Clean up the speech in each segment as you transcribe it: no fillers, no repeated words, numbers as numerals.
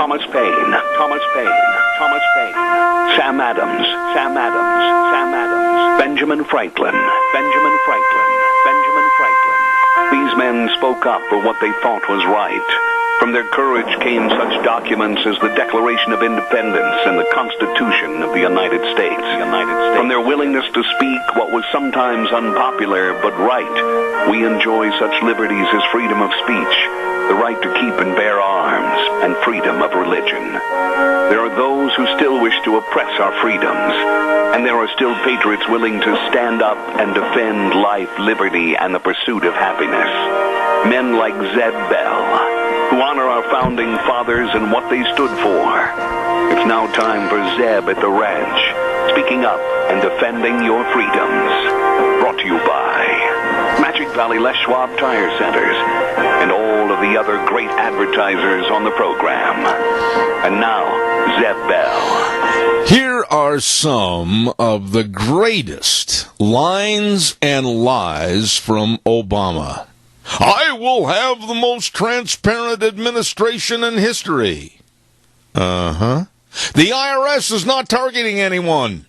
Thomas Paine, Thomas Paine, Thomas Paine, Sam Adams, Sam Adams, Sam Adams, Benjamin Franklin, Benjamin Franklin, Benjamin Franklin. These men spoke up for what they thought was right. From their courage came such documents as the Declaration of Independence and the Constitution of the United States. From their willingness to speak what was sometimes unpopular but right, we enjoy such liberties as freedom of speech, the right to keep and bear arms, and freedom of religion. There are those who still wish to oppress our freedoms, and there are still patriots willing to stand up and defend life, liberty, and the pursuit of happiness. Men like Zeb Bell, who honor our founding fathers and what they stood for. It's now time for Zeb at the Ranch, speaking up and defending your freedoms. Brought to you by Magic Valley Les Schwab Tire Centers and all of the other great advertisers on the program. And now, Zeb Bell. Here are some of the greatest lines and lies from Obama. I will have the most transparent administration in history. The IRS is not targeting anyone.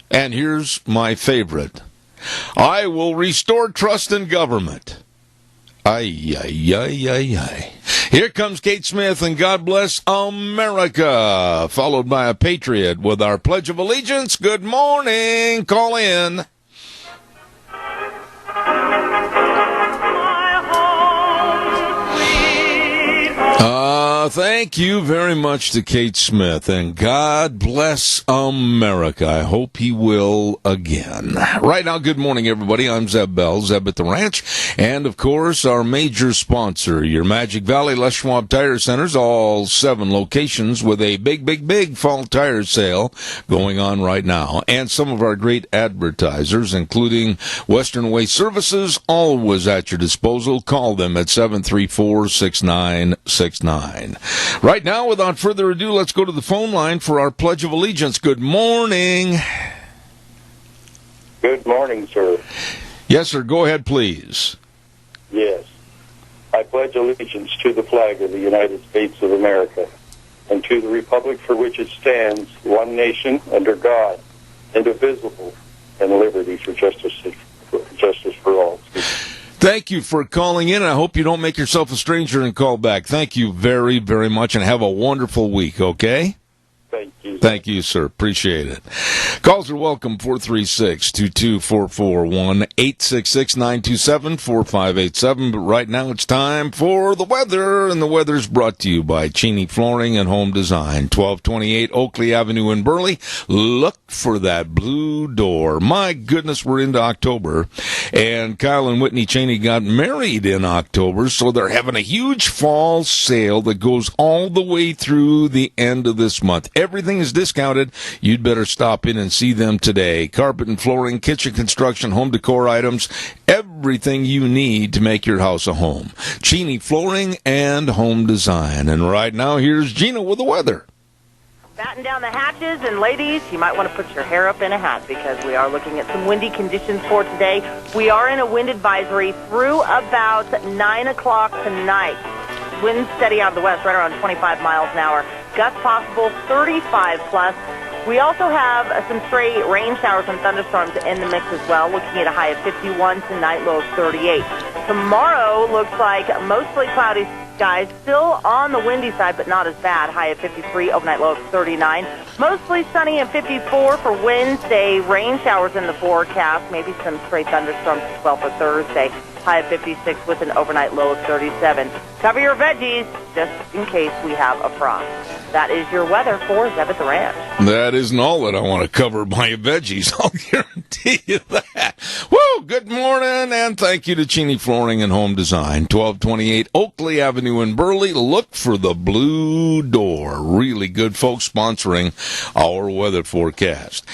And here's my favorite. I will restore trust in government. Ay, ay, ay, ay, ay. Here comes Kate Smith and God Bless America, followed by a patriot with our Pledge of Allegiance. Good morning. Call in. Thank you very much to Kate Smith, and God bless America. I hope he will again. Right now, good morning, everybody. I'm Zeb Bell, Zeb at the Ranch, and, of course, our major sponsor, your Magic Valley Les Schwab Tire Centers, all 7 locations with a big, big, big fall tire sale going on right now. And some of our great advertisers, including Western Waste Services, always at your disposal. Call them at 734-6969. Right now, without further ado, let's go to the phone line for our Pledge of Allegiance. Good morning. Good morning, sir. Yes, sir. Go ahead, please. Yes. I pledge allegiance to the flag of the United States of America and to the republic for which it stands, one nation, under God, indivisible, and liberty for justice for all. Thank you for calling in. I hope you don't make yourself a stranger and call back. Thank you very, very much, and have a wonderful week, okay? Thank you. Thank you, sir. Appreciate it. Calls are welcome, 436-2244, 1-866-927-4587. But right now it's time for the weather, and the weather's brought to you by Cheney Flooring and Home Design, 1228 Oakley Avenue in Burley. Look for that blue door. My goodness, we're into October, and Kyle and Whitney Cheney got married in October, so they're having a huge fall sale that goes all the way through the end of this month. Everything is discounted. You'd better stop in and see them today. Carpet and flooring, kitchen construction, home decor items, everything you need to make your house a home. Cheney Flooring and Home Design. And right now, here's Gina with the weather. Batten down the hatches, and ladies, you might want to put your hair up in a hat because we are looking at some windy conditions for today. We are in a wind advisory through about 9 o'clock tonight. Wind steady out of the west, right around 25 miles an hour. Gusts possible, 35 plus. We also have some stray rain showers and thunderstorms in the mix as well, looking at a high of 51 tonight, low of 38. Tomorrow looks like mostly cloudy skies, still on the windy side, but not as bad. High of 53, overnight low of 39. Mostly sunny and 54 for Wednesday. Rain showers in the forecast, maybe some stray thunderstorms as well for Thursday. High of 56 with an overnight low of 37. Cover your veggies just in case we have a frost. That is your weather for Zeb at the Ranch. That isn't all that I want to cover my veggies. I'll guarantee you that. Woo! Good morning, and thank you to Cheney Flooring and Home Design, 1228 Oakley Avenue in Burley. Look for the blue door. Really good folks sponsoring our weather forecast.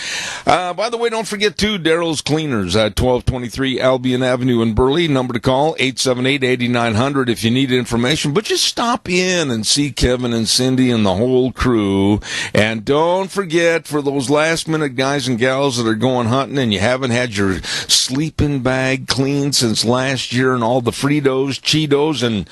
By the way, don't forget, too, Daryl's Cleaners at 1223 Albion Avenue in Burley. Number to call, 878-8900 if you need information. But just stop in and see Kevin and Cindy and the whole crew. And don't forget, for those last-minute guys and gals that are going hunting and you haven't had your sleeping bag cleaned since last year and all the Fritos, Cheetos, and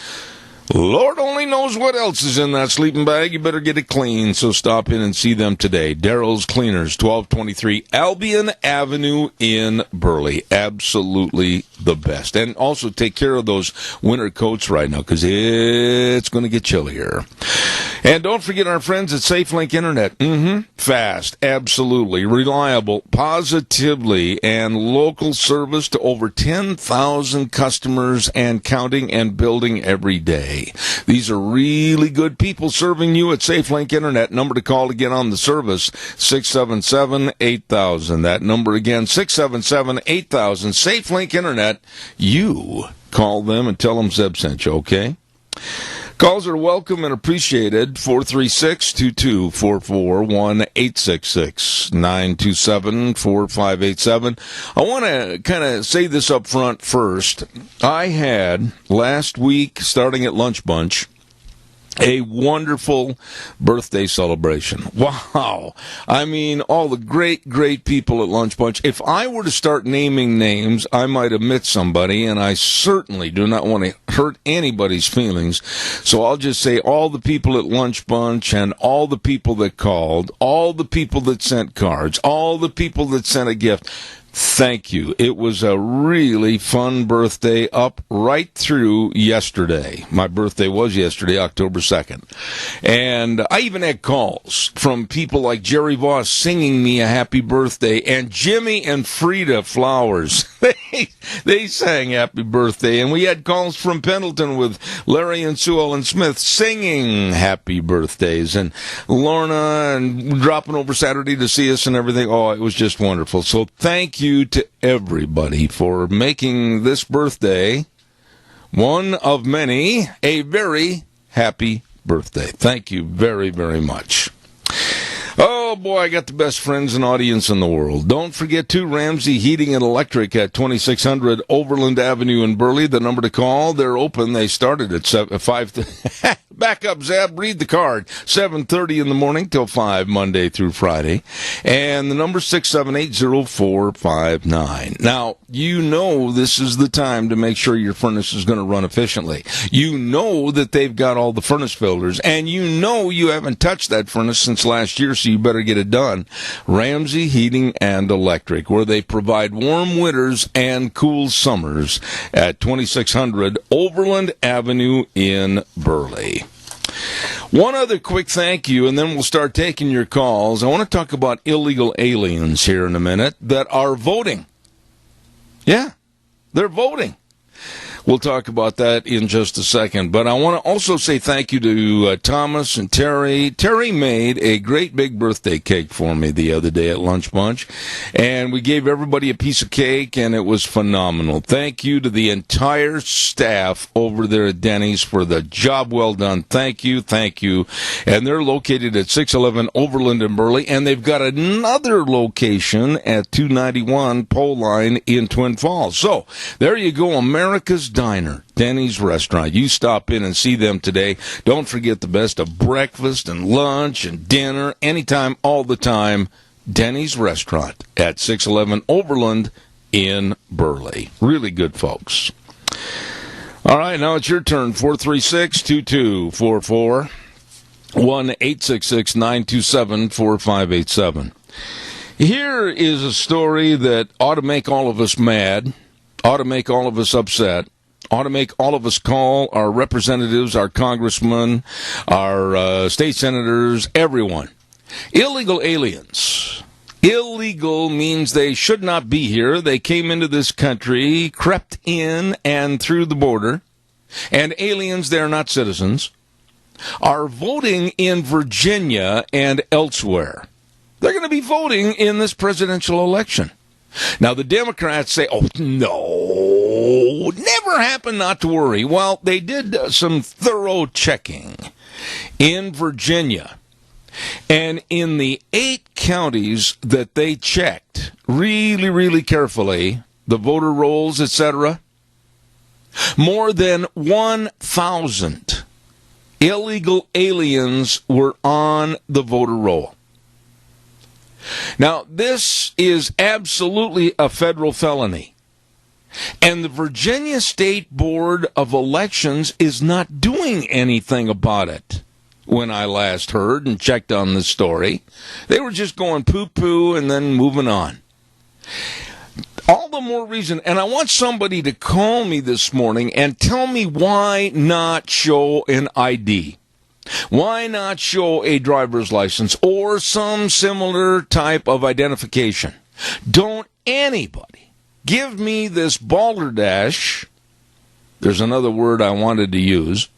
Lord only knows what else is in that sleeping bag. You better get it clean, so stop in and see them today. Daryl's Cleaners, 1223 Albion Avenue in Burley. Absolutely the best. And also take care of those winter coats right now, because it's going to get chillier. And don't forget our friends at SafeLink Internet. Fast, absolutely, reliable, positively, and local service to over 10,000 customers and counting and building every day. These are really good people serving you at SafeLink Internet. Number to call to get on the service, 677-8000. That number again, 677-8000. SafeLink Internet. You call them and tell them Zeb sent you, okay? Calls are welcome and appreciated. 436-2244, 1-866-927-4587. I want to kind of say this up front first. I had last week, starting at Lunch Bunch, a wonderful birthday celebration. Wow. I mean, all the great, great people at Lunch Bunch. If I were to start naming names, I might omit somebody, and I certainly do not want to hurt anybody's feelings. So I'll just say all the people at Lunch Bunch and all the people that called, all the people that sent cards, all the people that sent a gift. Thank you. It was a really fun birthday up right through yesterday. My birthday was yesterday, October 2nd. And I even had calls from people like Jerry Voss singing me a happy birthday, and Jimmy and Frida Flowers. They sang happy birthday. And we had calls from Pendleton with Larry and Sue Ellen Smith singing happy birthdays. And Lorna and dropping over Saturday to see us and everything. Oh, it was just wonderful. So thank you to everybody for making this birthday one of many a very happy birthday. Thank you very, very much. Oh, boy, I got the best friends and audience in the world. Don't forget, too, Ramsey Heating and Electric at 2600 Overland Avenue in Burley. The number to call, they're open. They started at 5. Back up, Zeb. Read the card. 7:30 in the morning till 5, Monday through Friday. And the number 678-0459. Now, you know this is the time to make sure your furnace is going to run efficiently. You know that they've got all the furnace filters, and you know you haven't touched that furnace since last year, so you better get it done. Ramsey Heating and Electric, where they provide warm winters and cool summers at 2600 Overland Avenue in Burley. One other quick thank you, and then we'll start taking your calls. I want to talk about illegal aliens here in a minute that are voting. Yeah, they're voting. We'll talk about that in just a second. But I want to also say thank you to Thomas and Terry. Terry made a great big birthday cake for me the other day at Lunch Bunch. And we gave everybody a piece of cake, and it was phenomenal. Thank you to the entire staff over there at Denny's for the job well done. Thank you, thank you. And they're located at 611 Overland in Burley. And they've got another location at 291 Pole Line in Twin Falls. So there you go, America's Diner, Denny's Restaurant. You stop in and see them today. Don't forget the best of breakfast and lunch and dinner, anytime, all the time. Denny's Restaurant at 611 Overland in Burley. Really good, folks. All right, now it's your turn. 436-2244, 1-866-927-4587. Here is a story that ought to make all of us mad, ought to make all of us upset, ought to make all of us call our representatives, our congressmen, our state senators, everyone. Illegal aliens. Illegal means they should not be here. They came into this country, crept in and through the border. And aliens, they're not citizens, are voting in Virginia and elsewhere. They're going to be voting in this presidential election. Now, the Democrats say, oh, no, never happened, not to worry. Well, they did some thorough checking in Virginia. And in the 8 counties that they checked really, really carefully, the voter rolls, etc., more than 1,000 illegal aliens were on the voter roll. Now, this is absolutely a federal felony. And the Virginia State Board of Elections is not doing anything about it. When I last heard and checked on the story, they were just going poo-poo and then moving on. All the more reason, and I want somebody to call me this morning and tell me why not show an ID. Why not show a driver's license or some similar type of identification? Don't anybody give me this balderdash. There's another word I wanted to use.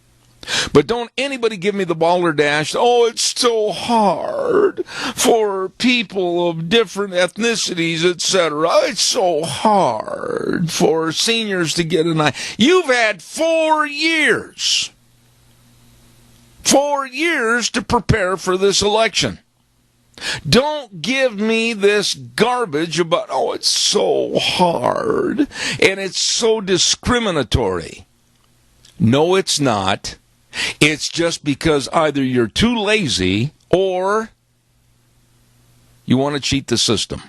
But don't anybody give me the balderdash. Oh, it's so hard for people of different ethnicities, etc. It's so hard for seniors to get an ID. You've had 4 years. 4 years to prepare for this election. Don't give me this garbage about, oh, it's so hard and it's so discriminatory. No, it's not. It's just because either you're too lazy or you want to cheat the system.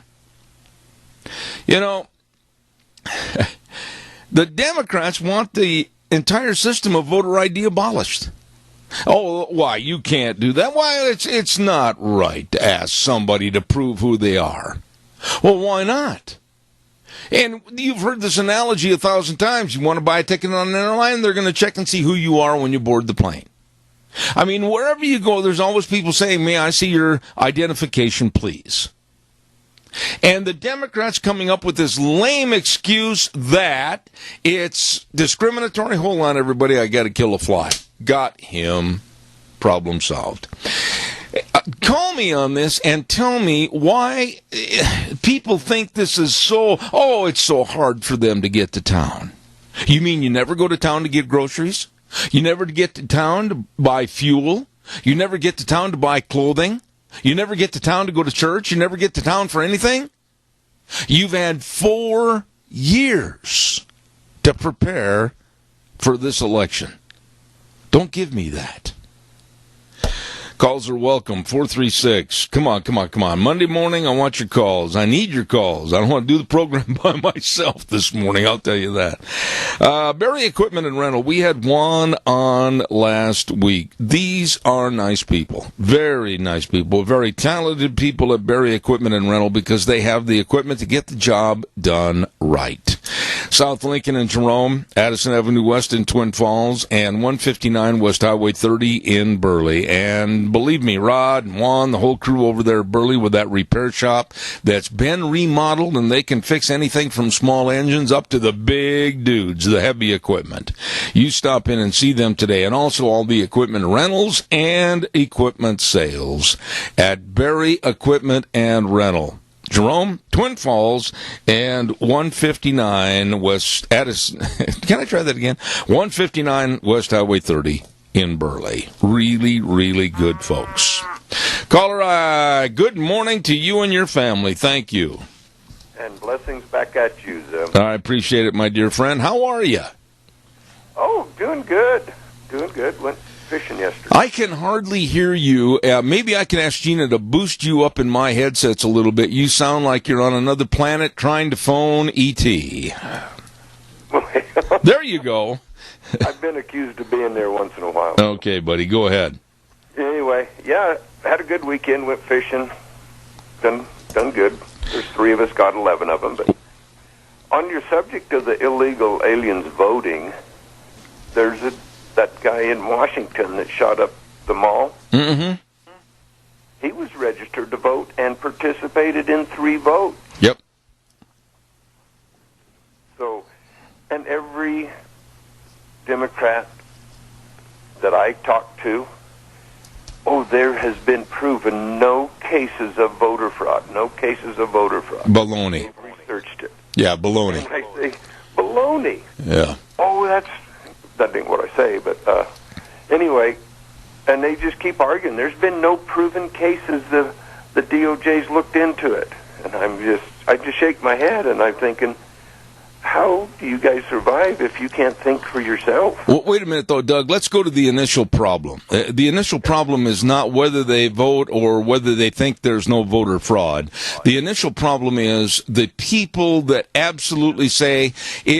You know, the Democrats want the entire system of voter ID abolished. Oh, why? You can't do that. Why? It's not right to ask somebody to prove who they are. Well, why not? And you've heard this analogy 1,000 times. You want to buy a ticket on an airline, they're going to check and see who you are when you board the plane. I mean, wherever you go, there's always people saying, may I see your identification, please? And the Democrats coming up with this lame excuse that it's discriminatory. Hold on, everybody, I got to kill a fly. Got him. Problem solved. Call me on this and tell me why people think this is it's so hard for them to get to town. You mean you never go to town to get groceries? You never get to town to buy fuel? You never get to town to buy clothing? You never get to town to go to church? You never get to town for anything? You've had 4 years to prepare for this election. Don't give me that. Calls are welcome, 436. Come on. Monday morning, I want your calls. I need your calls. I don't want to do the program by myself this morning, I'll tell you that. Berry Equipment and Rental, we had one on last week. These are nice people, very nice people, very talented people at Berry Equipment and Rental because they have the equipment to get the job done right. South Lincoln and Jerome, Addison Avenue West in Twin Falls, and 159 West Highway 30 in Burley. And believe me, Rod and Juan, the whole crew over there at Burley with that repair shop that's been remodeled, and they can fix anything from small engines up to the big dudes, the heavy equipment. You stop in and see them today, and also all the equipment rentals and equipment sales at Berry Equipment and Rental. Jerome, Twin Falls, and 159 West Addison. Can I try that again? 159 West Highway 30 in Burley. Really, really good folks. Caller, good morning to you and your family. Thank you. And blessings back at you, Zim. I appreciate it, my dear friend. How are you? Oh, doing good. Went fishing yesterday. I can hardly hear you. Maybe I can ask Gina to boost you up in my headsets a little bit. You sound like you're on another planet trying to phone E.T. There you go. I've been accused of being there once in a while. Okay, buddy, go ahead. Anyway, yeah, had a good weekend, went fishing, done good. There's 3 of us, got 11 of them. But on your subject of the illegal aliens voting, there's that guy in Washington that shot up the mall. Mm-hmm. He was registered to vote and participated in 3 votes. Yep. So, and every Democrat that I talked to, there has been proven no cases of voter fraud. Baloney. They've researched it. Yeah, baloney. And I say, baloney. Yeah. That ain't what I say, but anyway, and they just keep arguing. There's been no proven cases. The DOJ's looked into it, and I just shake my head, and I'm thinking, how do you guys survive if you can't think for yourself? Well, wait a minute, though, Doug. Let's go to the initial problem. The initial problem is not whether they vote or whether they think there's no voter fraud. The initial problem is the people that absolutely say,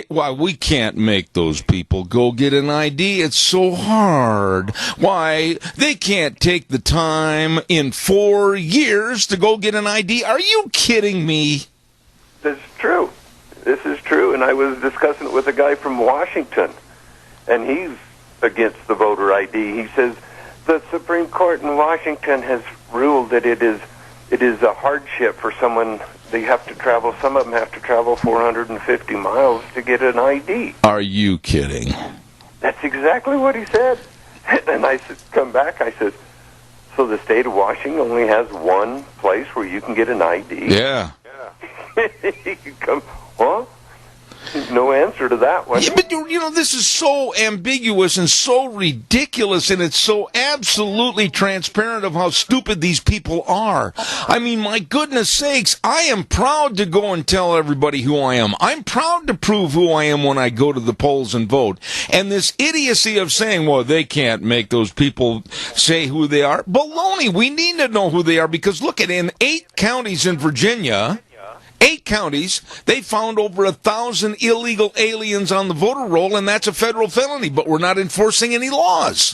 why, we can't make those people go get an ID. It's so hard. Why, they can't take the time in 4 years to go get an ID. Are you kidding me? That's true. This is true, and I was discussing it with a guy from Washington, and he's against the voter ID. He says the Supreme Court in Washington has ruled that it is a hardship for someone. They have to travel. Some of them have to travel 450 miles to get an ID. Are you kidding? That's exactly what he said. And I said, come back. I said, so the state of Washington only has one place where you can get an ID? Yeah. He could come. Huh? No answer to that one. Yeah, but this is so ambiguous and so ridiculous, and it's so absolutely transparent of how stupid these people are. I mean, my goodness sakes, I am proud to go and tell everybody who I am. I'm proud to prove who I am when I go to the polls and vote. And this idiocy of saying, well, they can't make those people say who they are. Baloney, we need to know who they are, because look at in 8 counties in Virginia, 8 counties, they found over 1,000 illegal aliens on the voter roll, and that's a federal felony, but we're not enforcing any laws.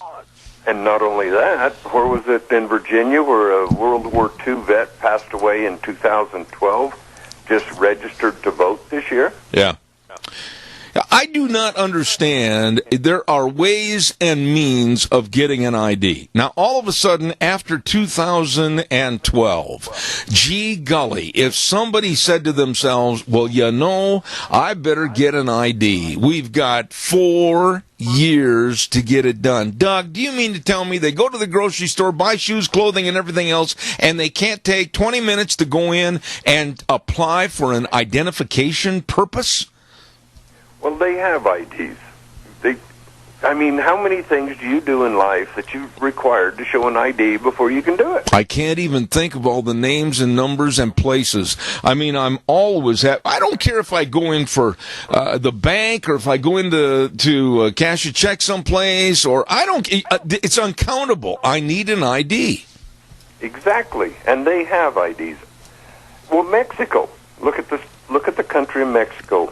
And not only that, where was it in Virginia where a World War II vet passed away in 2012, just registered to vote this year? Yeah. I do not understand. There are ways and means of getting an ID. Now, all of a sudden, after 2012, gee golly, if somebody said to themselves, well, I better get an ID. We've got 4 years to get it done. Doug, do you mean to tell me they go to the grocery store, buy shoes, clothing, and everything else, and they can't take 20 minutes to go in and apply for an identification purpose? Well, they have IDs. How many things do you do in life that you're required to show an ID before you can do it? I can't even think of all the names and numbers and places. I'm always I don't care if I go in for the bank or if I go in to cash a check someplace, or it's uncountable. I need an ID. Exactly, and they have IDs. Well, Mexico. Look at the country of Mexico.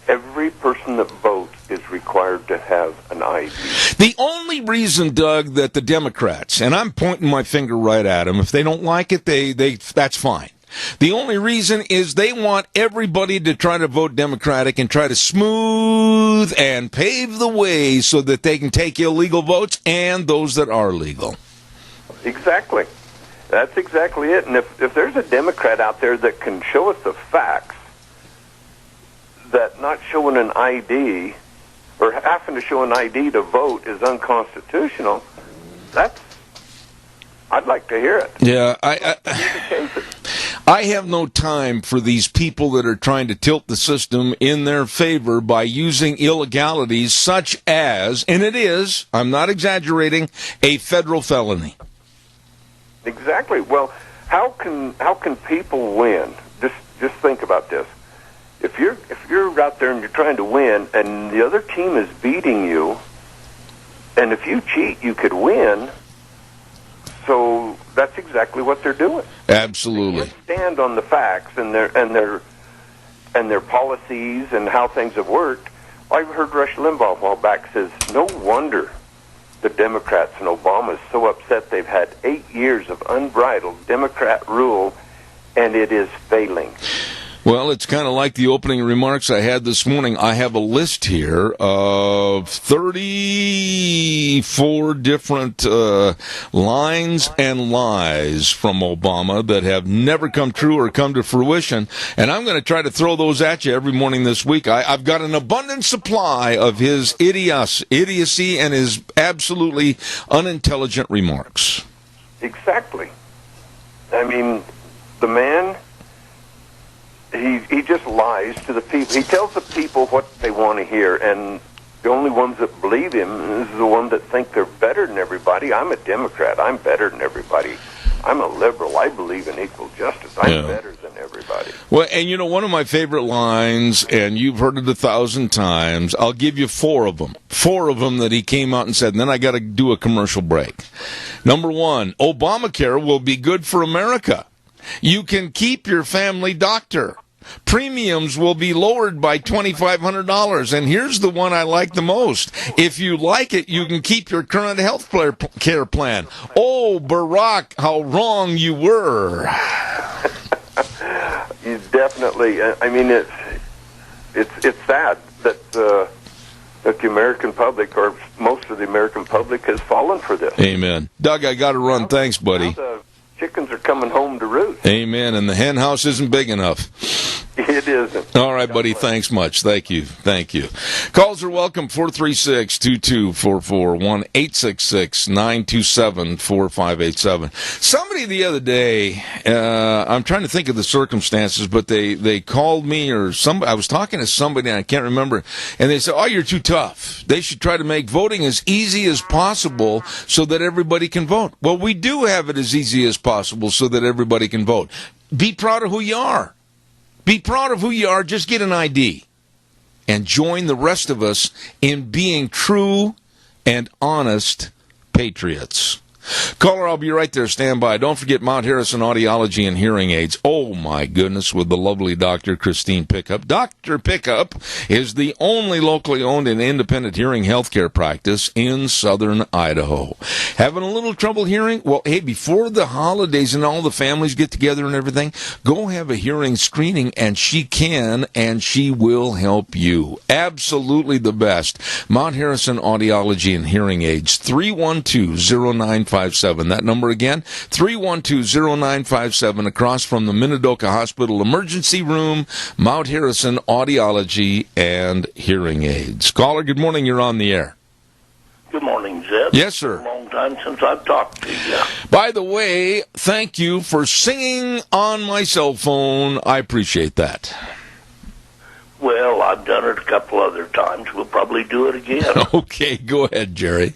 Every person that votes is required to have an ID. The only reason, Doug, that the Democrats, and I'm pointing my finger right at them, if they don't like it, that's fine. The only reason is they want everybody to try to vote Democratic and try to smooth and pave the way so that they can take illegal votes and those that are legal. Exactly. That's exactly it. And if there's a Democrat out there that can show us the facts, that not showing an ID or having to show an ID to vote is unconstitutional, I'd like to hear it. Yeah, I have no time for these people that are trying to tilt the system in their favor by using illegalities such as, and it is, I'm not exaggerating, a federal felony. Exactly. Well, how can people win? Just think about this. If you're out there and you're trying to win and the other team is beating you, and if you cheat, you could win. So that's exactly what they're doing. Absolutely. They stand on the facts and their policies and how things have worked. I heard Rush Limbaugh a while back says, no wonder the Democrats and Obama is so upset. They've had 8 years of unbridled Democrat rule, and it is failing. Well, it's kind of like the opening remarks I had this morning. I have a list here of 34 different lines and lies from Obama that have never come true or come to fruition, and I'm going to try to throw those at you every morning this week. I've got an abundant supply of his idiocy and his absolutely unintelligent remarks. Exactly. The man... He just lies to the people. He tells the people what they want to hear, and the only ones that believe him is the ones that think they're better than everybody. I'm a Democrat. I'm better than everybody. I'm a liberal. I believe in equal justice. I'm better than everybody. everybody. Well, and you know, one of my favorite lines, and you've heard it 1,000 times, I'll give you four of them that he came out and said, and then I got to do a commercial break. Number one, Obamacare will be good for America. You can keep your family doctor. Premiums will be lowered by $2,500. And here's the one I like the most. If you like it, you can keep your current health care plan. Oh, Barack, how wrong you were. You definitely, I mean, it's sad that the American public, or most of the American public, has fallen for this. Amen. Doug, I got to run. Thanks, buddy. Now the chickens are coming home to roost. Amen. And the hen house isn't big enough. It isn't. All right, buddy. Thanks much. Thank you. Calls are welcome. 436-2244, 1-866-927-4587. Somebody the other day, I'm trying to think of the circumstances, but they called me, or I was talking to somebody, and I can't remember, and they said, oh, you're too tough. They should try to make voting as easy as possible so that everybody can vote. Well, we do have it as easy as possible so that everybody can vote. Be proud of who you are. Be proud of who you are. Just get an ID and join the rest of us in being true and honest patriots. Caller, I'll be right there. Stand by. Don't forget Mount Harrison Audiology and Hearing Aids. Oh, my goodness, with the lovely Dr. Christine Pickup. Dr. Pickup is the only locally owned and independent hearing healthcare practice in southern Idaho. Having a little trouble hearing? Well, hey, before the holidays and all the families get together and everything, go have a hearing screening, and she can and she will help you. Absolutely the best. Mount Harrison Audiology and Hearing Aids, 312-0957. That number again, 312-0957, across from the Minidoka Hospital Emergency Room, Mount Harrison Audiology and Hearing Aids. Caller, good morning. You're on the air. Good morning, Zeb. Yes, sir. It's a long time since I've talked to you. By the way, thank you for singing on my cell phone. I appreciate that. Well, I've done it a couple other times. We'll probably do it again. Okay, go ahead, Jerry.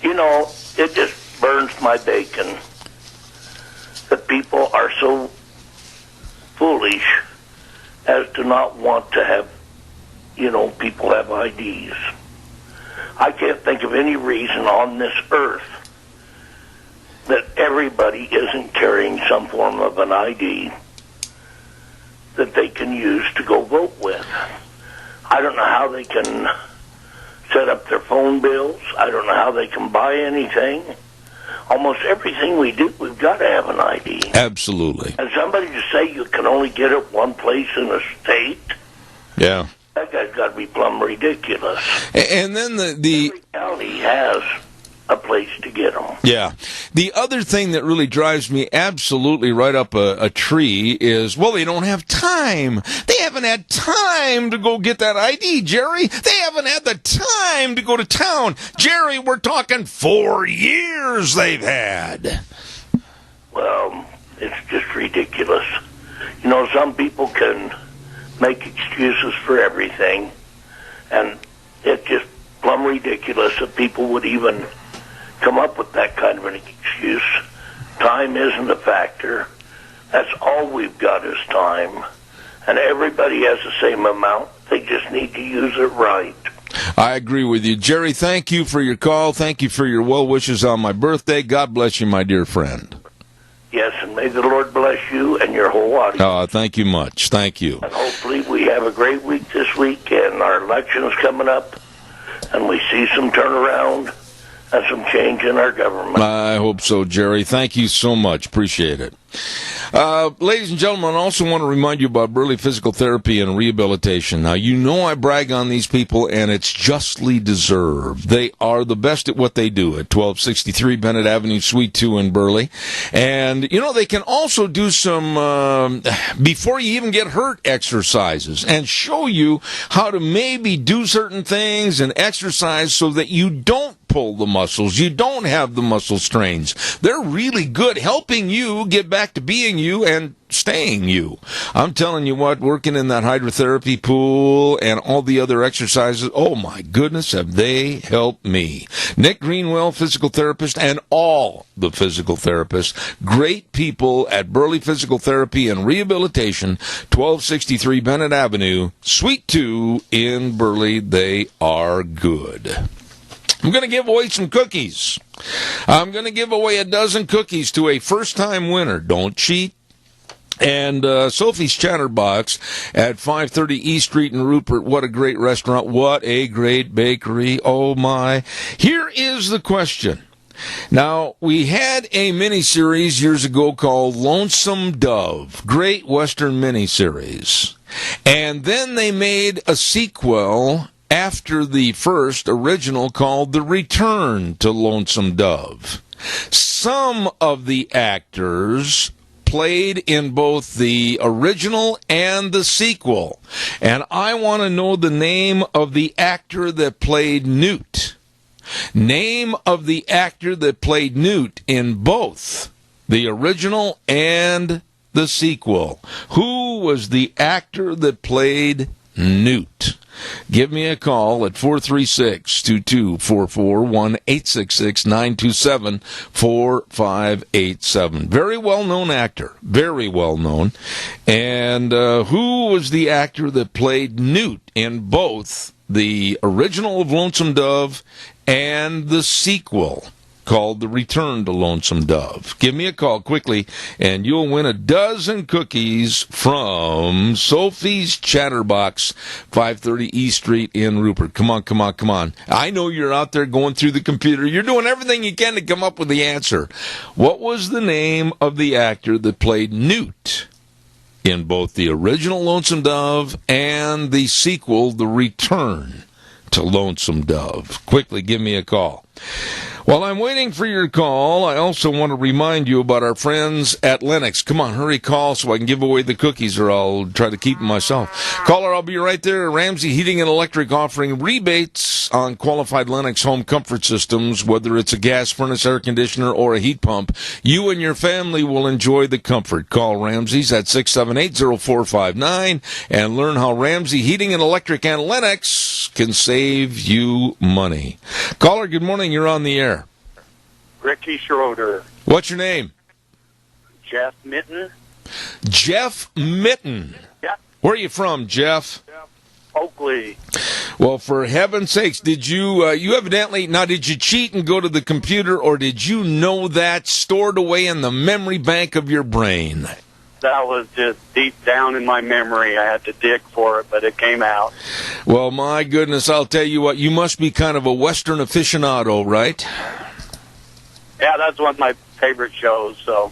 You know, it just burns my bacon that people are so foolish as to not want to have, people have IDs. I can't think of any reason on this earth that everybody isn't carrying some form of an ID that they can use to go vote with. I don't know how they can set up their phone bills. I don't know how they can buy anything. Almost everything we do, we've got to have an ID. Absolutely. And somebody to say you can only get it one place in a state, yeah, that guy's got to be plumb ridiculous. And then the Every county has a place to get them. Yeah. The other thing that really drives me absolutely right up a tree is, well, they don't have time. They haven't had time to go get that ID, Jerry. They haven't had the time to go to town. Jerry, we're talking 4 years they've had. Well, it's just ridiculous. Some people can make excuses for everything, and it's just plumb ridiculous that people would even come up with that kind of an excuse. Time isn't a factor. That's all we've got is time. And everybody has the same amount. They just need to use it right. I agree with you. Jerry, thank you for your call. Thank you for your well wishes on my birthday. God bless you, my dear friend. Yes, and may the Lord bless you and your whole audience. Thank you much. Thank you. And hopefully we have a great week this week, and our election's coming up, and we see some turnaround and some change in our government. I hope so, Jerry. Thank you so much. Appreciate it. Ladies and gentlemen, I also want to remind you about Burley Physical Therapy and Rehabilitation. Now, I brag on these people, and it's justly deserved. They are the best at what they do at 1263 Bennett Avenue, Suite 2 in Burley. And, they can also do some, before you even get hurt, exercises and show you how to maybe do certain things and exercise so that you don't pull the muscles. You don't have the muscle strains. They're really good helping you get back to being you and staying you. I'm telling you what, working in that hydrotherapy pool and all the other exercises, oh my goodness, have they helped me. Nick Greenwell, physical therapist, and all the physical therapists, great people at Burley Physical Therapy and Rehabilitation, 1263 Bennett Avenue, Suite 2 in Burley. They are good. I'm going to give away some cookies. I'm going to give away a dozen cookies to a first-time winner. Don't cheat. And Sophie's Chatterbox at 530 East Street in Rupert. What a great restaurant. What a great bakery. Oh, my. Here is the question. Now, we had a miniseries years ago called Lonesome Dove. Great Western miniseries. And then they made a sequel after the first original called The Return to Lonesome Dove. Some of the actors played in both the original and the sequel. And I want to know the name of the actor that played Newt. Name of the actor that played Newt in both the original and the sequel. Who was the actor that played Newt? Give me a call at 436-2244, 1-866-927-4587. Very well-known actor. Very well-known. And who was the actor that played Newt in both the original of Lonesome Dove and the sequel called The Return to Lonesome Dove? Give me a call quickly, and you'll win a dozen cookies from Sophie's Chatterbox, 530 East Street in Rupert. Come on, come on, come on. I know you're out there going through the computer. You're doing everything you can to come up with the answer. What was the name of the actor that played Newt in both the original Lonesome Dove and the sequel, The Return to Lonesome Dove? Quickly, give me a call. While I'm waiting for your call, I also want to remind you about our friends at Lennox. Come on, hurry, call so I can give away the cookies, or I'll try to keep them myself. Caller, I'll be right there. Ramsey Heating and Electric offering rebates on qualified Lennox home comfort systems, whether it's a gas furnace, air conditioner, or a heat pump. You and your family will enjoy the comfort. Call Ramsey's at 678-0459 and learn how Ramsey Heating and Electric and Lennox can save you money. Caller, good morning. You're on the air. Ricky Schroeder. What's your name? Jeff Mitten. Jeff Mitten. Yeah. Where are you from, Jeff? Oakley. Well, for heaven's sakes, did you evidently, now did you cheat and go to the computer, or did you know that stored away in the memory bank of your brain? That was just deep down in my memory. I had to dig for it, but it came out. Well, my goodness, I'll tell you what, you must be kind of a Western aficionado, right? Yeah, that's one of my favorite shows, so.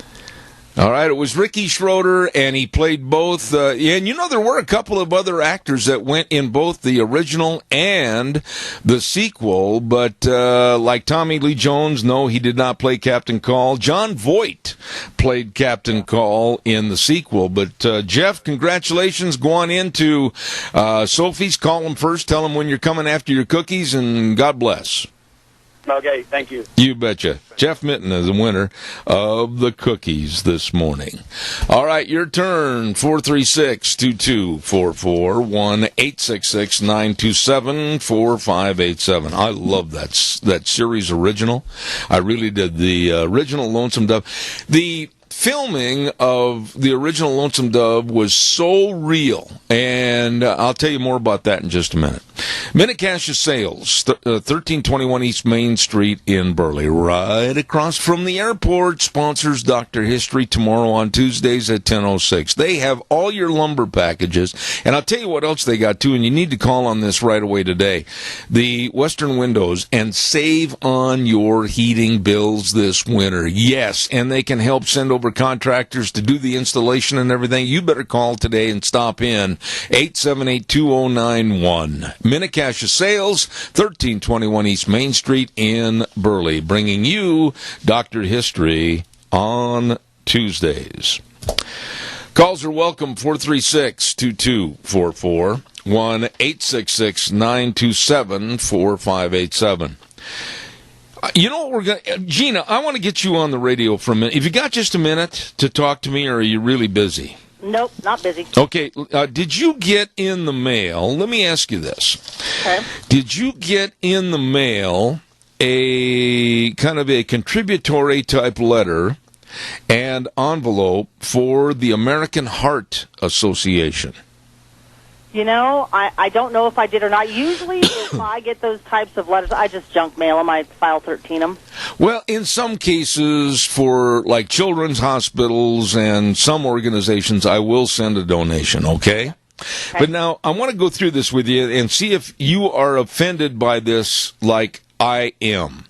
All right, it was Ricky Schroeder, and he played both. And you know, there were a couple of other actors that went in both the original and the sequel, but like Tommy Lee Jones, no, he did not play Captain Call. John Voight played Captain Call in the sequel. But Jeff, congratulations. Go on into Sophie's. Call them first. Tell them when you're coming after your cookies, and God bless. Okay, thank you. You betcha. Jeff Mitten is the winner of the cookies this morning. All right, your turn. 436-2244, 1-866-927-4587. I love that series original. I really did. The original Lonesome Dove. The filming of the original Lonesome Dove was so real, and I'll tell you more about that in just a minute. Minnecasia Sales, 1321 East Main Street in Burley, right across from the airport, sponsors Dr. History tomorrow on Tuesdays at 10:06. They have all your lumber packages, and I'll tell you what else they got too, and you need to call on this right away today. The Western Windows, and save on your heating bills this winter. Yes, and they can help send over contractors to do the installation and everything. You better call today and stop in. 878-2091. Minnecasia Sales, 1321 East Main Street in Burley, bringing you Dr. History on Tuesdays. Calls are welcome, 436-2244, 1-866-927-4587. You know what we're going to... Gina, I want to get you on the radio for a minute. Have you got just a minute to talk to me, or are you really busy? Nope, not busy. Okay, did you get in the mail... Let me ask you this. Okay. Did you get in the mail a kind of a contributory type letter and envelope for the American Heart Association? You know, I don't know if I did or not. Usually, if I get those types of letters, I just junk mail them. I file 13 them. Well, in some cases, for like children's hospitals and some organizations, I will send a donation, okay? But now, I want to go through this with you and see if you are offended by this like I am.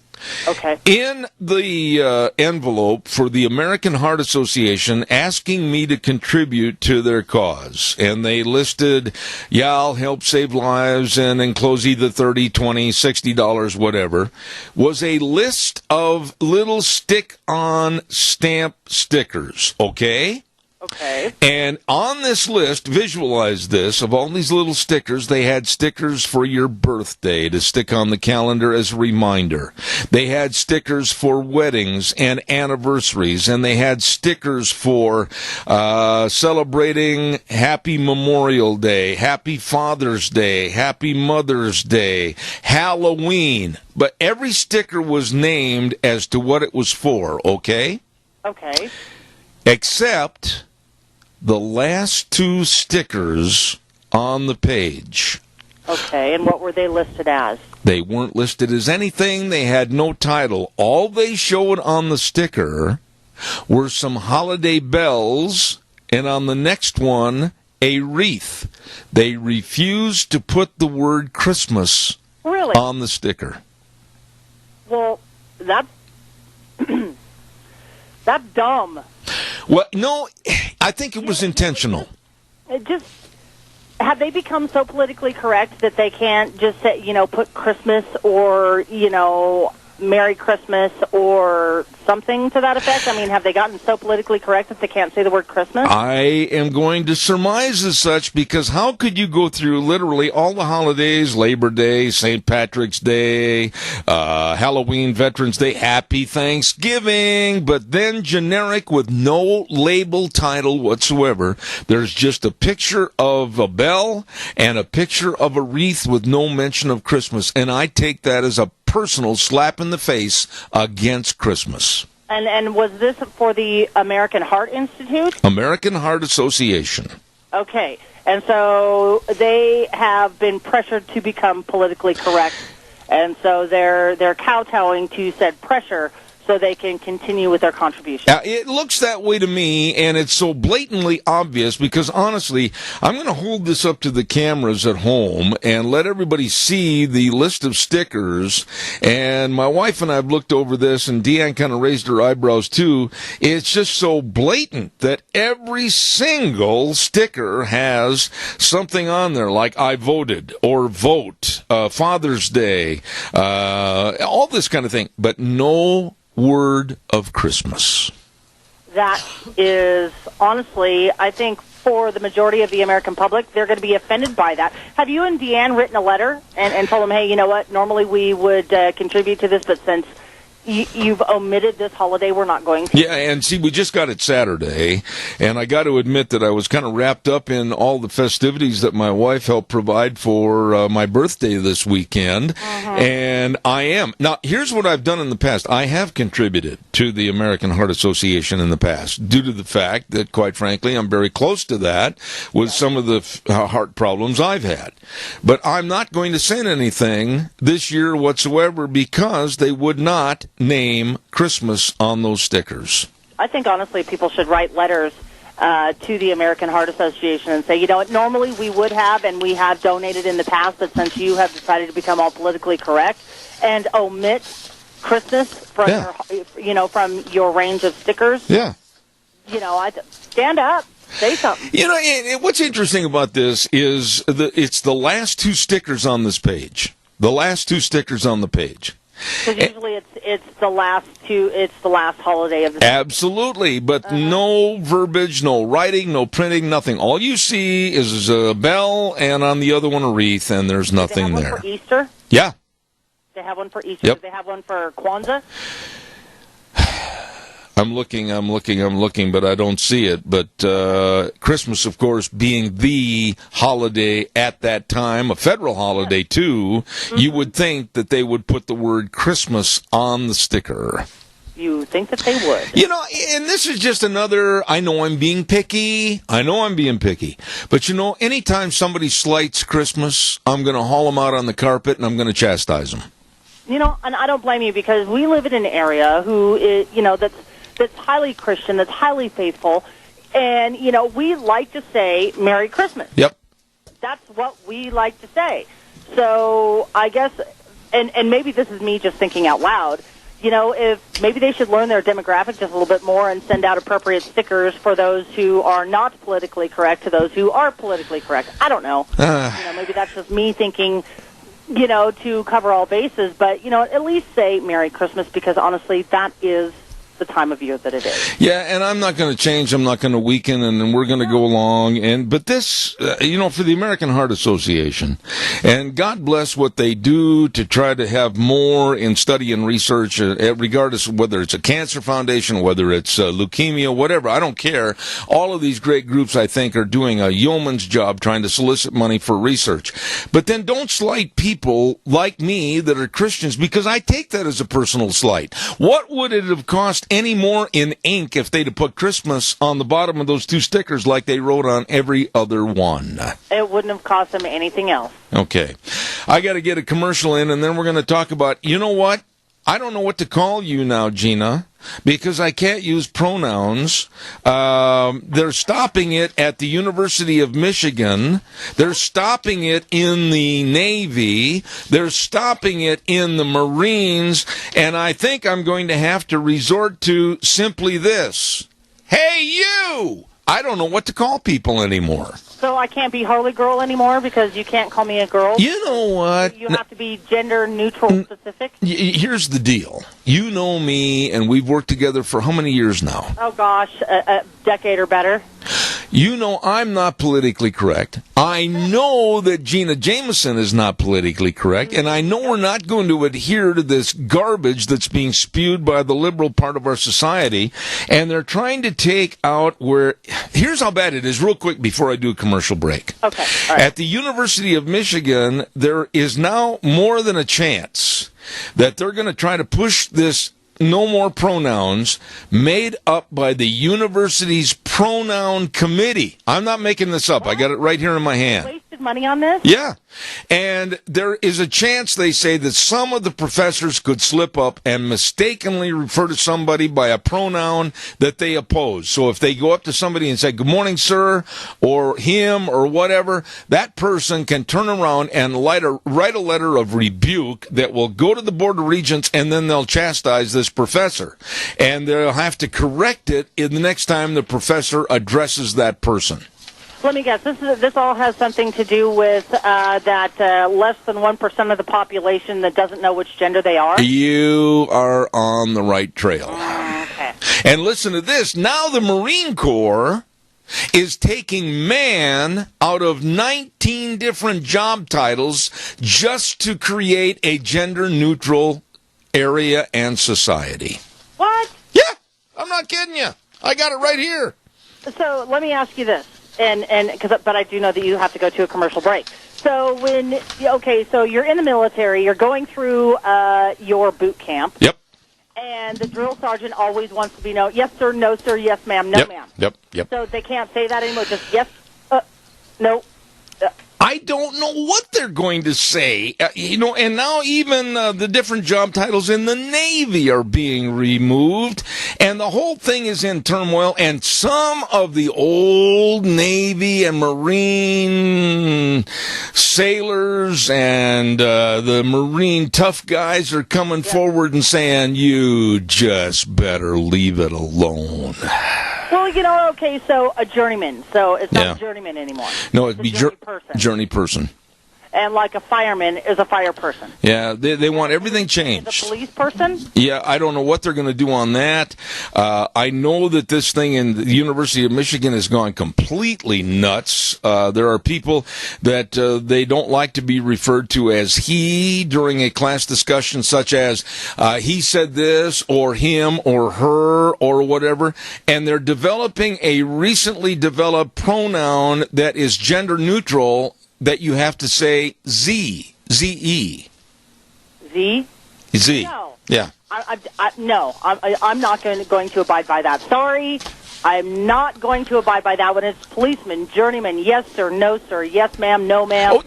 Okay. In the envelope for the American Heart Association asking me to contribute to their cause, and they listed, I'll help save lives and enclose either $30, $20, $60, whatever, was a list of little stick-on stamp stickers, okay? Okay. And on this list, visualize this, of all these little stickers, they had stickers for your birthday to stick on the calendar as a reminder. They had stickers for weddings and anniversaries, and they had stickers for celebrating Happy Memorial Day, Happy Father's Day, Happy Mother's Day, Halloween. But every sticker was named as to what it was for, okay? Okay. Except the last two stickers on the page. Okay, and what were they listed as? They weren't listed as anything. They had no title. All they showed on the sticker were some holiday bells, and on the next one, a wreath. They refused to put the word Christmas on the sticker. Well, that's that's dumb. Well, no, I think it was intentional. Have they become so politically correct that they can't just say, put Christmas or, Merry Christmas or something to that effect? I mean, have they gotten so politically correct that they can't say the word Christmas? I am going to surmise as such, because how could you go through literally all the holidays, Labor Day, St. Patrick's Day, Halloween, Veterans Day, Happy Thanksgiving, but then generic with no label title whatsoever. There's just a picture of a bell and a picture of a wreath with no mention of Christmas, and I take that as a personal slap in the face against Christmas. And was this for the American Heart Institute? American Heart Association. Okay. And so they have been pressured to become politically correct, and so they're kowtowing to said pressure so they can continue with their contribution. It looks that way to me, and it's so blatantly obvious because, honestly, I'm going to hold this up to the cameras at home and let everybody see the list of stickers. And my wife and I have looked over this, and Deanne kind of raised her eyebrows, too. It's just so blatant that every single sticker has something on there, like I voted or vote, Father's Day, all this kind of thing, but no word of Christmas. That is, honestly, I think for the majority of the American public, they're going to be offended by that. Have you and Deanne written a letter and told them, hey, you know what, normally we would contribute to this, but since you've omitted this holiday, we're not going to? Yeah, and see, we just got it Saturday, and I got to admit that I was kind of wrapped up in all the festivities that my wife helped provide for my birthday this weekend, and I am. Now, here's what I've done in the past. I have contributed to the American Heart Association in the past, due to the fact that, quite frankly, I'm very close to that with some of the heart problems I've had. But I'm not going to send anything this year whatsoever because they would not name Christmas on those stickers. I think, honestly, people should write letters to the American Heart Association and say, you know what, normally we would have, and we have donated in the past, but since you have decided to become all politically correct and omit Christmas from from your range of stickers, stand up, say something. And what's interesting about this is it's the last two stickers on this page. The last two stickers on the page. Because usually it's the last holiday of the season. Absolutely, but no verbiage, no writing, no printing, nothing. All you see is a bell, and on the other one a wreath, and there's nothing Do they have there. one for Easter? Yeah. They have one for Easter. Yep. Do they have one for Kwanzaa? I'm looking, but I don't see it. But Christmas, of course, being the holiday at that time, a federal holiday too, you would think that they would put the word Christmas on the sticker. You think that they would? You know, and this is just another, I know I'm being picky. But, you know, anytime somebody slights Christmas, I'm going to haul them out on the carpet and I'm going to chastise them. You know, and I don't blame you, because we live in an area who is, you know, that's highly Christian, that's highly faithful, and, you know, we like to say Merry Christmas. Yep. That's what we like to say. So I guess, and maybe this is me just thinking out loud, you know, if maybe they should learn their demographic just a little bit more and send out appropriate stickers for those who are not politically correct to those who are politically correct. I don't know. You know, maybe that's just me thinking, you know, to cover all bases, but, you know, at least say Merry Christmas, because honestly, that is the time of year that it is. Yeah, and I'm not going to change. I'm not going to weaken, and we're going to go along. But this, you know, for the American Heart Association, and God bless what they do to try to have more in study and research, regardless of whether it's a cancer foundation, whether it's leukemia, whatever. I don't care. All of these great groups, I think, are doing a yeoman's job trying to solicit money for research. But then don't slight people like me that are Christians, because I take that as a personal slight. What would it have cost any more in ink if they'd have put Christmas on the bottom of those two stickers like they wrote on every other one? It wouldn't have cost them anything else. Okay. I got to get a commercial in, and then we're going to talk about, you know what? I don't know what to call you now, Gina, because I can't use pronouns. They're stopping it at the University of Michigan. They're stopping it in the Navy. They're stopping it in the Marines. And I think I'm going to have to resort to simply this. Hey, you! I don't know what to call people anymore. So I can't be Harley Girl anymore because you can't call me a girl? You know what? You have to be gender neutral specific? Here's the deal. You know me, and we've worked together for how many years now? Oh, gosh, a decade or better. You know I'm not politically correct. I know that Gina Jameson is not politically correct, and I know we're not going to adhere to this garbage that's being spewed by the liberal part of our society, and they're trying to take out where... Here's how bad it is, real quick, before I do a commercial break. Okay, all right. At the University of Michigan, there is now more than a chance that they're going to try to push this no more pronouns made up by the university's pronoun committee. I'm not making this up. I got it right here in my hand. Wasted money on this? Yeah. And there is a chance, they say, that some of the professors could slip up and mistakenly refer to somebody by a pronoun that they oppose. So if they go up to somebody and say, "Good morning, sir," or him, or whatever, that person can turn around and write a letter of rebuke that will go to the Board of Regents, and then they'll chastise this professor. And they'll have to correct it in the next time the professor addresses that person. Let me guess. This all has something to do with that less than 1% of the population that doesn't know which gender they are? You are on the right trail. Okay. And listen to this. Now the Marine Corps is taking man out of 19 different job titles just to create a gender-neutral area and society. What? Yeah, I'm not kidding you. I got it right here. So let me ask you this. But I do know that you have to go to a commercial break. So so you're in the military, you're going through your boot camp. Yep. And the drill sergeant always wants to be yes sir, no sir, yes ma'am, no ma'am. Yep. So they can't say that anymore. Just yes, no. I don't know what they're going to say, and now even the different job titles in the Navy are being removed, and the whole thing is in turmoil, and some of the old Navy and Marine sailors and the Marine tough guys are coming forward and saying, "You just better leave it alone." Well, so a journeyman. So it's not a journeyman anymore. No, it'd be journey person. journey person. and like a fireman is a fire person. Yeah, they want everything The changed. police person? Yeah, I don't know what they're going to do on that. I know that this thing in the University of Michigan has gone completely nuts. There are people that they don't like to be referred to as he during a class discussion, such as he said this, or him, or her, or whatever. And they're developing a recently developed pronoun that is gender neutral that you have to say Z. Z-E. Z? Z. No. Yeah. I'm not going to abide by that. Sorry, I'm not going to abide by that when it's policeman, journeyman, yes sir, no sir, yes ma'am, no ma'am. Oh,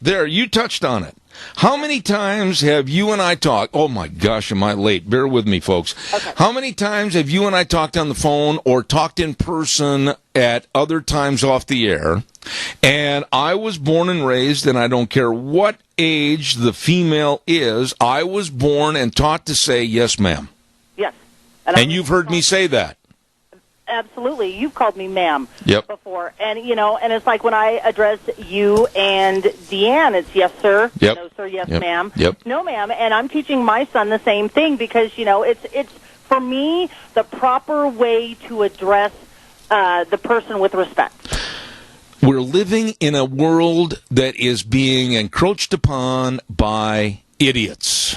there. You touched on it. How many times have you and I talked? Oh my gosh, am I late? Bear with me, folks. Okay. How many times have you and I talked on the phone or talked in person at other times off the air? And I was born and raised, and I don't care what age the female is, I was born and taught to say yes, ma'am. Yes. And you've heard me say that. Absolutely. You've called me ma'am Yep. before. And, and it's like when I address you and Deanne, it's yes, sir, Yep. no, sir, yes, Yep. ma'am, Yep. no, ma'am. And I'm teaching my son the same thing because, it's for me, the proper way to address the person with respect. We're living in a world that is being encroached upon by idiots.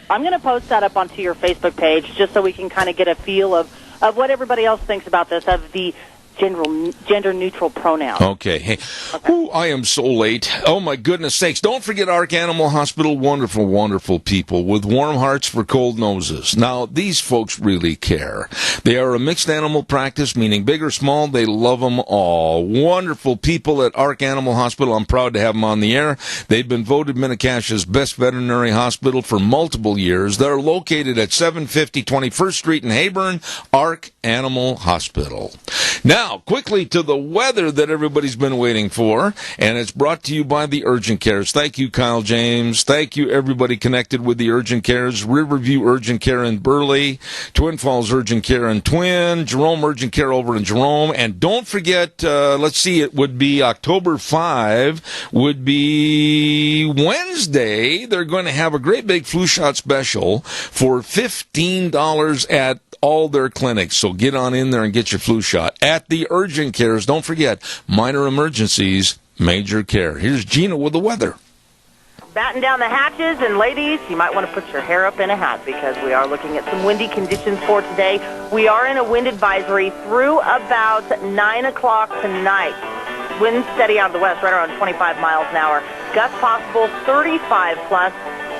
I'm going to post that up onto your Facebook page just so we can kind of get a feel of what everybody else thinks about this, of the gender-neutral pronoun. Okay. Hey, Ooh, I am so late. Oh, my goodness sakes. Don't forget Ark Animal Hospital. Wonderful, wonderful people with warm hearts for cold noses. Now, these folks really care. They are a mixed animal practice, meaning big or small, they love them all. Wonderful people at Ark Animal Hospital. I'm proud to have them on the air. They've been voted Minnecacha's best veterinary hospital for multiple years. They're located at 750 21st Street in Hayburn, Ark Animal Hospital. Now, quickly to the weather that everybody's been waiting for, and it's brought to you by the Urgent Cares. Thank you, Kyle James. Thank you, everybody connected with the Urgent Cares. Riverview Urgent Care in Burley, Twin Falls Urgent Care in Twin, Jerome Urgent Care over in Jerome, and don't forget, it would be October 5, would be Wednesday. They're going to have a great big flu shot special for $15 at all their clinics. So get on in there and get your flu shot at the Urgent Cares. Don't forget, minor emergencies, major care. Here's Gina with the weather. Batten down the hatches, and ladies, you might want to put your hair up in a hat because we are looking at some windy conditions for today. We are in a wind advisory through about 9 o'clock tonight. Wind steady out of the west, right around 25 miles an hour. Gusts possible, 35 plus.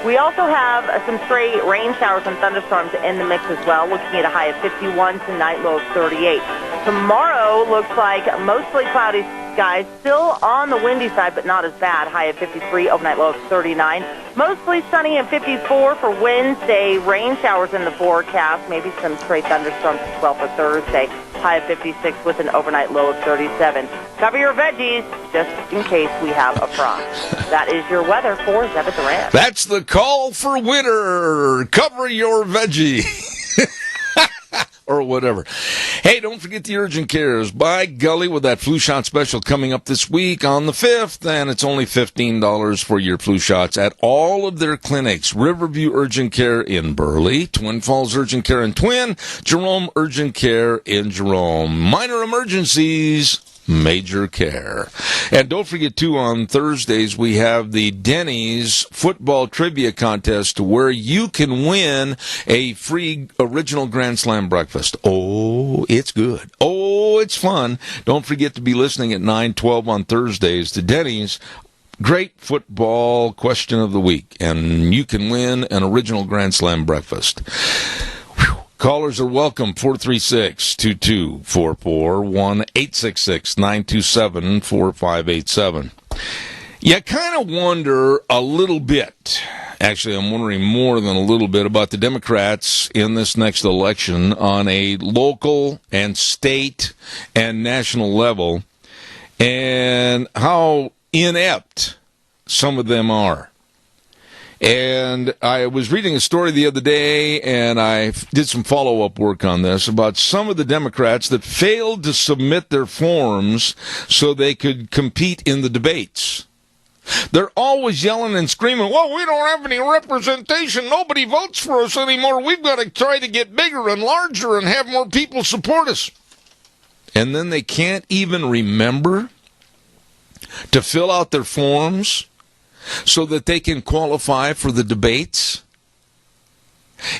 We also have some stray rain showers and thunderstorms in the mix as well, looking at a high of 51 tonight, low of 38. Tomorrow looks like mostly cloudy skies, still on the windy side, but not as bad, high of 53, overnight low of 39. Mostly sunny and 54 for Wednesday, rain showers in the forecast, maybe some stray thunderstorms as well for Thursday, high of 56 with an overnight low of 37. Cover your veggies just in case we have a frost. That is your weather for Zebeth Ranch. That's the call for winter. Cover your veggie. Or whatever. Hey, don't forget the Urgent Cares. By golly, with that flu shot special coming up this week on the 5th, and it's only $15 for your flu shots at all of their clinics. Riverview Urgent Care in Burley, Twin Falls Urgent Care in Twin, Jerome Urgent Care in Jerome. Minor emergencies, major care. And don't forget, too, on Thursdays, we have the Denny's Football Trivia Contest where you can win a free original Grand Slam breakfast. Oh, it's good. Oh, it's fun. Don't forget to be listening at 9:12 on Thursdays to Denny's Great Football Question of the Week, and you can win an original Grand Slam breakfast. Callers are welcome, 436-2244, 1-866-927-4587. You kind of wonder a little bit, actually I'm wondering more than a little bit, about the Democrats in this next election on a local and state and national level, and how inept some of them are. And I was reading a story the other day, and I did some follow-up work on this about some of the Democrats that failed to submit their forms so they could compete in the debates. They're always yelling and screaming, well, we don't have any representation. Nobody votes for us anymore. We've got to try to get bigger and larger and have more people support us. And then they can't even remember to fill out their forms so that they can qualify for the debates.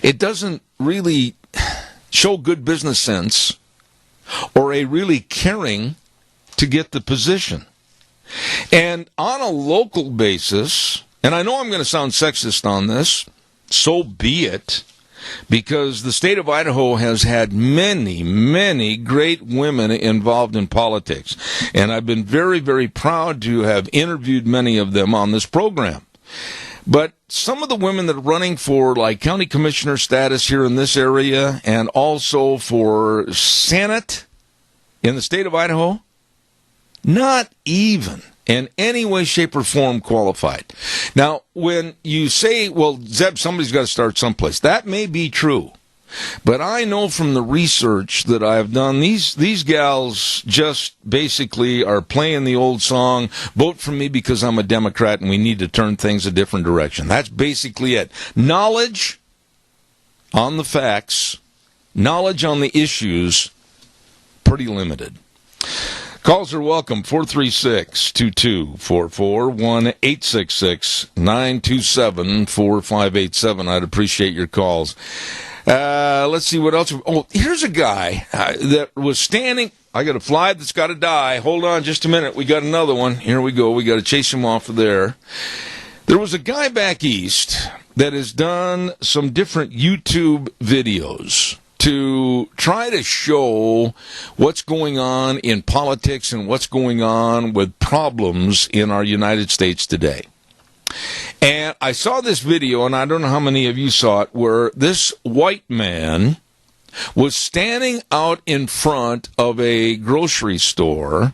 It doesn't really show good business sense or a really caring to get the position. And on a local basis, and I know I'm going to sound sexist on this, so be it, because the state of Idaho has had many, many great women involved in politics. And I've been very, very proud to have interviewed many of them on this program. But some of the women that are running for like county commissioner status here in this area and also for Senate in the state of Idaho, not even in any way, shape, or form qualified. Now, when you say, well, Zeb, somebody's got to start someplace, that may be true. But I know from the research that I've done, these gals just basically are playing the old song, vote for me because I'm a Democrat and we need to turn things a different direction. That's basically it. Knowledge on the facts, knowledge on the issues, pretty limited. Calls are welcome, 436-2244, 1-866-927-4587. I'd appreciate your calls. Let's see what else. Oh, here's a guy that was standing. I got a fly that's got to die. Hold on just a minute. We got another one. Here we go. We got to chase him off of there. There was a guy back east that has done some different YouTube videos to try to show what's going on in politics and what's going on with problems in our United States today. And I saw this video, and I don't know how many of you saw it, where this white man was standing out in front of a grocery store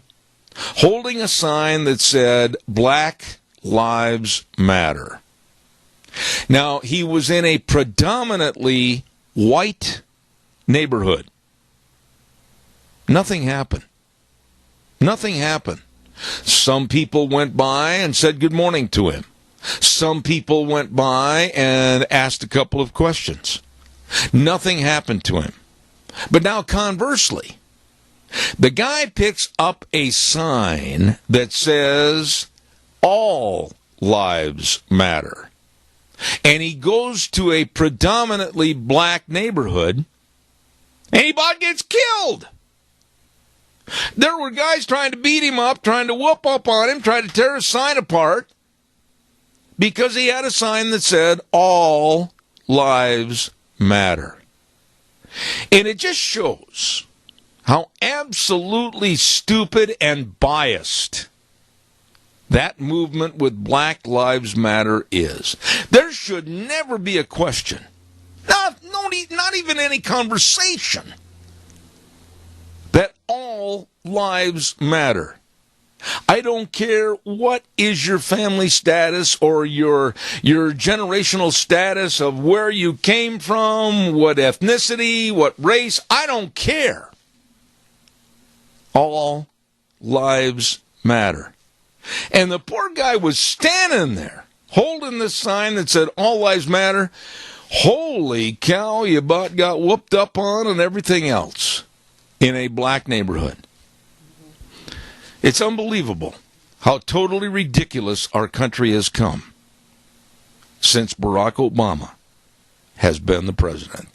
holding a sign that said, Black Lives Matter. Now, he was in a predominantly white neighborhood. Nothing happened. Nothing happened. Some people went by and said good morning to him. Some people went by and asked a couple of questions. Nothing happened to him. But now conversely, the guy picks up a sign that says, all lives matter. And he goes to a predominantly black neighborhood, and he about gets killed. There were guys trying to beat him up, trying to whoop up on him, trying to tear his sign apart because he had a sign that said, all lives matter. And it just shows how absolutely stupid and biased that movement with Black Lives Matter is. There should never be a question. Not even any conversation that all lives matter. I don't care what is your family status or your generational status of where you came from, what ethnicity, what race. I don't care. All lives matter. And the poor guy was standing there holding this sign that said all lives matter. Holy cow, you about got whooped up on and everything else in a black neighborhood. It's unbelievable how totally ridiculous our country has come since Barack Obama has been the president.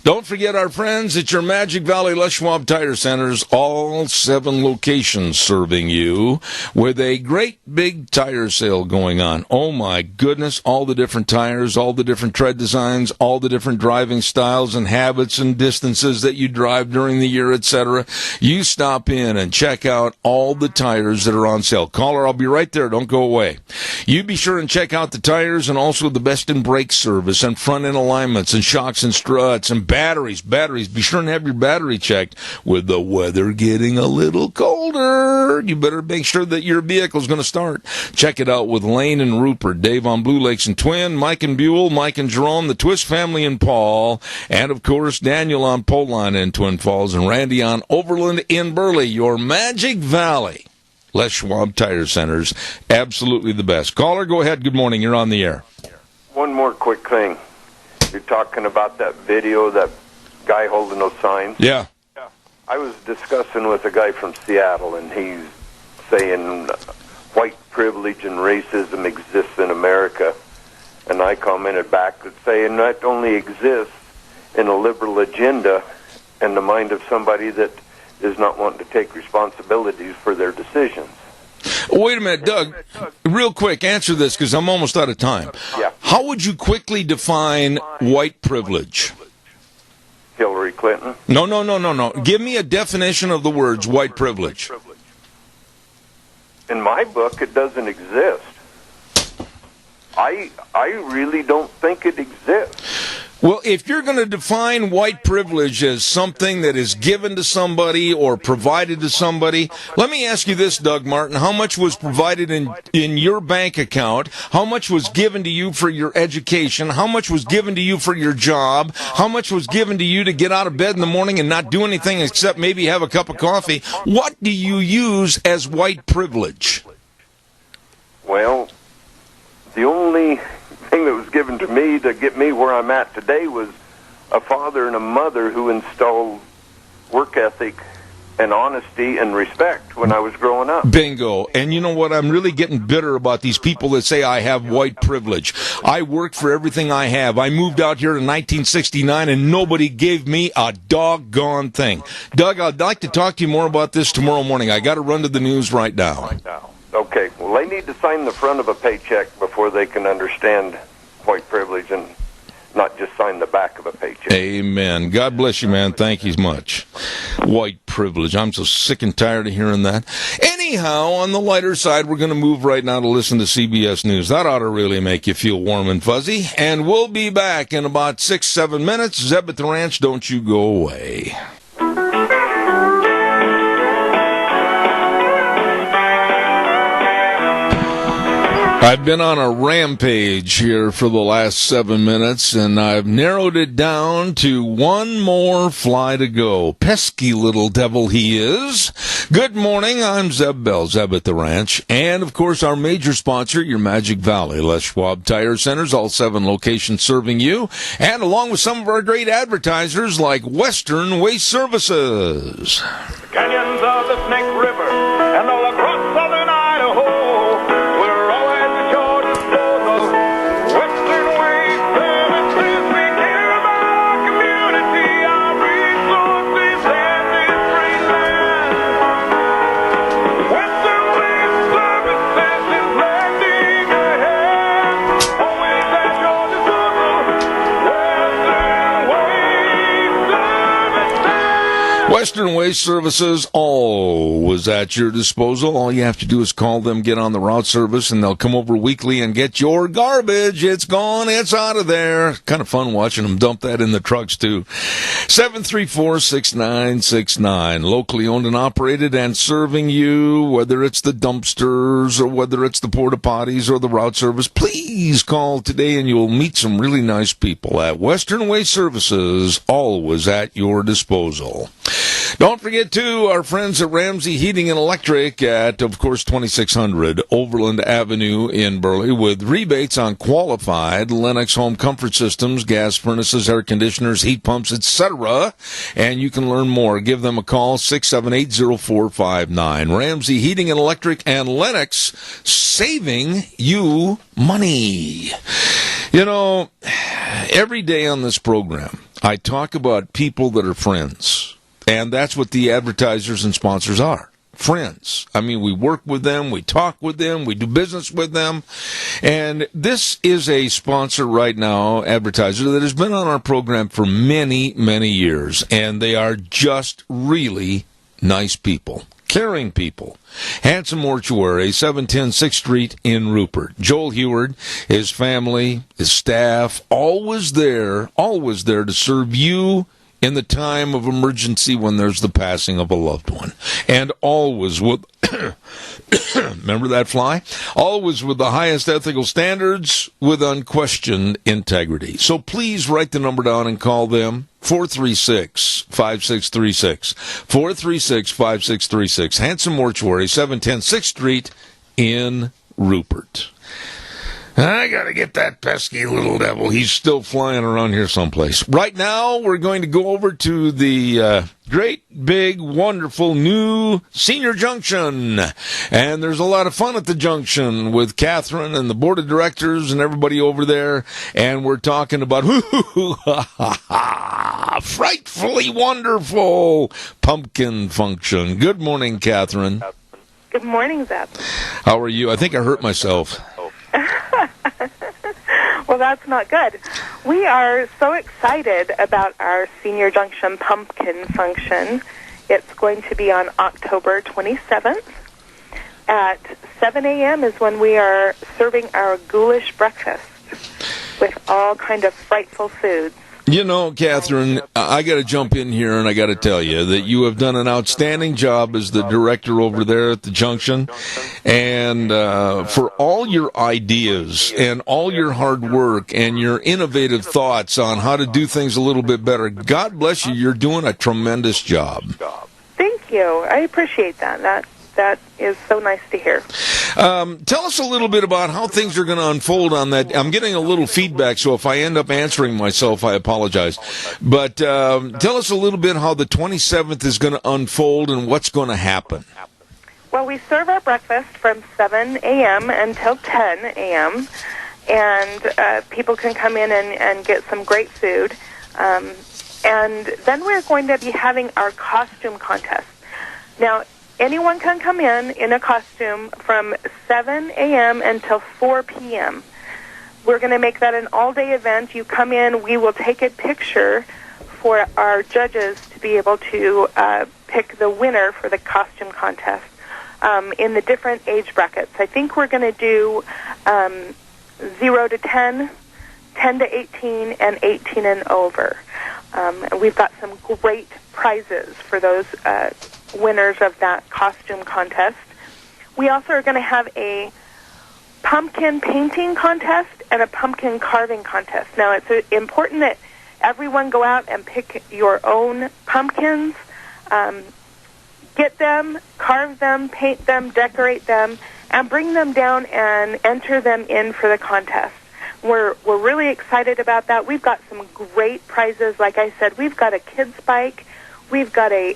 Don't forget our friends at your Magic Valley Les Schwab Tire Centers, all 7 locations serving you with a great big tire sale going on. Oh my goodness, all the different tires, all the different tread designs, all the different driving styles and habits and distances that you drive during the year, etc. You stop in and check out all the tires that are on sale. Caller, I'll be right there. Don't go away. You be sure and check out the tires and also the best in brake service and front end alignments and shocks and struts and batteries. Be sure and have your battery checked. With the weather getting a little colder, you better make sure that your vehicle's going to start. Check it out with Lane and Rupert, Dave on Blue Lakes and Twin, Mike and Buell, Mike and Jerome, the Twist family and Paul, and of course Daniel on Pole Line in Twin Falls, and Randy on Overland in Burley. Your Magic Valley Les Schwab Tire Centers, absolutely the best. Caller, go ahead. Good morning. You're on the air. One more quick thing. You're talking about that video, that guy holding those signs. Yeah. I was discussing with a guy from Seattle, and he's saying white privilege and racism exists in America. And I commented back that saying that only exists in a liberal agenda in the mind of somebody that is not wanting to take responsibilities for their decisions. Wait a minute, Doug. Real quick, answer this because I'm almost out of time. Yeah. How would you quickly define white privilege? Hillary Clinton. No. Give me a definition of the words white privilege. In my book, it doesn't exist. I really don't think it exists. Well, if you're going to define white privilege as something that is given to somebody or provided to somebody, let me ask you this, Doug Martin. How much was provided in your bank account? How much was given to you for your education? How much was given to you for your job? How much was given to you to get out of bed in the morning and not do anything except maybe have a cup of coffee? What do you use as white privilege? Well, the only thing that was given to me to get me where I'm at today was a father and a mother who installed work ethic and honesty and respect when I was growing up. Bingo. And you know what? I'm really getting bitter about these people that say I have white privilege. I worked for everything I have. I moved out here in 1969 and nobody gave me a doggone thing. Doug, I'd like to talk to you more about this tomorrow morning. I got to run to the news right now. Okay, well, they need to sign the front of a paycheck before they can understand white privilege and not just sign the back of a paycheck. Amen. God bless you, man. Thank you much. White privilege. I'm so sick and tired of hearing that. Anyhow, on the lighter side, we're going to move right now to listen to CBS News. That ought to really make you feel warm and fuzzy. And we'll be back in about 6-7 minutes. Zeb at the Ranch, don't you go away. I've been on a rampage here for the last 7 minutes, and I've narrowed it down to one more fly to go. Pesky little devil he is. Good morning, I'm Zeb Bell, Zeb at the Ranch, and of course our major sponsor, your Magic Valley, Les Schwab Tire Centers, all 7 locations serving you, and along with some of our great advertisers like Western Waste Services. The canyons of the Snake River and all across southern Idaho. Western Waste Services, always at your disposal. All you have to do is call them, get on the route service, and they'll come over weekly and get your garbage. It's gone. It's out of there. Kind of fun watching them dump that in the trucks, too. 734-6969. Locally owned and operated and serving you, whether it's the dumpsters or whether it's the porta potties or the route service. Please call today and you'll meet some really nice people at Western Waste Services, always at your disposal. Don't forget, too, our friends at Ramsey Heating and Electric at, of course, 2600 Overland Avenue in Burley with rebates on qualified Lennox home comfort systems, gas furnaces, air conditioners, heat pumps, etc. And you can learn more. Give them a call, 678-0459. Ramsey Heating and Electric and Lennox, saving you money. You know, every day on this program, I talk about people that are friends. And that's what the advertisers and sponsors are. Friends. I mean, we work with them, we talk with them, we do business with them. And this is a sponsor right now, advertiser, that has been on our program for many, many years. And they are just really nice people. caring people. Hanson Mortuary, 710 6th Street in Rupert. Joel Heward, his family, his staff, always there to serve you in the time of emergency when there's the passing of a loved one. And always with, remember that fly? Always with the highest ethical standards, with unquestioned integrity. So please write the number down and call them. 436-5636. 436-5636. Hanson Mortuary, 710 6th Street in Rupert. I gotta get that pesky little devil. He's still flying around here someplace. Right now, we're going to go over to the great, big, wonderful new Senior Junction. And there's a lot of fun at the Junction with Catherine and the board of directors and everybody over there. And we're talking about frightfully wonderful pumpkin function. Good morning, Catherine. Good morning, Zeb. How are you? I think I hurt myself. Well, that's not good. We are so excited about our Senior Junction pumpkin function. It's going to be on October 27th. At 7 a.m. is when we are serving our ghoulish breakfast with all kind of frightful foods. You know, Catherine, I got to jump in here and I got to tell you that you have done an outstanding job as the director over there at the Junction. And for all your ideas and all your hard work and your innovative thoughts on how to do things a little bit better, God bless you. You're doing a tremendous job. Thank you. I appreciate that. That is so nice to hear. Tell us a little bit about how things are going to unfold on that. I'm getting a little feedback, so if I end up answering myself, I apologize. But tell us a little bit how the 27th is going to unfold and what's going to happen. Well, we serve our breakfast from 7 a.m. until 10 a.m., and people can come in and get some great food. And then we're going to be having our costume contest. Now, anyone can come in a costume from 7 a.m. until 4 p.m. We're going to make that an all-day event. You come in, we will take a picture for our judges to be able to pick the winner for the costume contest in the different age brackets. I think we're going to do 0 to 10, 10 to 18, and 18 and over. We've got some great prizes for those winners of that costume contest. We also are going to have a pumpkin painting contest and a pumpkin carving contest. Now, it's important that everyone go out and pick your own pumpkins, get them, carve them, paint them, decorate them, and bring them down and enter them in for the contest. We're really excited about that. We've got some great prizes. Like I said, we've got a kids bike. We've got a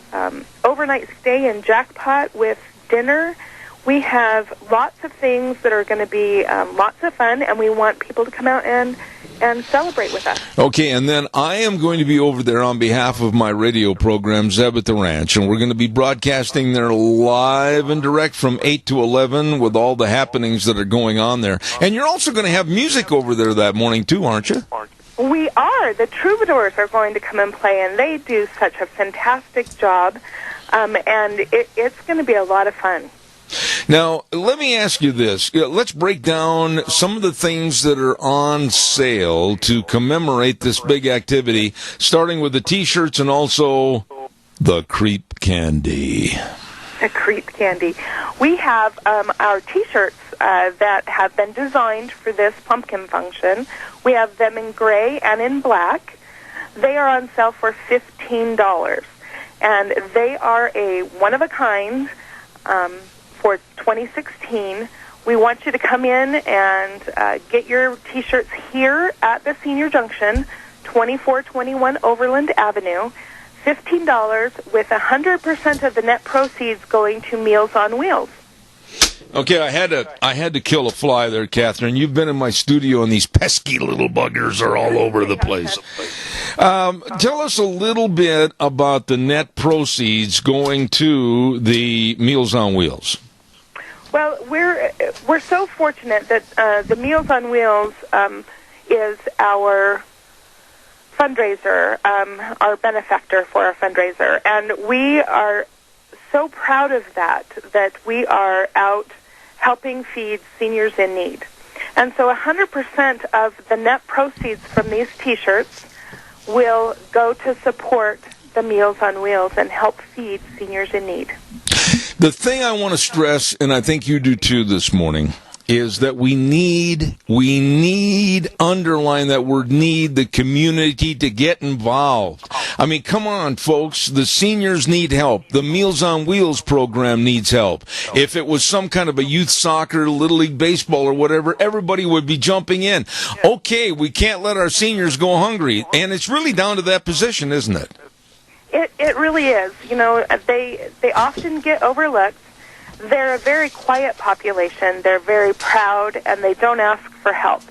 overnight stay in Jackpot with dinner. We have lots of things that are going to be lots of fun, and we want people to come out and celebrate with us. Okay, and then I am going to be over there on behalf of my radio program, Zeb at the Ranch, and we're going to be broadcasting there live and direct from 8 to 11 with all the happenings that are going on there. And you're also going to have music over there that morning, too, aren't you? We are. The Troubadours are going to come and play, and they do such a fantastic job, and it's going to be a lot of fun. Now, let me ask you this. Let's break down some of the things that are on sale to commemorate this big activity, starting with the T-shirts and also the creep candy. The creep candy. We have our T-shirts that have been designed for this pumpkin function. We have them in gray and in black. They are on sale for $15, and they are a one-of-a-kind for 2016. We want you to come in and get your T-shirts here at the Senior Junction, 2421 Overland Avenue. $15 with 100% of the net proceeds going to Meals on Wheels. Okay, I had to kill a fly there, Catherine. You've been in my studio, and these pesky little buggers are all over the place. Tell us a little bit about the net proceeds going to the Meals on Wheels. Well, we're so fortunate that the Meals on Wheels is our fundraiser, our benefactor for our fundraiser, and we are so proud of that we are out helping feed seniors in need. And so 100% of the net proceeds from these T-shirts will go to support the Meals on Wheels and help feed seniors in need. The thing I want to stress, and I think you do too this morning, is that we need, underline that word need, the community to get involved. I mean, come on, folks. The seniors need help. The Meals on Wheels program needs help. If it was some kind of a youth soccer, Little League baseball or whatever, everybody would be jumping in. Okay, we can't let our seniors go hungry. And it's really down to that position, isn't it? It really is. You know, they often get overlooked. They're a very quiet population. They're very proud, and they don't ask for help.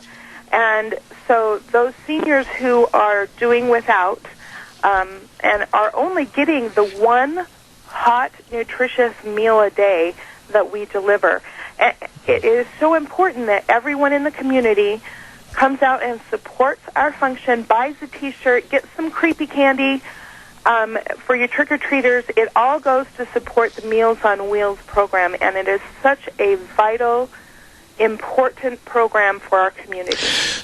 And so those seniors who are doing without and are only getting the one hot, nutritious meal a day that we deliver, it is so important that everyone in the community comes out and supports our function, buys a T-shirt, gets some creepy candy, for your trick-or-treaters. It all goes to support the Meals on Wheels program, and it is such a vital, important program for our community.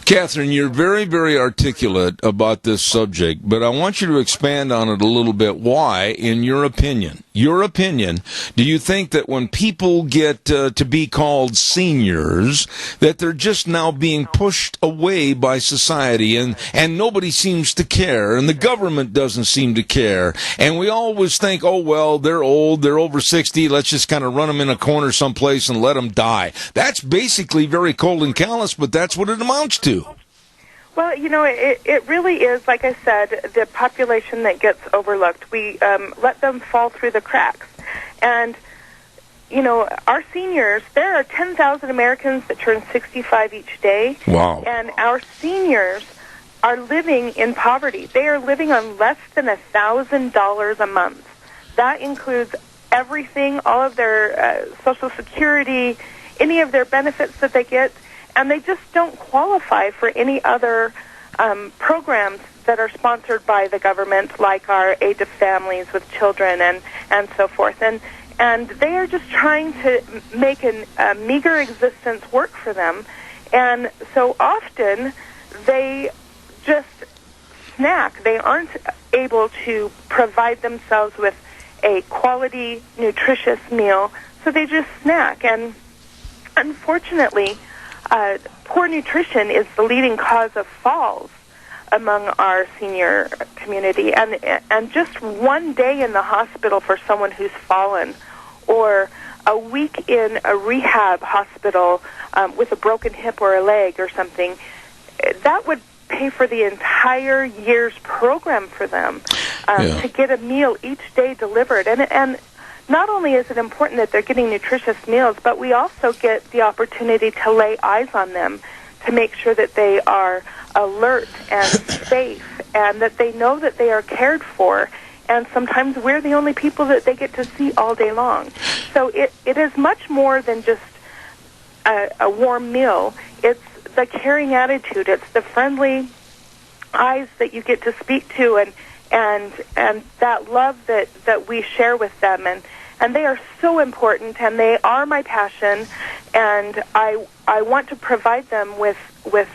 Catherine, you're very, very articulate about this subject, but I want you to expand on it a little bit. Why, in your opinion, do you think that when people get to be called seniors, that they're just now being pushed away by society, and nobody seems to care, and the government doesn't seem to care, and we always think, oh, well, they're old, they're over 60, let's just kind of run them in a corner someplace and let them die. That's basically very cold and callous, but that's what it amounts to. Well, you know, it really is, like I said, the population that gets overlooked. We let them fall through the cracks. And, you know, our seniors, there are 10,000 Americans that turn 65 each day. Wow. And our seniors are living in poverty. They are living on less than $1,000 a month. That includes everything, all of their Social Security, any of their benefits that they get, and they just don't qualify for any other programs that are sponsored by the government, like our Aid to Families with Children and so forth. And they are just trying to make a meager existence work for them. And so often they just snack. They aren't able to provide themselves with a quality, nutritious meal, so they just snack. And unfortunately, poor nutrition is the leading cause of falls among our senior community. And just one day in the hospital for someone who's fallen, or a week in a rehab hospital with a broken hip or a leg or something, that would pay for the entire year's program for them to get a meal each day delivered. And not only is it important that they're getting nutritious meals, but we also get the opportunity to lay eyes on them to make sure that they are alert and safe and that they know that they are cared for. And sometimes we're the only people that they get to see all day long. So it is much more than just a warm meal. It's the caring attitude. It's the friendly eyes that you get to speak to, and that love that we share with them. And they are so important, and they are my passion, and I want to provide them with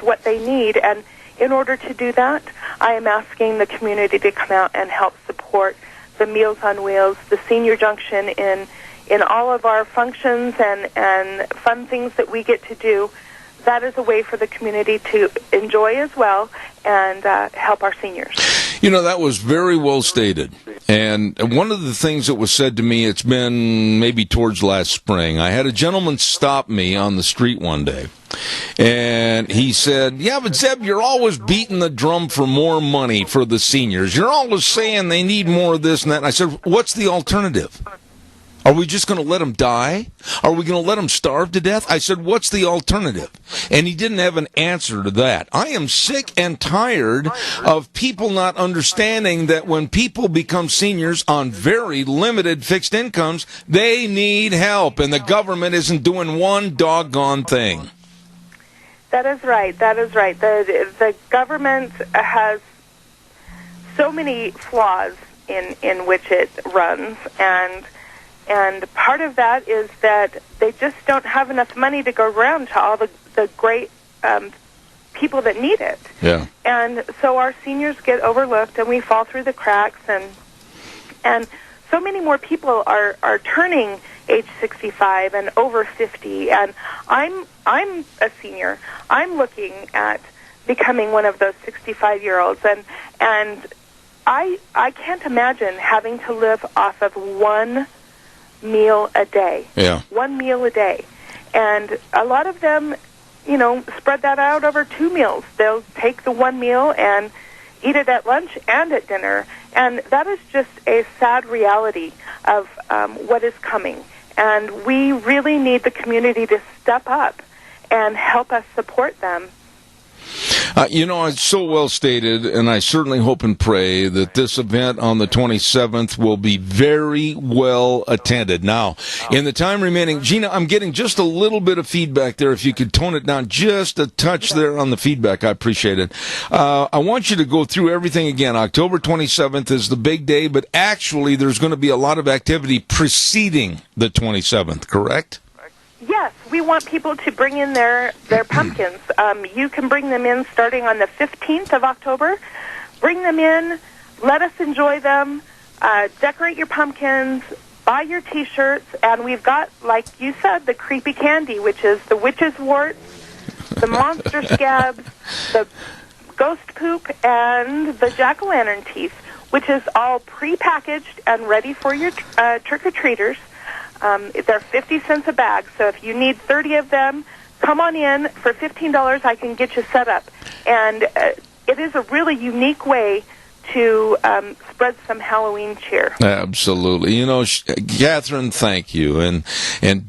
what they need. And in order to do that, I am asking the community to come out and help support the Meals on Wheels, the Senior Junction in all of our functions and fun things that we get to do. That is a way for the community to enjoy as well and help our seniors. You know, that was very well stated. And one of the things that was said to me, it's been maybe towards last spring, I had a gentleman stop me on the street one day. And he said, yeah, but Zeb, you're always beating the drum for more money for the seniors. You're always saying they need more of this and that. And I said, what's the alternative? Are we just going to let them die? Are we going to let them starve to death? I said, what's the alternative? And he didn't have an answer to that. I am sick and tired of people not understanding that when people become seniors on very limited fixed incomes, they need help, and the government isn't doing one doggone thing. That is right. That is right. The government has so many flaws in which it runs, and And part of that is that they just don't have enough money to go around to all the great people that need it. Yeah. And so our seniors get overlooked, and we fall through the cracks, and so many more people are turning age 65 and over 50, and I'm a senior. I'm looking at becoming one of those 65-year-olds, and I can't imagine having to live off of one meal a day. Yeah. One meal a day. And a lot of them, spread that out over 2 meals. They'll take the one meal and eat it at lunch and at dinner. And that is just a sad reality of what is coming. And we really need the community to step up and help us support them. It's so well stated, and I certainly hope and pray that this event on the 27th will be very well attended. Now, in the time remaining, Gina, I'm getting just a little bit of feedback there. If you could tone it down just a touch there on the feedback, I appreciate it. I want you to go through everything again. October 27th is the big day, but actually there's going to be a lot of activity preceding the 27th, correct? Yes, we want people to bring in their pumpkins. You can bring them in starting on the 15th of October. Bring them in, let us enjoy them, decorate your pumpkins, buy your T-shirts, and we've got, like you said, the creepy candy, which is the witch's warts, the monster scabs, the ghost poop, and the jack-o'-lantern teeth, which is all pre-packaged and ready for your trick-or-treaters. They're 50 cents a bag, so if you need 30 of them, come on in. For $15, I can get you set up. And it is a really unique way to spread some Halloween cheer. Absolutely. Catherine, thank you. And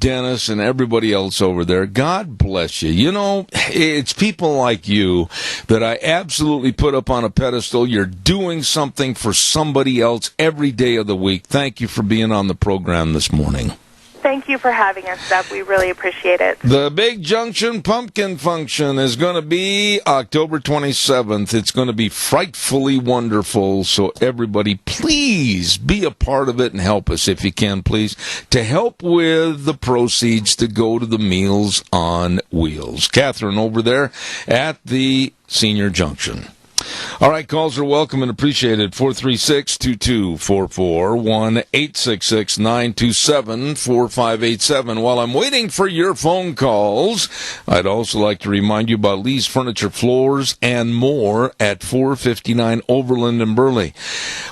Dennis and everybody else over there, God bless you. It's people like you that I absolutely put up on a pedestal. You're doing something for somebody else every day of the week. Thank you for being on the program this morning. Thank you for having us, Deb. We really appreciate it. The Big Junction Pumpkin Function is going to be October 27th. It's going to be frightfully wonderful, so everybody, please be a part of it and help us if you can, please, to help with the proceeds to go to the Meals on Wheels. Catherine over there at the Senior Junction. All right, calls are welcome and appreciated. 436-2244, 1-866-927-4587. While I'm waiting for your phone calls, I'd also like to remind you about Lee's Furniture, Floors, and More at 459 Overland in Burley.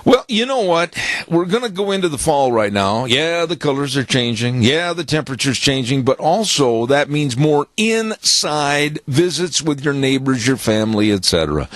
Well, you know what? We're going to go into the fall right now. Yeah, the colors are changing. Yeah, the temperature's changing. But also, that means more inside visits with your neighbors, your family, etc.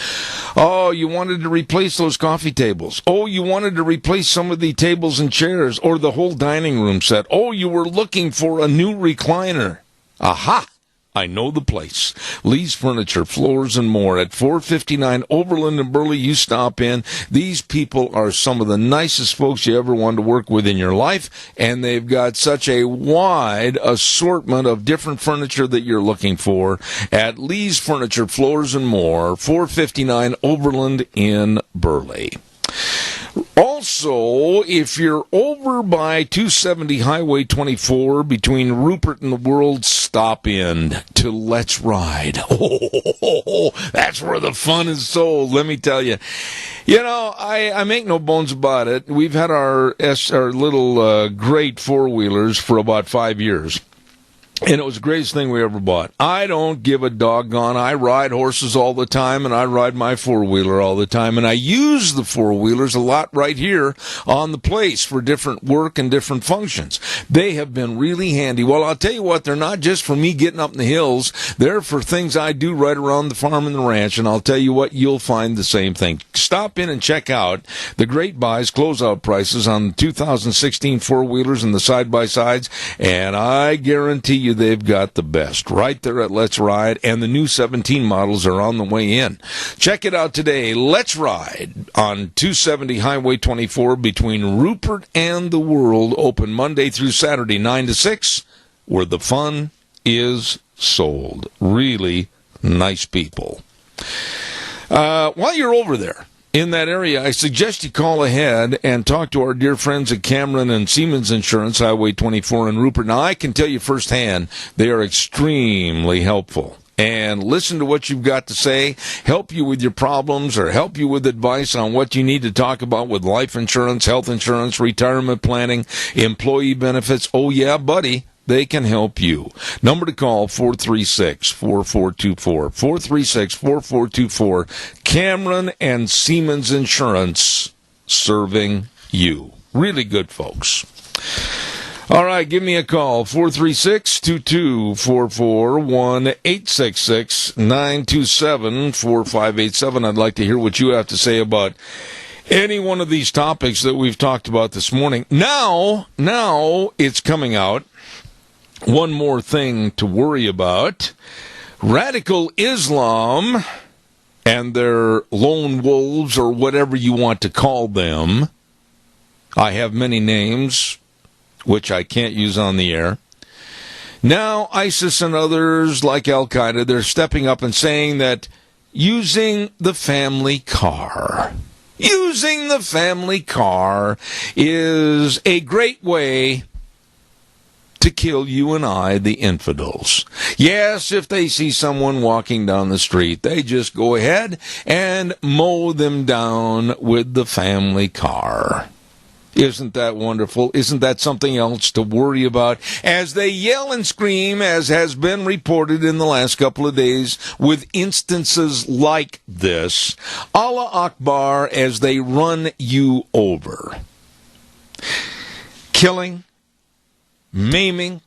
Oh, you wanted to replace those coffee tables. Oh, you wanted to replace some of the tables and chairs or the whole dining room set. Oh, you were looking for a new recliner. Aha! I know the place. Lee's Furniture, Floors, and More at 459 Overland in Burley. You stop in. These people are some of the nicest folks you ever wanted to work with in your life, and they've got such a wide assortment of different furniture that you're looking for at Lee's Furniture, Floors, and More, 459 Overland in Burley. Also, if you're over by 270 Highway 24 between Rupert and the World, stop in to Let's Ride. Oh, that's where the fun is sold, let me tell you. I make no bones about it. We've had our little great four-wheelers for about 5 years. And it was the greatest thing we ever bought. I don't give a doggone. I ride horses all the time, and I ride my four-wheeler all the time. And I use the four-wheelers a lot right here on the place for different work and different functions. They have been really handy. Well, I'll tell you what, they're not just for me getting up in the hills. They're for things I do right around the farm and the ranch. And I'll tell you what, you'll find the same thing. Stop in and check out the great buys, closeout prices on 2016 four-wheelers and the side-by-sides. And I guarantee you they've got the best right there at Let's Ride, and the new 17 models are on the way in. Check it out today. Let's Ride on 270 Highway 24 between Rupert and the World, open Monday through Saturday 9 to 6, where the fun is sold. Really nice people. While you're over there in that area, I suggest you call ahead and talk to our dear friends at Cameron and Siemens Insurance, Highway 24 in Rupert. Now, I can tell you firsthand, they are extremely helpful. And listen to what you've got to say, help you with your problems, or help you with advice on what you need to talk about with life insurance, health insurance, retirement planning, employee benefits. Oh, yeah, buddy. They can help you. Number to call, 436-4424. 436-4424. Cameron and Siemens Insurance, serving you. Really good folks. All right, give me a call, 436-2244, 1-866-927-4587. I'd like to hear what you have to say about any one of these topics that we've talked about this morning. Now it's coming out. One more thing to worry about. Radical Islam and their lone wolves, or whatever you want to call them. I have many names, which I can't use on the air. Now, ISIS and others like Al-Qaeda, they're stepping up and saying that using the family car is a great way to kill you and I, the infidels. Yes, if they see someone walking down the street, they just go ahead and mow them down with the family car. Isn't that wonderful? Isn't that something else to worry about? As they yell and scream, as has been reported in the last couple of days, with instances like this, Allah Akbar, as they run you over. Killing, maiming,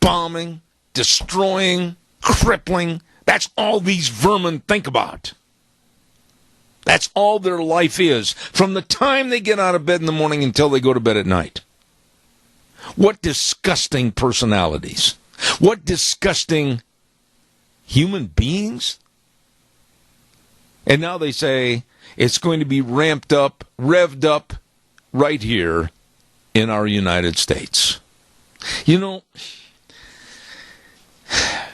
bombing, destroying, crippling. That's all these vermin think about. That's all their life is, from the time they get out of bed in the morning until they go to bed at night. What disgusting personalities. What disgusting human beings. And now they say it's going to be revved up right here in our United States. You know,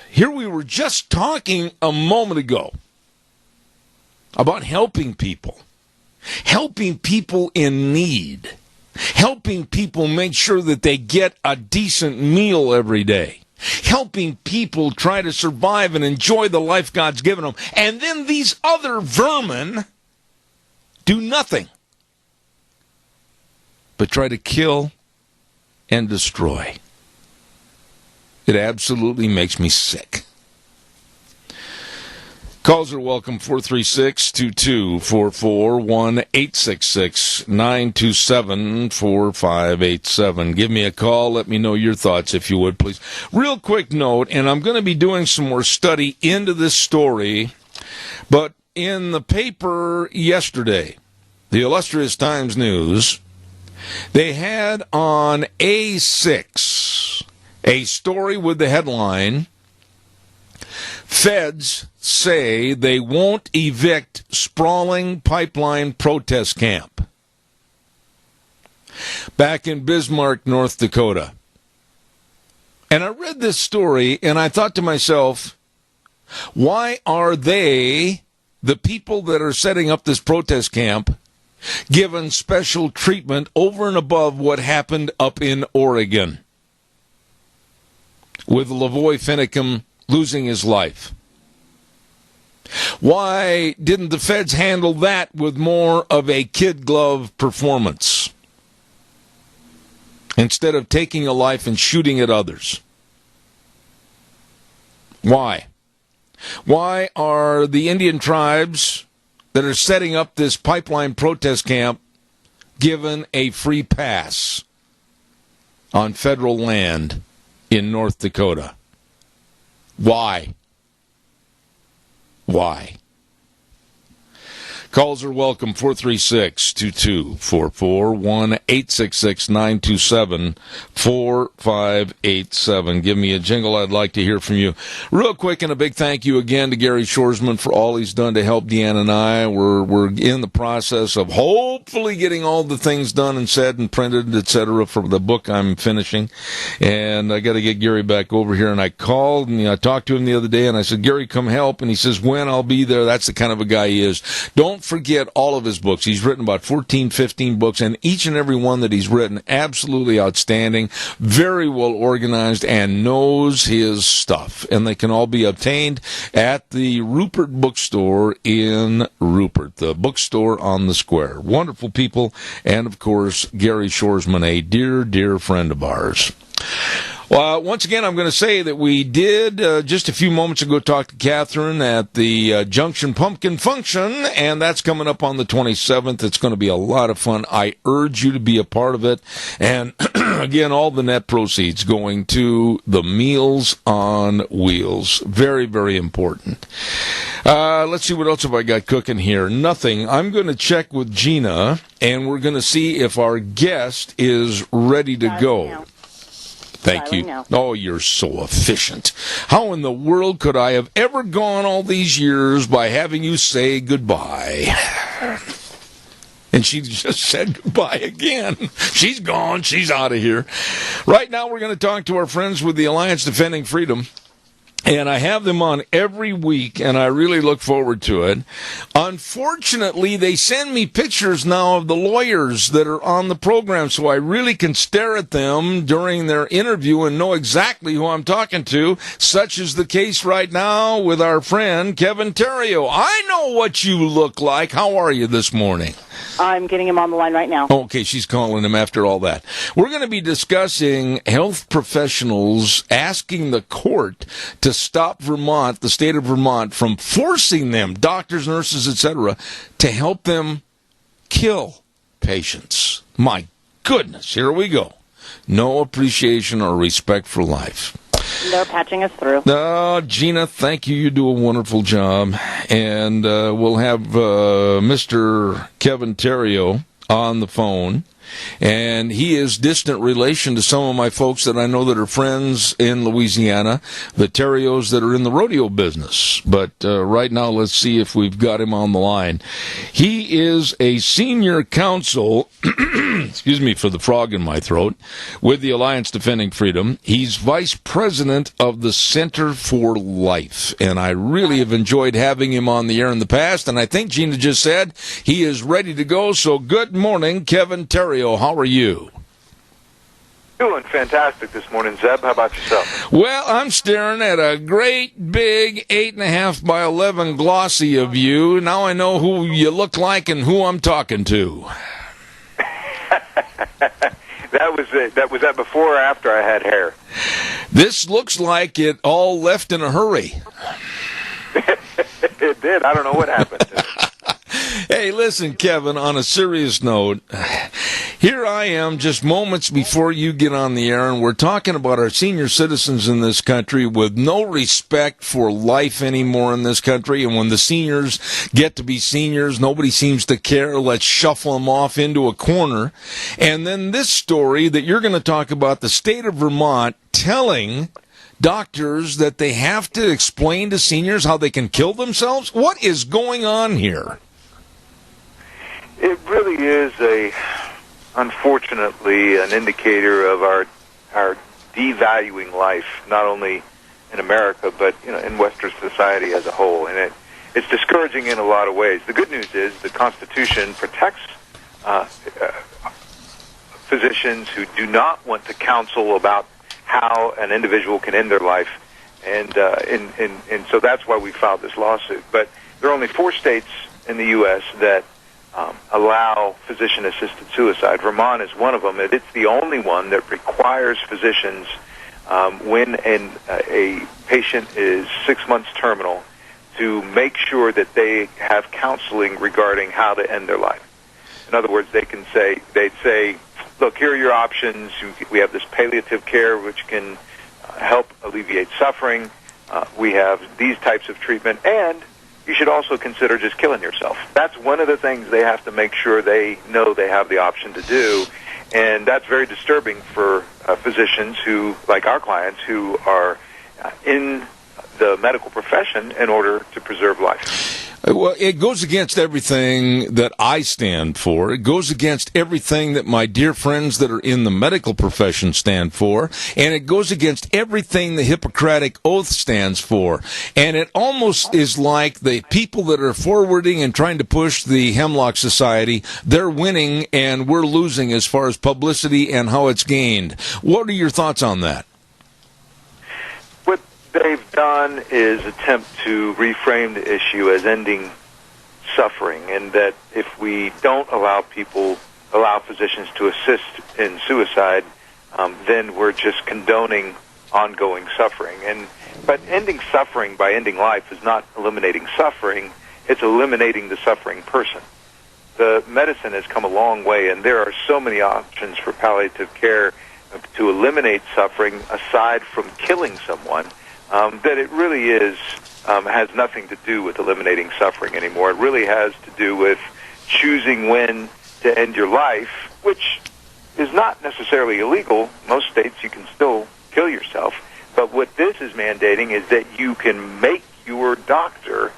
here we were just talking a moment ago about helping people in need, helping people make sure that they get a decent meal every day, helping people try to survive and enjoy the life God's given them. And then these other vermin do nothing but try to kill and destroy. It absolutely makes me sick. Calls are welcome, 436-2244, 1-866-927-4587. Give me a call. Let me know your thoughts, if you would, please. Real quick note, and I'm going to be doing some more study into this story, but in the paper yesterday, the Illustrious Times News, they had on A6 a story with the headline, Feds say they won't evict sprawling pipeline protest camp. Back in Bismarck, North Dakota. And I read this story and I thought to myself, why are they, the people that are setting up this protest camp, given special treatment over and above what happened up in Oregon with Lavoy Finicum losing his life? Why didn't the feds handle that with more of a kid glove performance instead of taking a life and shooting at others? Why? Why are the Indian tribes that are setting up this pipeline protest camp given a free pass on federal land in North Dakota? Why? Why? Calls are welcome, 436-2244, 1-866-927-4587. Give me a jingle. I'd like to hear from you. Real quick, and a big thank you again to Gary Shorsman for all he's done to help Deanna and I. We're in the process of hopefully getting all the things done and said and printed, etc., for the book I'm finishing. And I got to get Gary back over here. And I called and I talked to him the other day, and I said, Gary, come help. And he says, when? I'll be there. That's the kind of a guy he is. Don't forget all of his books. He's written about 14, 15 books, and each and every one that he's written, absolutely outstanding, very well organized, and knows his stuff. And they can all be obtained at the Rupert Bookstore in Rupert, the bookstore on the square. Wonderful people, and of course, Gary Shoresman, a dear, dear friend of ours. Well, once again, I'm going to say that we did, just a few moments ago, talk to Catherine at the Junction Pumpkin Function, and that's coming up on the 27th. It's going to be a lot of fun. I urge you to be a part of it. And again, all the net proceeds going to the Meals on Wheels. Very, very important. Let's see, what else have I got cooking here? Nothing. I'm going to check with Gina, and we're going to see if our guest is ready to go. Thank you. Oh, you're so efficient. How in the world could I have ever gone all these years by having you say goodbye? And she just said goodbye again. She's gone. She's out of here. Right now, we're going to talk to our friends with the Alliance Defending Freedom. And I have them on every week, and I really look forward to it. Unfortunately, they send me pictures now of the lawyers that are on the program, so I really can stare at them during their interview and know exactly who I'm talking to, such is the case right now with our friend Kevin Terrio. I know what you look like. How are you this morning? I'm getting him on the line right now. Okay, she's calling him after all that. We're going to be discussing health professionals asking the court to stop Vermont, the state of Vermont, from forcing them, doctors, nurses, etc., to help them kill patients. My goodness, here we go. No appreciation or respect for life. They're patching us through. Gina, thank you. You do a wonderful job. And we'll have Mr. Kevin Terrio on the phone. And he is distant relation to some of my folks that I know that are friends in Louisiana, the Terrios that are in the rodeo business. But right now, let's see if we've got him on the line. He is a senior counsel, excuse me for the frog in my throat, with the Alliance Defending Freedom. He's vice president of the Center for Life. And I really have enjoyed having him on the air in the past. And I think Gina just said he is ready to go. So good morning, Kevin Terrio. How are you? Doing fantastic this morning, Zeb. How about yourself? Well, I'm staring at a great big 8.5 by 11 glossy of you. Now I know who you look like and who I'm talking to. Was that before or after I had hair? This looks like it all left in a hurry. It did. I don't know what happened. Hey, listen, Kevin, on a serious note, here I am just moments before you get on the air, and we're talking about our senior citizens in this country with no respect for life anymore in this country. And when the seniors get to be seniors, nobody seems to care. Let's shuffle them off into a corner. And then this story that you're going to talk about, the state of Vermont telling doctors that they have to explain to seniors how they can kill themselves. What is going on here? It really is unfortunately, an indicator of our devaluing life, not only in America, but in Western society as a whole. And it's discouraging in a lot of ways. The good news is the Constitution protects physicians who do not want to counsel about how an individual can end their life, and so that's why we filed this lawsuit. But there are only 4 states in the U.S. that allow physician-assisted suicide. Vermont is one of them. It's the only one that requires physicians, when a patient is 6 months terminal, to make sure that they have counseling regarding how to end their life. In other words, they'd say, look, here are your options. We have this palliative care, which can help alleviate suffering. We have these types of treatment, and you should also consider just killing yourself. That's one of the things they have to make sure they know they have the option to do, and that's very disturbing for physicians who, like our clients, who are in the medical profession in order to preserve life. Well, it goes against everything that I stand for. It goes against everything that my dear friends that are in the medical profession stand for. And it goes against everything the Hippocratic Oath stands for. And it almost is like the people that are forwarding and trying to push the Hemlock Society, they're winning and we're losing as far as publicity and how it's gained. What are your thoughts on that? What they've done is attempt to reframe the issue as ending suffering, and that if we don't allow physicians to assist in suicide, then we're just condoning ongoing suffering. But ending suffering by ending life is not eliminating suffering, it's eliminating the suffering person. The medicine has come a long way, and there are so many options for palliative care to eliminate suffering aside from killing someone, that it really has nothing to do with eliminating suffering anymore. It really has to do with choosing when to end your life, which is not necessarily illegal. Most states you can still kill yourself. But what this is mandating is that you can make your doctor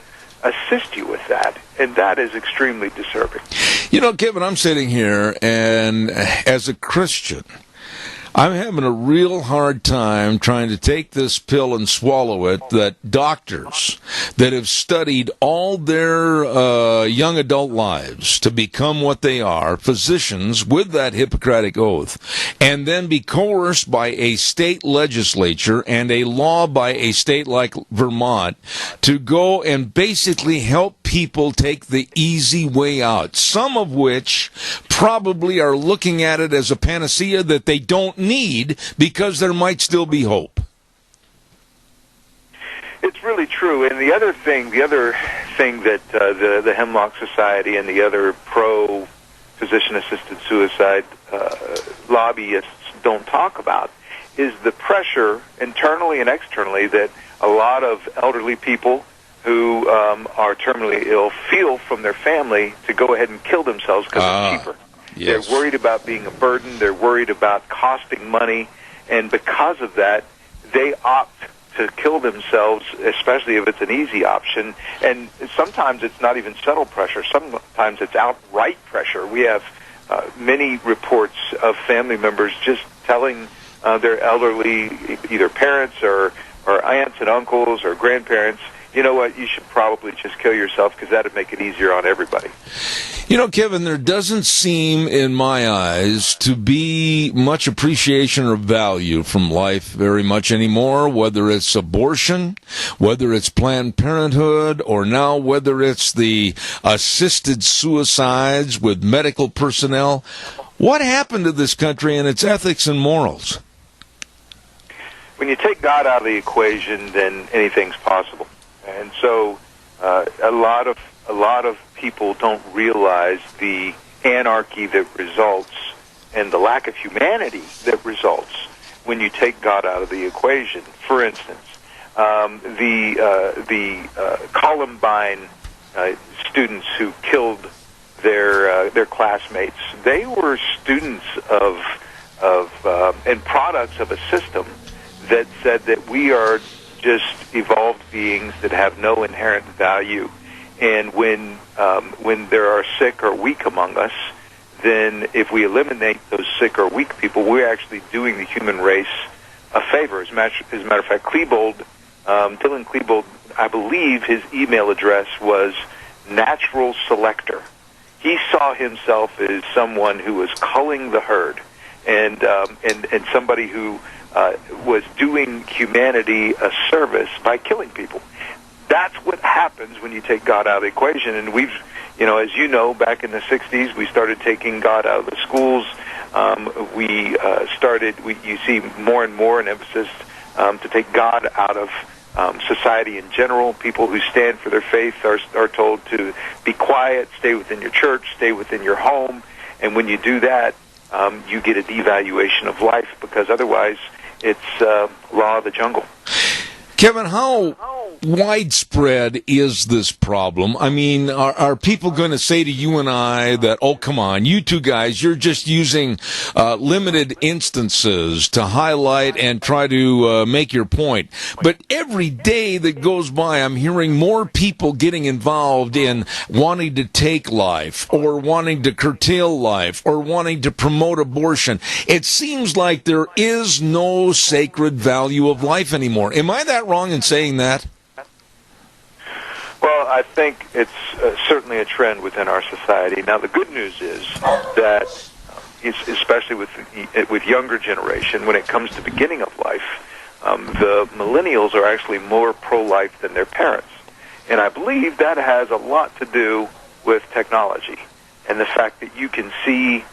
assist you with that, and that is extremely disturbing. You know, Kevin, I'm sitting here, and as a Christian, I'm having a real hard time trying to take this pill and swallow it that doctors that have studied all their young adult lives to become what they are, physicians with that Hippocratic Oath, and then be coerced by a state legislature and a law by a state like Vermont to go and basically help people take the easy way out, some of which probably are looking at it as a panacea that they don't need because there might still be hope. It's really true. And the other thing that the Hemlock Society and the other pro-physician-assisted suicide lobbyists don't talk about is the pressure internally and externally that a lot of elderly people who are terminally ill feel from their family to go ahead and kill themselves because it's cheaper. Yes. They're worried about being a burden. They're worried about costing money. And because of that, they opt to kill themselves, especially if it's an easy option. And sometimes it's not even subtle pressure. Sometimes it's outright pressure. We have many reports of family members just telling their elderly, either parents or aunts and uncles or grandparents, you know what, you should probably just kill yourself because that would make it easier on everybody. You know, Kevin, there doesn't seem, in my eyes, to be much appreciation or value from life very much anymore, whether it's abortion, whether it's Planned Parenthood, or now whether it's the assisted suicides with medical personnel. What happened to this country and its ethics and morals? When you take God out of the equation, then anything's possible. And so a lot of people don't realize the anarchy that results and the lack of humanity that results when you take God out of the equation. For instance, the Columbine students who killed their classmates, they were students of and products of a system that said that we are just evolved beings that have no inherent value. And when there are sick or weak among us, then if we eliminate those sick or weak people, we're actually doing the human race a favor. As a matter of fact, Klebold, Dylan Klebold, I believe his email address was Natural Selector. He saw himself as someone who was culling the herd and somebody who was doing humanity a service by killing people. That's what happens when you take God out of the equation. And we've, as you know, back in the 60s, we started taking God out of the schools. You see more and more an emphasis to take God out of society in general. People who stand for their faith are told to be quiet, stay within your church, stay within your home. And when you do that, you get a devaluation of life, because otherwise it's law of the jungle. Kevin, how widespread is this problem? I mean, are people going to say to you and I that, oh, come on, you two guys, you're just using limited instances to highlight and try to make your point? But every day that goes by, I'm hearing more people getting involved in wanting to take life or wanting to curtail life or wanting to promote abortion. It seems like there is no sacred value of life anymore. Am I that wrong in saying that? Well, I think it's certainly a trend within our society. Now, the good news is that, especially with younger generation, when it comes to beginning of life, the millennials are actually more pro-life than their parents. And I believe that has a lot to do with technology and the fact that you can see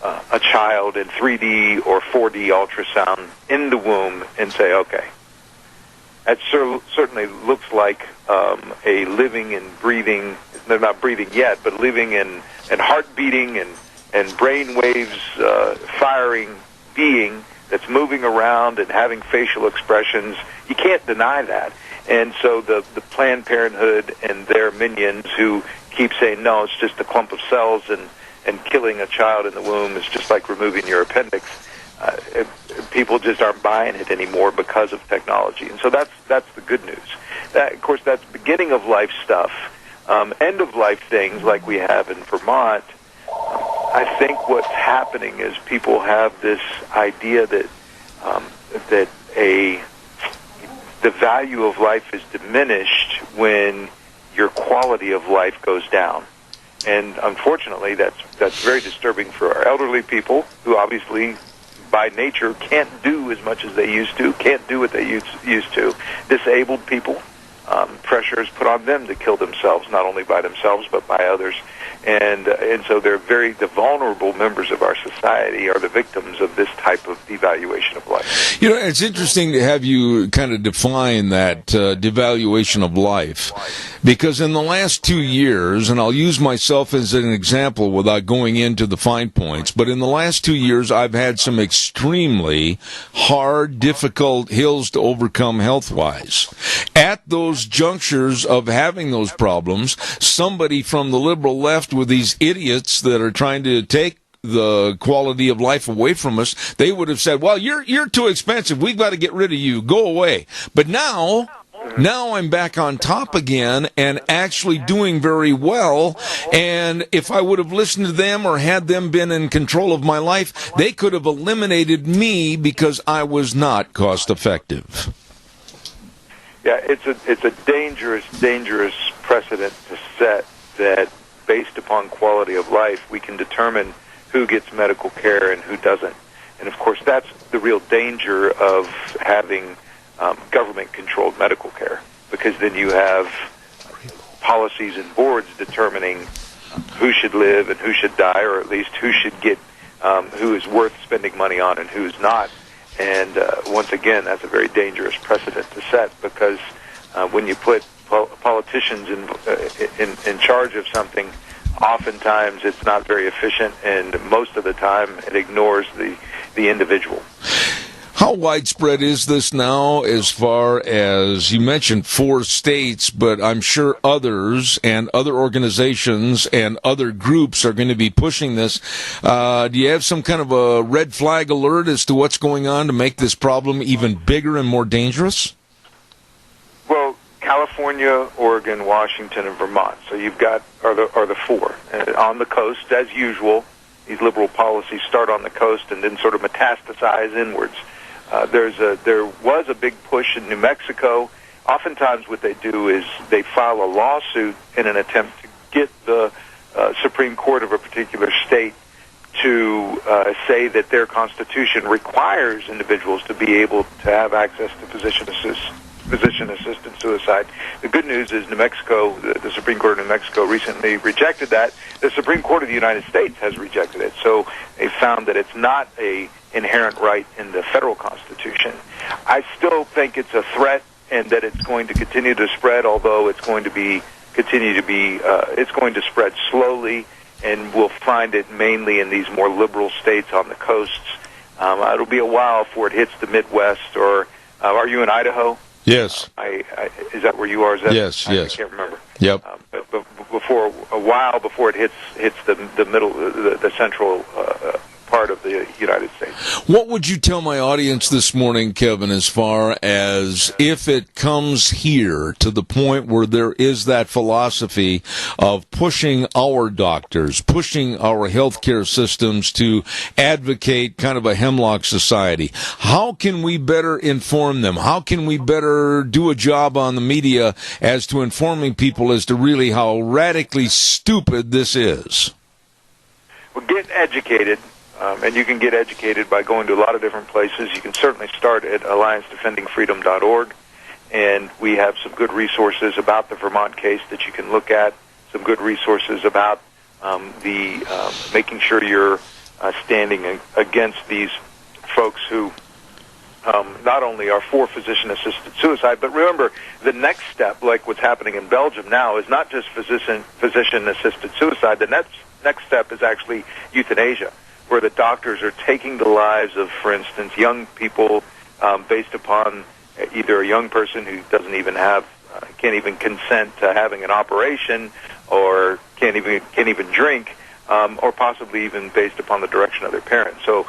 a child in 3D or 4D ultrasound in the womb and say, okay, that certainly looks like a living and breathing, they're not breathing yet, but living and heart beating and brain waves firing being that's moving around and having facial expressions. You can't deny that. And so the Planned Parenthood and their minions who keep saying, no, it's just a clump of cells and killing a child in the womb is just like removing your appendix. People just aren't buying it anymore because of technology. And so that's the good news. Of course, that's beginning of life stuff. End of life things like we have in Vermont, I think what's happening is people have this idea that the value of life is diminished when your quality of life goes down. And unfortunately, that's very disturbing for our elderly people who obviously, by nature, can't do as much as they used to, can't do what they used to. Disabled people, pressure is put on them to kill themselves, not only by themselves but by others. And so the vulnerable members of our society are the victims of this type of devaluation of life. You know, it's interesting to have you kind of define that devaluation of life, because in the last 2 years, and I'll use myself as an example without going into the fine points, but in the last 2 years, I've had some extremely hard, difficult hills to overcome health-wise. At those junctures of having those problems, somebody from the liberal left with these idiots that are trying to take the quality of life away from us, they would have said, well, you're too expensive. We've got to get rid of you. Go away. But now I'm back on top again and actually doing very well. And if I would have listened to them or had them been in control of my life, they could have eliminated me because I was not cost effective. Yeah, it's a dangerous precedent to set that based upon quality of life, we can determine who gets medical care and who doesn't. And, of course, that's the real danger of having government-controlled medical care, because then you have policies and boards determining who should live and who should die, or at least who should get, who is worth spending money on and who's not. And once again, that's a very dangerous precedent to set, because when you put politicians in charge of something, oftentimes it's not very efficient, and most of the time it ignores the individual. How widespread is this now, as far as, you mentioned 4 states, but I'm sure others and other organizations and other groups are going to be pushing this. Do you have some kind of a red flag alert as to what's going on to make this problem even bigger and more dangerous? Well, California, Oregon, Washington, and Vermont. So you've got are the 4. On the coast, as usual, these liberal policies start on the coast and then sort of metastasize inwards. There was a big push in New Mexico. Oftentimes what they do is they file a lawsuit in an attempt to get the Supreme Court of a particular state to say that their constitution requires individuals to be able to have access to physician-assisted suicide. The good news is New Mexico, the Supreme Court of New Mexico recently rejected that. The Supreme Court of the United States has rejected it. So they found that it's not a inherent right in the federal constitution. I still think it's a threat and that it's going to continue to spread, although it's going to it's going to spread slowly, and we'll find it mainly in these more liberal states on the coasts. It'll be a while before it hits the Midwest, or are you in Idaho? Yes. Is that where you are? Is that, yes. I can't remember. Yep. But before a while before it hits the middle, the central part of the United States. What would you tell my audience this morning, Kevin, as far as if it comes here to the point where there is that philosophy of pushing our doctors, pushing our healthcare systems to advocate kind of a hemlock society? How can we better inform them? How can we better do a job on the media as to informing people as to really how radically stupid this is? Well, get educated. And you can get educated by going to a lot of different places. You can certainly start at AllianceDefendingFreedom.org, and we have some good resources about the Vermont case that you can look at, some good resources about making sure you're standing against these folks who not only are for physician-assisted suicide, but remember, the next step, like what's happening in Belgium now, is not just physician-assisted suicide. The next step is actually euthanasia, where the doctors are taking the lives of, for instance, young people based upon either a young person who doesn't even can't even consent to having an operation, or can't even drink, or possibly even based upon the direction of their parents. So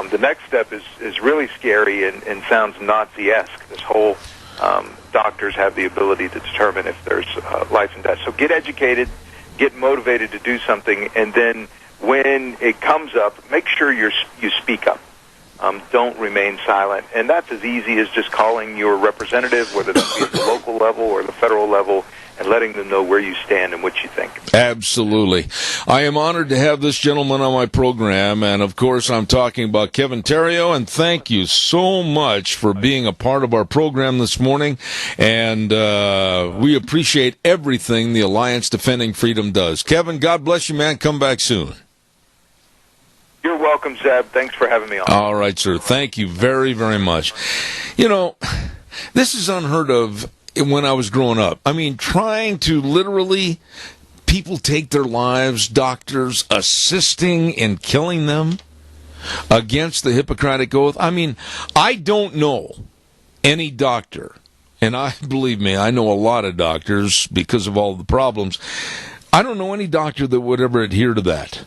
the next step is really scary and sounds Nazi-esque. This whole doctors have the ability to determine if there's life and death. So get educated, get motivated to do something, and then when it comes up, make sure you speak up. Don't remain silent. And that's as easy as just calling your representative, whether that be at the local level or the federal level, and letting them know where you stand and what you think. Absolutely. I am honored to have this gentleman on my program, and of course I'm talking about Kevin Theriault, and thank you so much for being a part of our program this morning, and we appreciate everything the Alliance Defending Freedom does. Kevin, God bless you, man. Come back soon. You're welcome, Zeb. Thanks for having me on. All right, sir. Thank you very, very much. You know, this is unheard of when I was growing up. I mean, trying to literally people take their lives, doctors assisting in killing them against the Hippocratic Oath. I mean, I don't know any doctor, and believe me, I know a lot of doctors because of all the problems. I don't know any doctor that would ever adhere to that.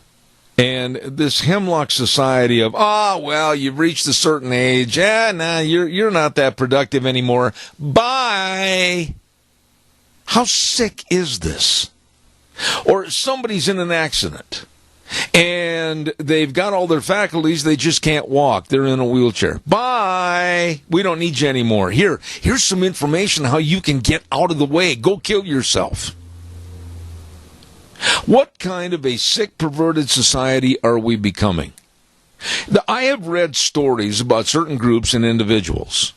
And this hemlock society of, well, you've reached a certain age. You're not that productive anymore. Bye. How sick is this? Or somebody's in an accident, and they've got all their faculties. They just can't walk. They're in a wheelchair. Bye. We don't need you anymore. Here's some information how you can get out of the way. Go kill yourself. What kind of a sick, perverted society are we becoming? I have read stories about certain groups and individuals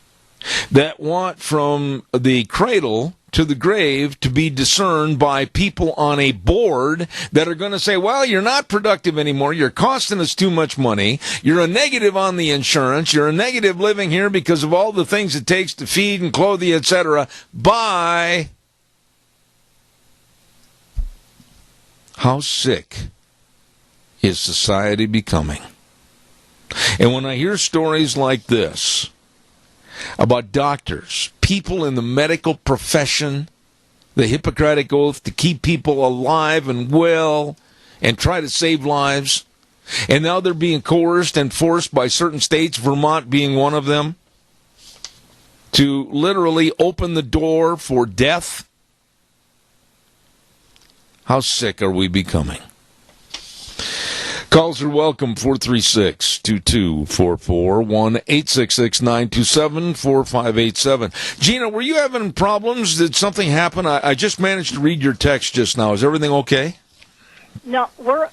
that want from the cradle to the grave to be discerned by people on a board that are going to say, well, you're not productive anymore. You're costing us too much money. You're a negative on the insurance. You're a negative living here because of all the things it takes to feed and clothe you, etc. Bye. How sick is society becoming? And when I hear stories like this about doctors, people in the medical profession, the Hippocratic Oath to keep people alive and well and try to save lives, and now they're being coerced and forced by certain states, Vermont being one of them, to literally open the door for death. How sick are we becoming? Calls are welcome, 436-2244, 1-866-927-4587. Gina, were you having problems? Did something happen? I just managed to read your text just now. Is everything okay? No, hold on a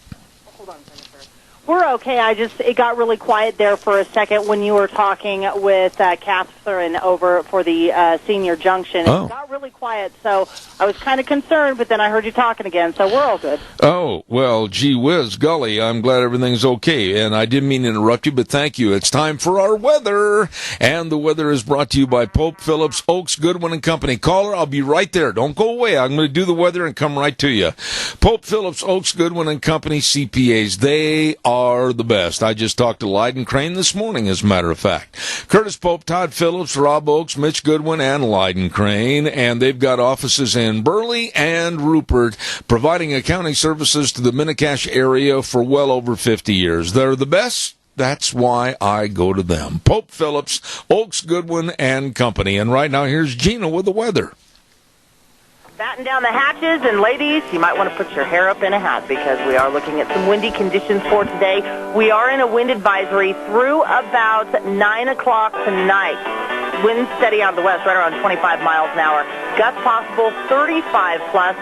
second, sir. We're okay. It got really quiet there for a second when you were talking with Catherine over for the senior junction. Oh. It got really quiet, so I was kind of concerned, but then I heard you talking again, so we're all good. Oh, well, gee whiz, golly, I'm glad everything's okay, and I didn't mean to interrupt you, but thank you. It's time for our weather, and the weather is brought to you by Pope Phillips, Oaks, Goodwin and Company. Caller, I'll be right there. Don't go away. I'm going to do the weather and come right to you. Pope Phillips, Oaks, Goodwin and Company, CPAs. They are are the best. I just talked to Leiden Crane this morning, as a matter of fact. Curtis Pope, Todd Phillips, Rob Oakes, Mitch Goodwin, and Leiden Crane. And they've got offices in Burley and Rupert, providing accounting services to the Minicash area for well over 50 years. They're the best. That's why I go to them. Pope, Phillips, Oakes, Goodwin, and Company. And right now, here's Gina with the weather. Batten down the hatches, and ladies, you might want to put your hair up in a hat because we are looking at some windy conditions for today. We are in a wind advisory through about 9 o'clock tonight. Wind steady out of the west, right around 25 miles an hour. Gusts possible, 35 plus.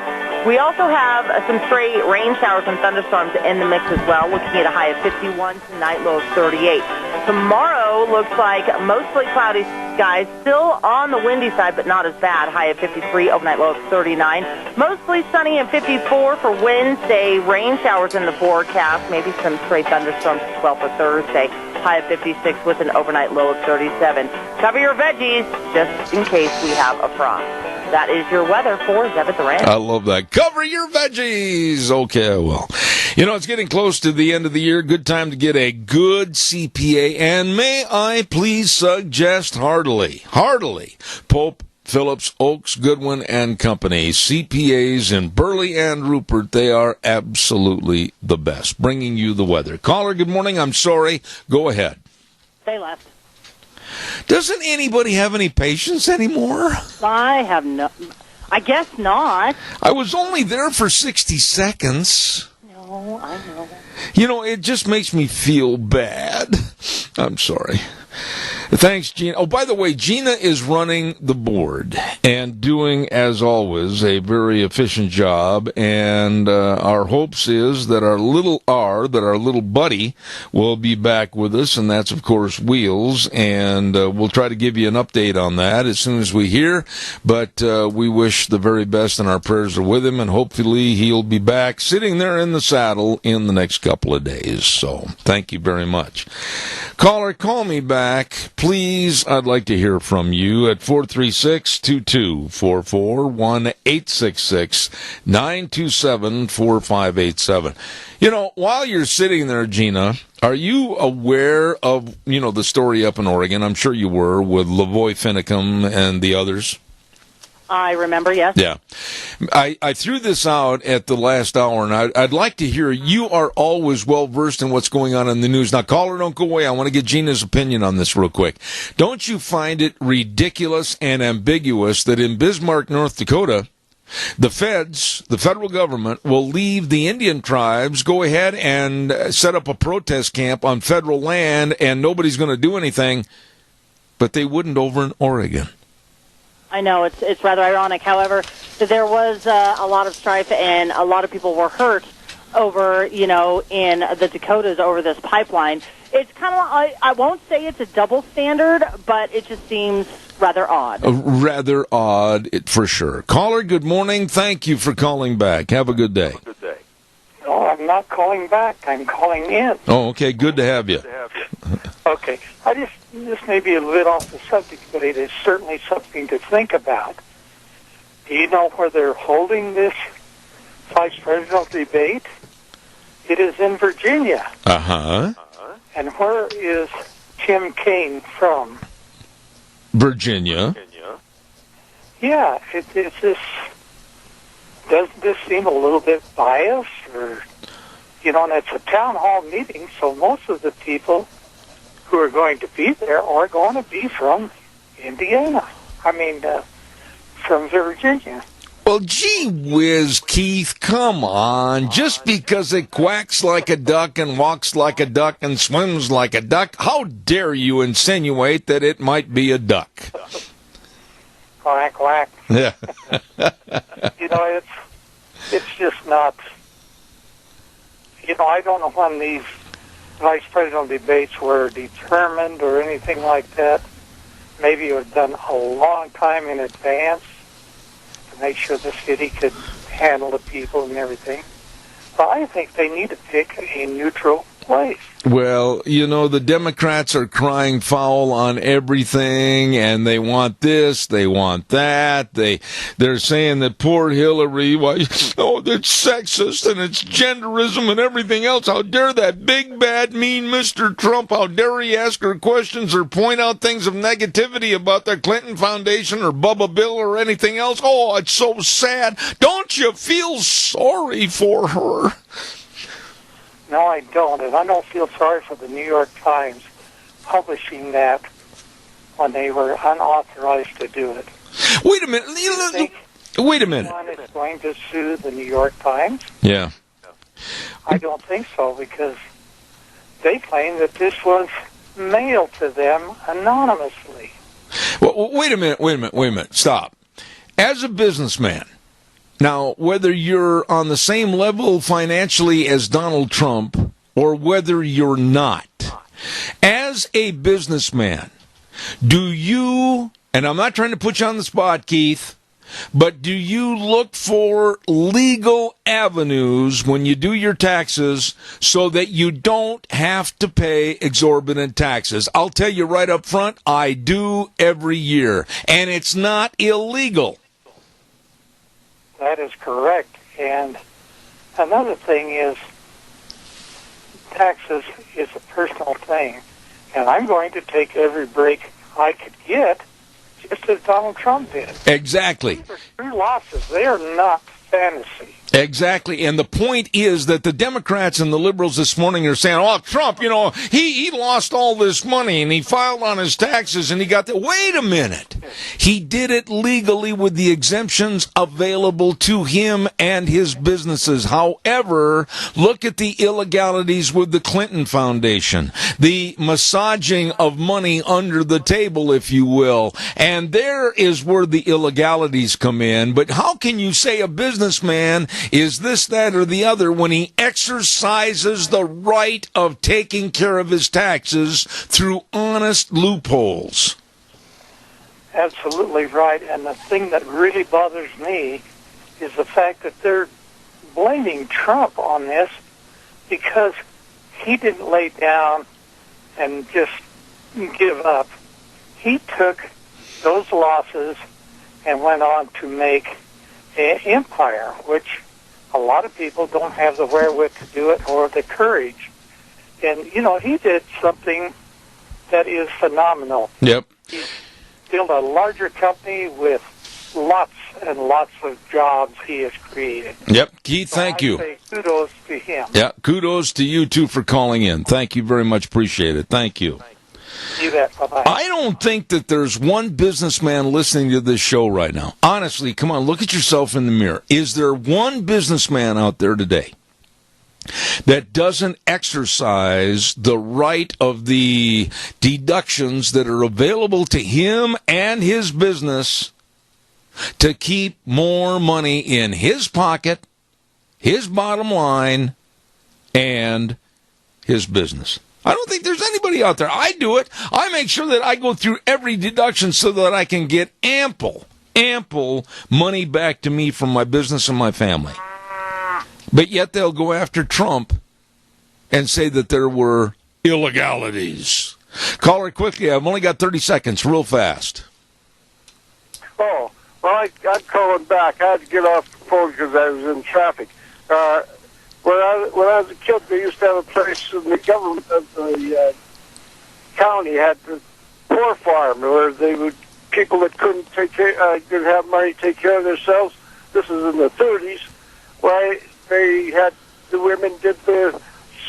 We also have some stray rain showers and thunderstorms in the mix as well, looking at a high of 51 tonight, low of 38. Tomorrow looks like mostly cloudy skies, still on the windy side, but not as bad. High of 53, overnight low of 39. Mostly sunny and 54 for Wednesday. Rain showers in the forecast, maybe some stray thunderstorms as well for Thursday. High of 56 with an overnight low of 37. Cover your veggies just in case we have a frost. That is your weather for Zebit the Ranch. I love that. Cover your veggies. Okay, well, you know, it's getting close to the end of the year. Good time to get a good CPA. And may I please suggest heartily, Pope, Phillips, Oakes, Goodwin, and Company. CPAs in Burley and Rupert, they are absolutely the best. Bringing you the weather. Caller, good morning. I'm sorry. Go ahead. They left. Doesn't anybody have any patience anymore? I have no. I guess not. I was only there for 60 seconds. No, I know. You know, it just makes me feel bad. I'm sorry. Thanks, Gina. Oh, by the way, Gina is running the board and doing, as always, a very efficient job. And our hopes is that our little buddy, will be back with us. And that's, of course, Wheels. And we'll try to give you an update on that as soon as we hear. But we wish the very best, and our prayers are with him. And hopefully he'll be back sitting there in the saddle in the next couple of days. So thank you very much. Caller, call me back. Please, I'd like to hear from you at 436-2244, 1-866-927-4587. You know, while you're sitting there, Gina, are you aware of, you know, the story up in Oregon? I'm sure you were, with Lavoy Finicum and the others. I remember, yes. Yeah. I threw this out at the last hour, and I'd like to hear, you are always well-versed in what's going on in the news. Now, caller, don't go away. I want to get Gina's opinion on this real quick. Don't you find it ridiculous and ambiguous that in Bismarck, North Dakota, the feds, the federal government, will leave the Indian tribes, go ahead and set up a protest camp on federal land, and nobody's going to do anything, but they wouldn't over in Oregon? I know, it's rather ironic. However, there was a lot of strife, and a lot of people were hurt over, you know, in the Dakotas over this pipeline. It's kind of, I won't say it's a double standard, but it just seems rather odd. Rather odd, for sure. Caller, good morning. Thank you for calling back. Have a good day. No, I'm not calling back. I'm calling in. Oh, okay. Good to have you. Okay. This may be a little bit off the subject, but it is certainly something to think about. Do you know where they're holding this vice presidential debate? It is in Virginia. Uh-huh. And where is Tim Kaine from? Virginia. Yeah. Doesn't this seem a little bit biased? Or, you know, and it's a town hall meeting, so most of the people who are going to be there are going to be from Indiana. From Virginia. Well, gee whiz, Keith, come on. Just because it quacks like a duck and walks like a duck and swims like a duck, how dare you insinuate that it might be a duck? Quack, quack. Yeah. You know, it's just not... You know, I don't know when these vice presidential debates were determined or anything like that. Maybe it was done a long time in advance to make sure the city could handle the people and everything. But I think they need to pick a neutral place. Well, you know, the Democrats are crying foul on everything, and they want this, they want that. They're saying that poor Hillary, that's sexist and it's genderism and everything else. How dare that big, bad, mean Mr. Trump, how dare he ask her questions or point out things of negativity about the Clinton Foundation or Bubba Bill or anything else. Oh, it's so sad. Don't you feel sorry for her? No, I don't, and I don't feel sorry for the New York Times publishing that when they were unauthorized to do it. Wait a minute. Wait a minute. Anyone is going to sue the New York Times? Yeah. I don't think so, because they claim that this was mailed to them anonymously. Well, wait a minute. Stop. As a businessman, now, whether you're on the same level financially as Donald Trump or whether you're not, as a businessman, do you, and I'm not trying to put you on the spot, Keith, but do you look for legal avenues when you do your taxes so that you don't have to pay exorbitant taxes? I'll tell you right up front, I do every year, and it's not illegal. That is correct. And another thing is, taxes is a personal thing. And I'm going to take every break I could get, just as Donald Trump did. Exactly. These are true losses. They are not fantasy. Exactly. And the point is that the Democrats and the liberals this morning are saying, oh, Trump, you know, he lost all this money and he filed on his taxes and he got the... Wait a minute. He did it legally with the exemptions available to him and his businesses. However, look at the illegalities with the Clinton Foundation, the massaging of money under the table, if you will. And there is where the illegalities come in. But how can you say a businessman is this, that, or the other when he exercises the right of taking care of his taxes through honest loopholes? Absolutely right. And the thing that really bothers me is the fact that they're blaming Trump on this because he didn't lay down and just give up. He took those losses and went on to make an empire, which a lot of people don't have the wherewith to do it or the courage. And, you know, he did something that is phenomenal. Yep. He built a larger company with lots and lots of jobs he has created. Yep. Keith, thank you. I say kudos to him. Yeah, kudos to you, too, for calling in. Thank you very much. Appreciate it. Thank you. You bet. Bye-bye. I don't think that there's one businessman listening to this show right now. Honestly, come on, look at yourself in the mirror. Is there one businessman out there today that doesn't exercise the right of the deductions that are available to him and his business to keep more money in his pocket, his bottom line, and his business? I don't think there's anybody out there. I do it. I make sure that I go through every deduction so that I can get ample money back to me from my business and my family. But yet they'll go after Trump and say that there were illegalities. Caller, quickly. I've only got 30 seconds, real fast. Oh, well, I'm calling back. I had to get off the phone because I was in traffic. When I was a kid, they used to have a place in the government of the county had the poor farm where they would people that couldn't didn't have money to take care of themselves. This is in the 30s. Why they had the women did the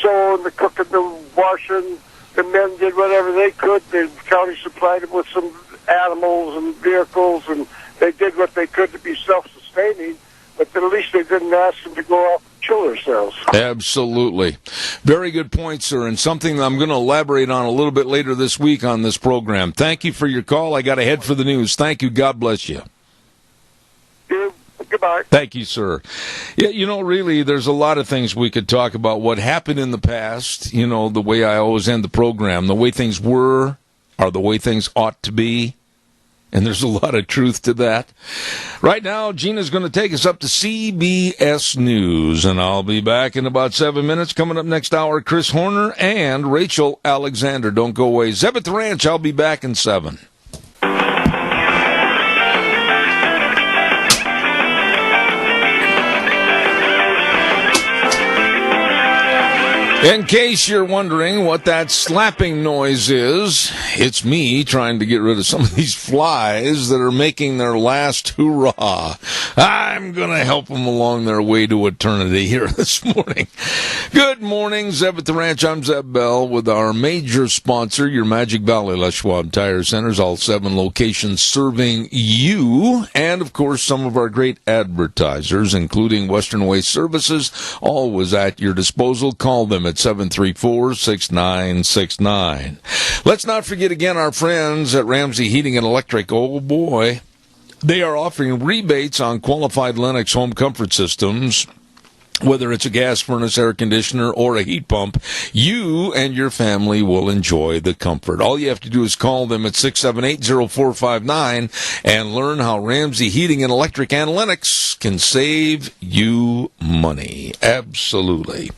sewing, the cooking, the washing. The men did whatever they could. The county supplied them with some animals and vehicles, and they did what they could to be self-sustaining. But at least they didn't ask them to go off and kill themselves. Absolutely. Very good point, sir, and something that I'm going to elaborate on a little bit later this week on this program. Thank you for your call. I got to head for the news. Thank you. God bless you. Goodbye. Thank you, sir. Yeah, you know, really, there's a lot of things we could talk about. What happened in the past, you know, the way I always end the program, the way things were are the way things ought to be. and there's a lot of truth to that. Right now, Gina's going to take us up to CBS News, and I'll be back in about 7 minutes. Coming up next hour, Chris Horner and Rachel Alexander. Don't go away. Zeb at the Ranch, I'll be back in 7. In case you're wondering what that slapping noise is, it's me trying to get rid of some of these flies that are making their last hurrah. I'm going to help them along their way to eternity here this morning. Good morning, Zeb at the Ranch. I'm Zeb Bell with our major sponsor, your Magic Valley Les Schwab Tire Centers, all 7 locations serving you, and, of course, some of our great advertisers, including Western Waste Services, always at your disposal. Call them at 734-6969. Let's not forget again our friends at Ramsey Heating and Electric. Oh boy, they are offering rebates on qualified Lennox home comfort systems. Whether it's a gas furnace, air conditioner, or a heat pump, you and your family will enjoy the comfort. All you have to do is call them at 678-0459 and learn how Ramsey Heating and Electric and Lennox can save you money. Absolutely.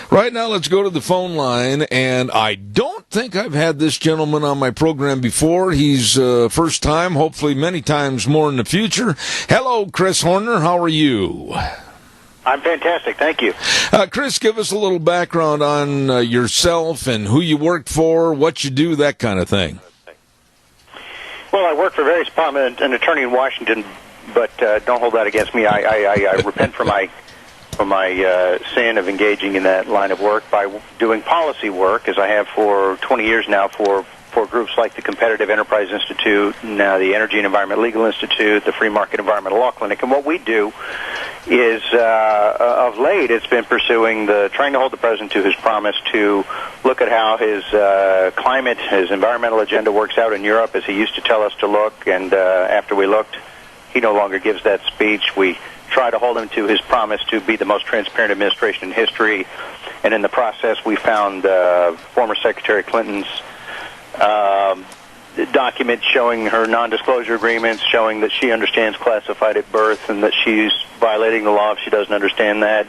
Right now, let's go to the phone line, and I don't think I've had this gentleman on my program before. He's first time, hopefully many times more in the future. Hello, Chris Horner. How are you? I'm fantastic, thank you. Chris, give us a little background on yourself and who you work for, what you do, that kind of thing. Well, I work for various departments, an attorney in Washington, but don't hold that against me. I repent for my sin of engaging in that line of work by doing policy work, as I have for 20 years now for groups like the Competitive Enterprise Institute, now the Energy and Environment Legal Institute, the Free Market Environmental Law Clinic. And what we do is, of late, it's been pursuing trying to hold the president to his promise to look at how his climate, his environmental agenda works out in Europe, as he used to tell us to look. And after we looked, he no longer gives that speech. We try to hold him to his promise to be the most transparent administration in history. And in the process, we found former Secretary Clinton's document showing her non-disclosure agreements, showing that she understands classified at birth and that she's violating the law if she doesn't understand that.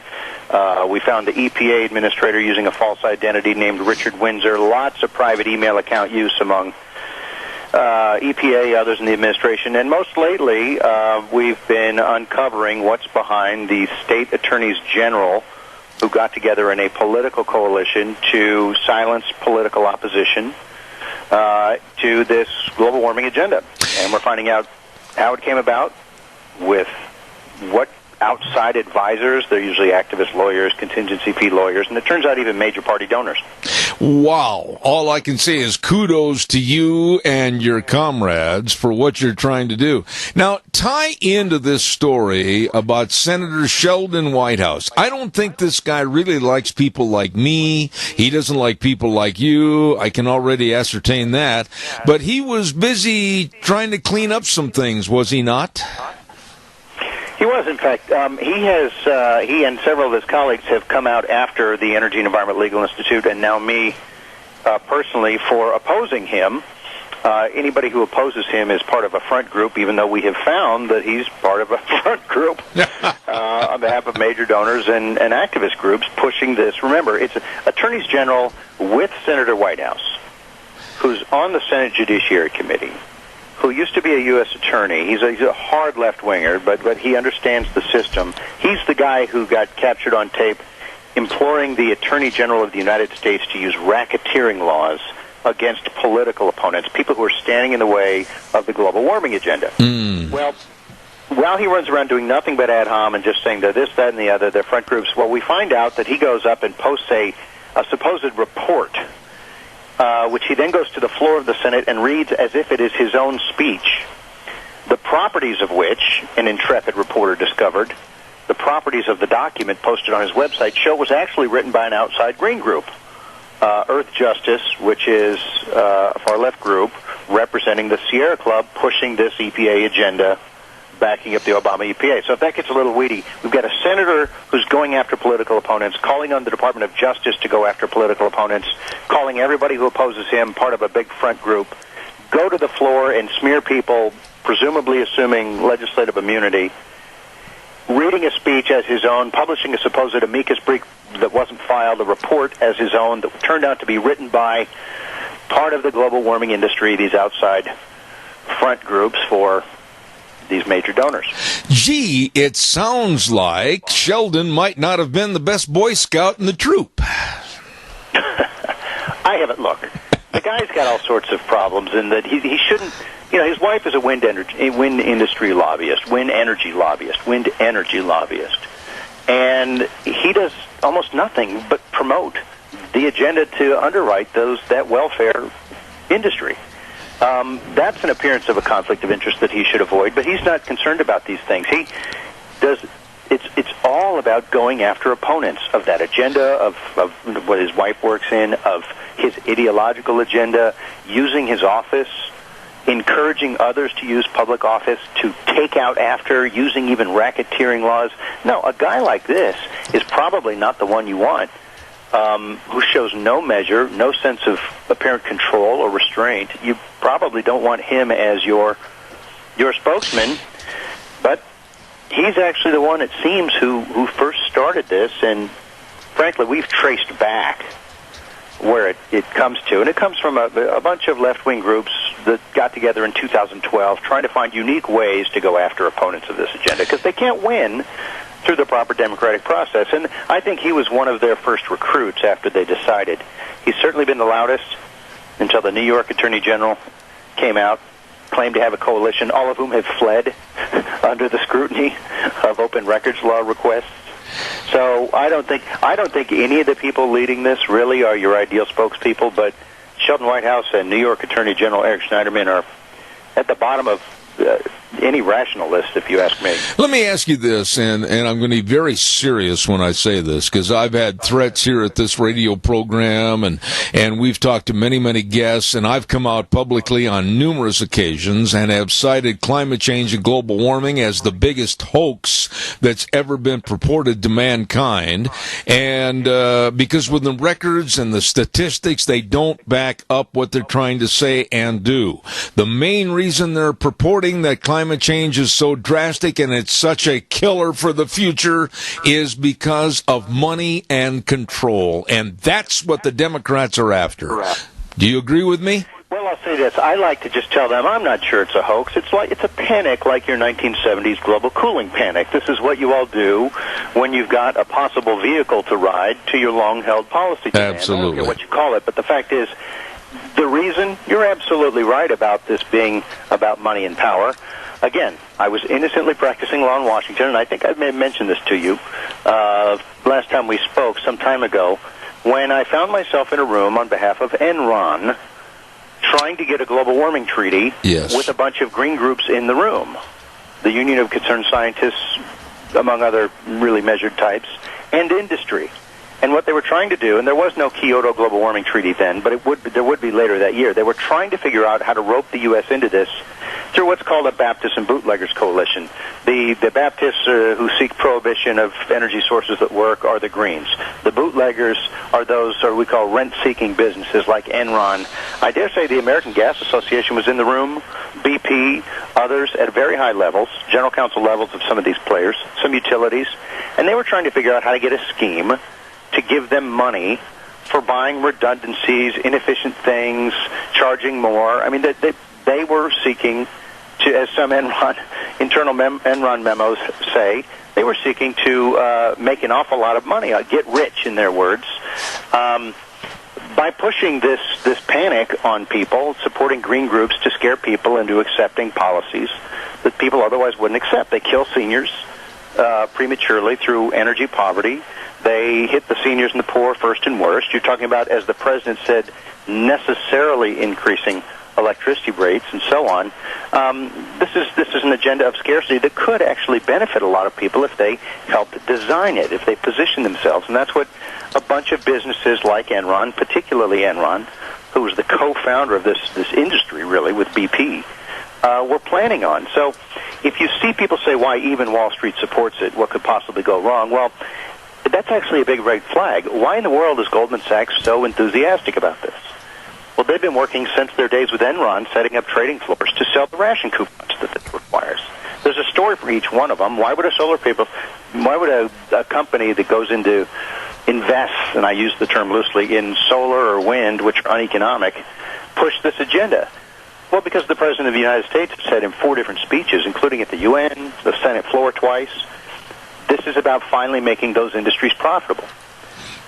We found the EPA administrator using a false identity named Richard Windsor. Lots of private email account use among EPA, others in the administration. And most lately, we've been uncovering what's behind the state attorneys general who got together in a political coalition to silence political opposition to this global warming agenda. And we're finding out how it came about, with what outside advisors. They're usually activist lawyers, contingency fee lawyers, and it turns out even major party donors. Wow. All I can say is kudos to you and your comrades for what you're trying to do. Now, tie into this story about Senator Sheldon Whitehouse. I don't think this guy really likes people like me. He doesn't like people like you. I can already ascertain that. But he was busy trying to clean up some things, was he not? He was, in fact. He and several of his colleagues have come out after the Energy and Environment Legal Institute, and now me personally, for opposing him. Anybody who opposes him is part of a front group, even though we have found that he's part of a front group on behalf of major donors and activist groups pushing this. Remember, it's attorneys general with Senator Whitehouse, who's on the Senate Judiciary Committee, who used to be a U.S. attorney. He's a hard left-winger, but he understands the system. He's the guy who got captured on tape imploring the Attorney General of the United States to use racketeering laws against political opponents, people who are standing in the way of the global warming agenda. Well, while he runs around doing nothing but ad hom and just saying they're this, that, and the other, they're front groups, well, we find out that he goes up and posts a supposed report, which he then goes to the floor of the Senate and reads as if it is his own speech, the properties of which, an intrepid reporter discovered, the properties of the document posted on his website show was actually written by an outside green group, Earth Justice, which is a far-left group representing the Sierra Club pushing this EPA agenda, backing up the Obama EPA. So if that gets a little weedy, we've got a senator who's going after political opponents, calling on the Department of Justice to go after political opponents, calling everybody who opposes him part of a big front group, go to the floor and smear people, presumably assuming legislative immunity, reading a speech as his own, publishing a supposed amicus brief that wasn't filed, a report as his own that turned out to be written by part of the global warming industry, these outside front groups for these major donors. Gee, it sounds like Sheldon might not have been the best Boy Scout in the troop. I haven't looked. The guy's got all sorts of problems in that he shouldn't. You know, his wife is a wind industry lobbyist, wind energy lobbyist, and he does almost nothing but promote the agenda to underwrite that welfare industry. That's an appearance of a conflict of interest that he should avoid, but he's not concerned about these things. He does. It's all about going after opponents of that agenda, of what his wife works in, of his ideological agenda, using his office, encouraging others to use public office to take out after, using even racketeering laws. No, a guy like this is probably not the one you want, who shows no measure, no sense of apparent control or restraint. You probably don't want him as your spokesman, but he's actually the one, it seems, who first started this, and frankly, we've traced back where it comes to, and it comes from a bunch of left-wing groups that got together in 2012 trying to find unique ways to go after opponents of this agenda, because they can't win through the proper democratic process. And I think he was one of their first recruits after they decided. He's certainly been the loudest until the New York Attorney General came out, claimed to have a coalition, all of whom have fled under the scrutiny of open records law requests. So I don't think any of the people leading this really are your ideal spokespeople, but Sheldon Whitehouse and New York Attorney General Eric Schneiderman are at the bottom of any rational list, if you ask me. Let me ask you this, and I'm going to be very serious when I say this, because I've had threats here at this radio program, and we've talked to many, many guests, and I've come out publicly on numerous occasions and have cited climate change and global warming as the biggest hoax that's ever been purported to mankind, and because with the records and the statistics, they don't back up what they're trying to say and do. The main reason they're purporting that climate change is so drastic and it's such a killer for the future is because of money and control. And that's what the Democrats are after. Do you agree with me? Well, I'll say this. I like to just tell them I'm not sure it's a hoax. It's a panic like your 1970s global cooling panic. This is what you all do when you've got a possible vehicle to ride to your long-held policy demand. Absolutely. I don't care what you call it, but the fact is, the reason, you're absolutely right about this being about money and power. Again, I was innocently practicing law in Washington, and I think I may have mentioned this to you last time we spoke some time ago, when I found myself in a room on behalf of Enron trying to get a global warming treaty with a bunch of green groups in the room. The Union of Concerned Scientists, among other really measured types, and industry. And what they were trying to do, and there was no Kyoto Global Warming Treaty then, but there would be later that year, they were trying to figure out how to rope the U.S. into this through what's called a Baptist and Bootleggers Coalition. The Baptists who seek prohibition of energy sources that work are the Greens. The Bootleggers are those we call rent-seeking businesses like Enron. I dare say the American Gas Association was in the room, BP, others at very high levels, general counsel levels of some of these players, some utilities, and they were trying to figure out how to get a scheme to give them money for buying redundancies, inefficient things, charging more. I mean, they were seeking to, as some internal Enron memos say, they were seeking to make an awful lot of money, get rich, in their words, by pushing this panic on people, supporting green groups to scare people into accepting policies that people otherwise wouldn't accept. They kill seniors prematurely through energy poverty. They hit the seniors and the poor first and worst. You're talking about, as the president said, necessarily increasing electricity rates and so on. This is an agenda of scarcity that could actually benefit a lot of people if they helped design it, if they position themselves. And that's what a bunch of businesses like Enron, particularly Enron, who was the co-founder of this industry, really, with BP, were planning on. So if you see people say why even Wall Street supports it, what could possibly go wrong? Well, that's actually a big red flag. Why in the world is Goldman Sachs so enthusiastic about this? Well, they've been working since their days with Enron, setting up trading floors to sell the ration coupons that it requires. There's a story for each one of them. Why would a company that goes into invests, and I use the term loosely, in solar or wind, which are uneconomic, push this agenda? Well, because the President of the United States has said in 4 different speeches, including at the UN, the Senate floor twice, this is about finally making those industries profitable.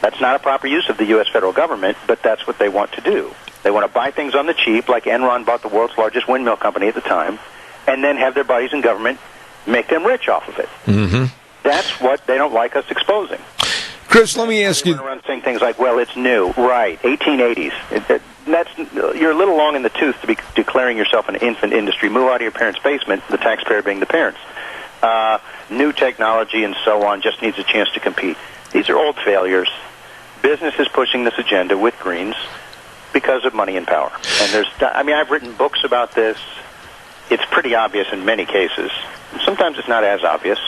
That's not a proper use of the U.S. federal government, but that's what they want to do. They want to buy things on the cheap, like Enron bought the world's largest windmill company at the time, and then have their buddies in government make them rich off of it. Mm-hmm. That's what they don't like us exposing. Chris, let me ask you. They run around saying things like, well, it's new. Right, 1880s. You're a little long in the tooth to be declaring yourself an infant industry. Move out of your parents' basement, the taxpayer being the parents. New technology and so on just needs a chance to compete. These are old failures. Business is pushing this agenda with Greens because of money and power. And I've written books about this. It's pretty obvious in many cases. Sometimes it's not as obvious.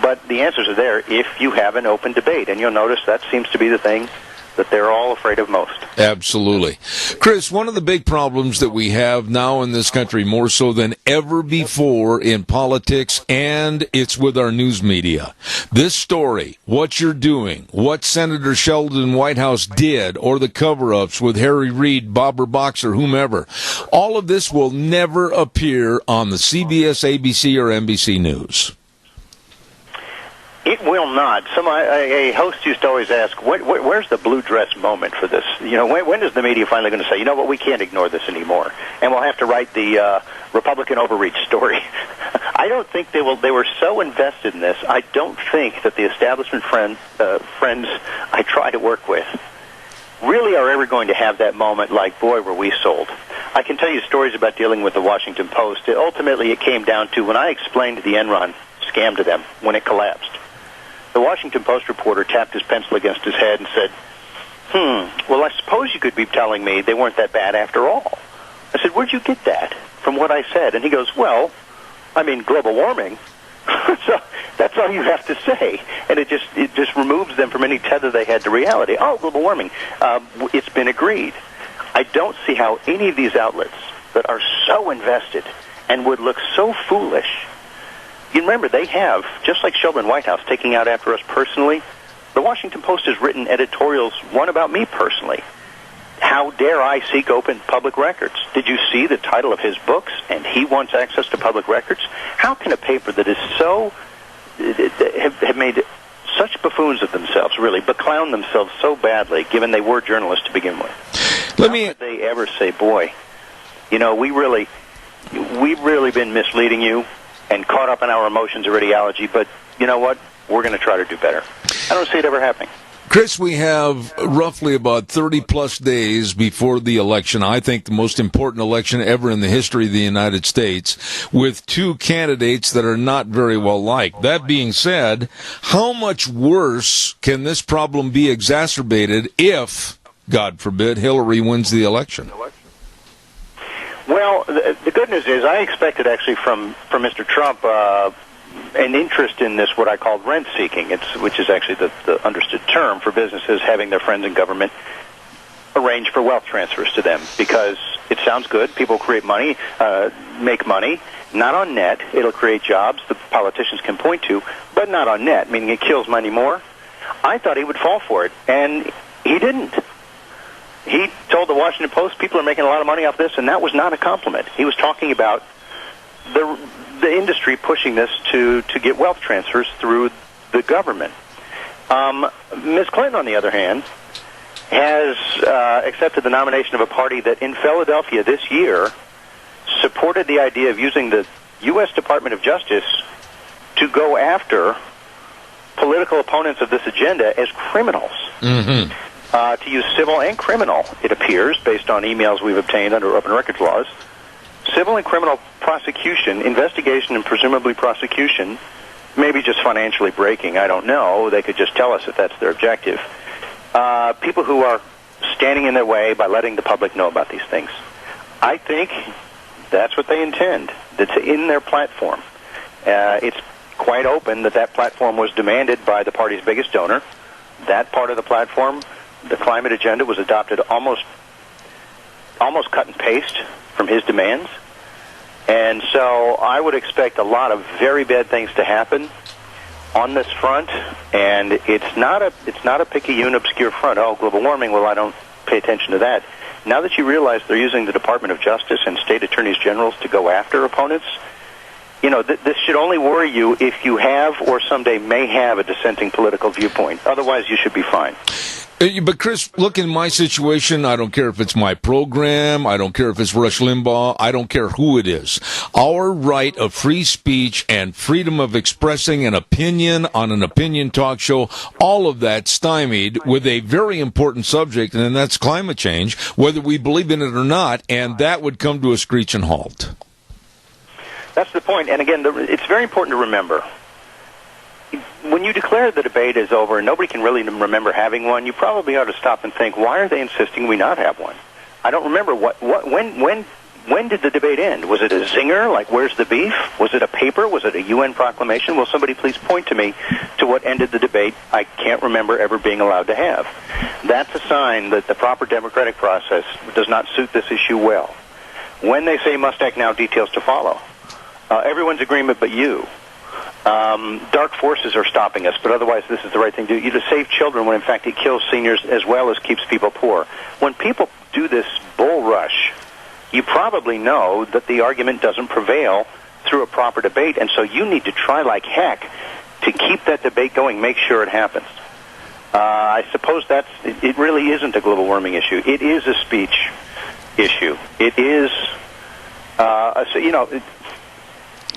But the answers are there if you have an open debate. And you'll notice that seems to be the thing that they're all afraid of most. Absolutely. Chris, one of the big problems that we have now in this country, more so than ever before in politics, and it's with our news media. This story, what you're doing, what Senator Sheldon Whitehouse did, or the cover-ups with Harry Reid, Bobber Boxer, whomever, all of this will never appear on the CBS, ABC, or NBC News. It will not. A host used to always ask, where's the blue dress moment for this? When is the media finally going to say, you know what, we can't ignore this anymore, and we'll have to write the Republican overreach story? I don't think they will. They were so invested in this. I don't think that the establishment friends I try to work with really are ever going to have that moment like, boy, were we sold. I can tell you stories about dealing with the Washington Post. Ultimately, it came down to when I explained the Enron scam to them when it collapsed. The Washington Post reporter tapped his pencil against his head and said, well, I suppose you could be telling me they weren't that bad after all. I said, where'd you get that from what I said? And he goes, well, I mean, global warming. So that's all you have to say. And it just removes them from any tether they had to reality. Oh, global warming. It's been agreed. I don't see how any of these outlets that are so invested and would look so foolish. You remember, they have, just like Sheldon Whitehouse taking out after us personally, the Washington Post has written editorials, one about me personally. How dare I seek open public records? Did you see the title of his books, and he wants access to public records? How can a paper that is so, have made such buffoons of themselves, really, but clown themselves so badly, given they were journalists to begin with? How could they ever say, boy, we've really been misleading you and caught up in our emotions or ideology, but you know what? We're going to try to do better. I don't see it ever happening. Chris, we have roughly about 30-plus days before the election. I think the most important election ever in the history of the United States, with 2 candidates that are not very well liked. That being said, how much worse can this problem be exacerbated if, God forbid, Hillary wins the election? Well, the good news is I expected actually from Mr. Trump an interest in this, what I call rent-seeking, which is actually the understood term for businesses having their friends in government arrange for wealth transfers to them, because it sounds good. People create money, make money, not on net. It'll create jobs that politicians can point to, but not on net, meaning it kills money more. I thought he would fall for it, and he didn't. He told the Washington Post people are making a lot of money off this, and that was not a compliment. He was talking about the industry pushing this to get wealth transfers through the government. Ms. Clinton, on the other hand, has accepted the nomination of a party that in Philadelphia this year supported the idea of using the U.S. Department of Justice to go after political opponents of this agenda as criminals. Mm-hmm. To use civil and criminal, it appears, based on emails we've obtained under open records laws, civil and criminal prosecution, investigation and presumably prosecution, maybe just financially breaking, I don't know. They could just tell us if that's their objective. People who are standing in their way by letting the public know about these things. I think that's what they intend. That's in their platform. It's quite open that platform was demanded by the party's biggest donor. That part of the platform, the climate agenda, was adopted almost almost cut and paste from his demands. And so I would expect a lot of very bad things to happen on this front, and it's not a picayune, obscure front. Oh, global warming, well, I don't pay attention to that. Now that you realize they're using the Department of Justice and state attorneys generals to go after opponents, you know, this should only worry you if you have or someday may have a dissenting political viewpoint. Otherwise, you should be fine. But, Chris, look, in my situation, I don't care if it's my program, I don't care if it's Rush Limbaugh, I don't care who it is. Our right of free speech and freedom of expressing an opinion on an opinion talk show, all of that stymied with a very important subject, and that's climate change, whether we believe in it or not, and that would come to a screeching halt. That's the point. And again, it's very important to remember, when you declare the debate is over and nobody can really remember having one, you probably ought to stop and think, why are they insisting we not have one? I don't remember when did the debate end? Was it a zinger, like where's the beef? Was it a paper? Was it a UN proclamation? Will somebody please point to me to what ended the debate I can't remember ever being allowed to have? That's a sign that the proper democratic process does not suit this issue well. When they say must act now, details to follow, everyone's agreement but you. Dark forces are stopping us, but otherwise this is the right thing to do. You to save children when in fact it kills seniors as well as keeps people poor. When people do this bull rush, you probably know that the argument doesn't prevail through a proper debate, and so you need to try like heck to keep that debate going, make sure it happens. I suppose it really isn't a global warming issue. It is a speech issue. It is,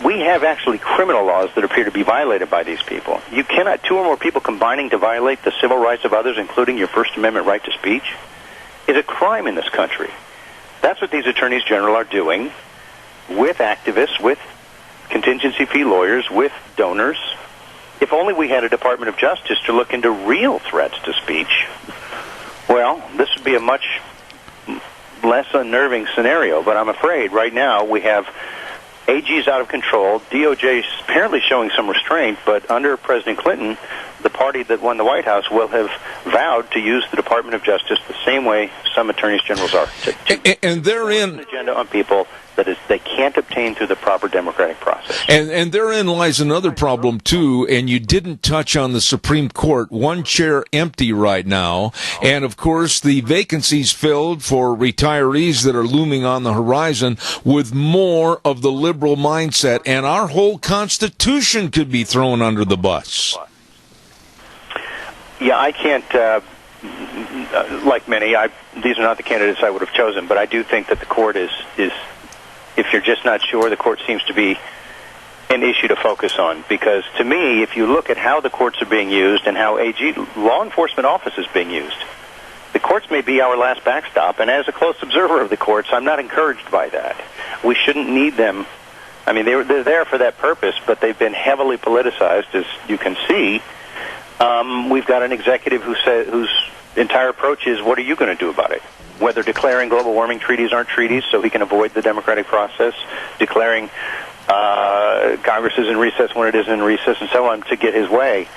we have actually criminal laws that appear to be violated by these people. You cannot, two or more people combining to violate the civil rights of others, including your First Amendment right to speech, is a crime in this country. That's what these attorneys general are doing with activists, with contingency fee lawyers, with donors. If only we had a Department of Justice to look into real threats to speech, well, this would be a much less unnerving scenario. But I'm afraid right now we have AG's out of control. DOJ is apparently showing some restraint, but under President Clinton, the party that won the White House will have vowed to use the Department of Justice the same way some attorneys generals are. And therein, an agenda on people that is they can't obtain through the proper democratic process. And therein lies another problem, too, and you didn't touch on the Supreme Court. One chair empty right now, and, of course, the vacancies filled for retirees that are looming on the horizon with more of the liberal mindset, and our whole Constitution could be thrown under the bus. Yeah, I can't, like many, these are not the candidates I would have chosen, but I do think that the court is if you're just not sure, the court seems to be an issue to focus on. Because to me, if you look at how the courts are being used and how AG law enforcement office is being used, the courts may be our last backstop. And as a close observer of the courts, I'm not encouraged by that. We shouldn't need them. I mean, they're there for that purpose, but they've been heavily politicized, as you can see. We've got an executive whose entire approach is, what are you going to do about it? Whether declaring global warming treaties aren't treaties so he can avoid the democratic process, declaring Congress is in recess when it isn't in recess, and so on to get his way.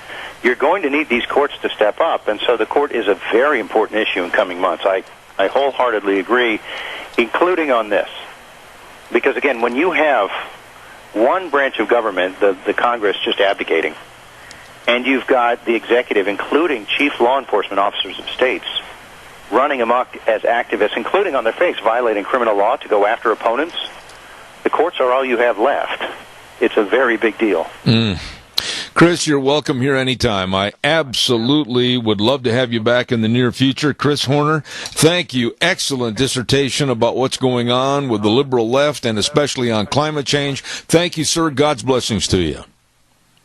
You're going to need these courts to step up, and so the court is a very important issue in coming months. I wholeheartedly agree, including on this. Because, again, when you have one branch of government, the Congress, just abdicating, and you've got the executive, including chief law enforcement officers of states, running amok as activists, including on their face violating criminal law to go after opponents, the courts are all you have left. It's a very big deal. Chris, you're welcome here anytime. I absolutely would love to have you back in the near future. Chris Horner, thank you. Excellent dissertation about what's going on with the liberal left and especially on climate change. Thank you, sir. God's blessings to you.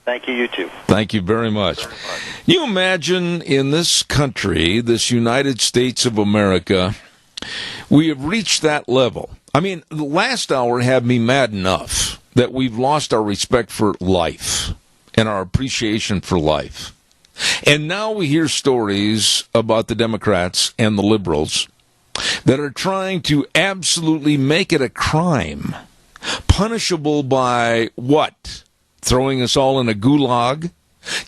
Thank you, you too. Thank you very much. You imagine in this country, this United States of America, we have reached that level. I mean, the last hour had me mad enough that we've lost our respect for life and our appreciation for life. And now we hear stories about the Democrats and the liberals that are trying to absolutely make it a crime, punishable by what? Throwing us all in a gulag,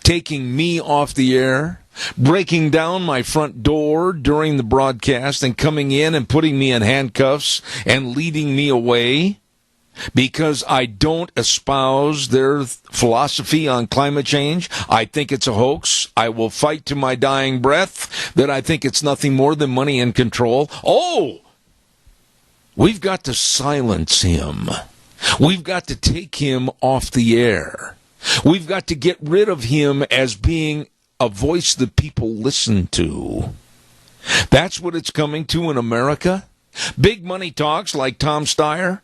taking me off the air, breaking down my front door during the broadcast and coming in and putting me in handcuffs and leading me away because I don't espouse their philosophy on climate change. I think it's a hoax. I will fight to my dying breath that I think it's nothing more than money and control. Oh, we've got to silence him. We've got to take him off the air. We've got to get rid of him as being a voice that people listen to. That's what it's coming to in America. Big money talks like Tom Steyer.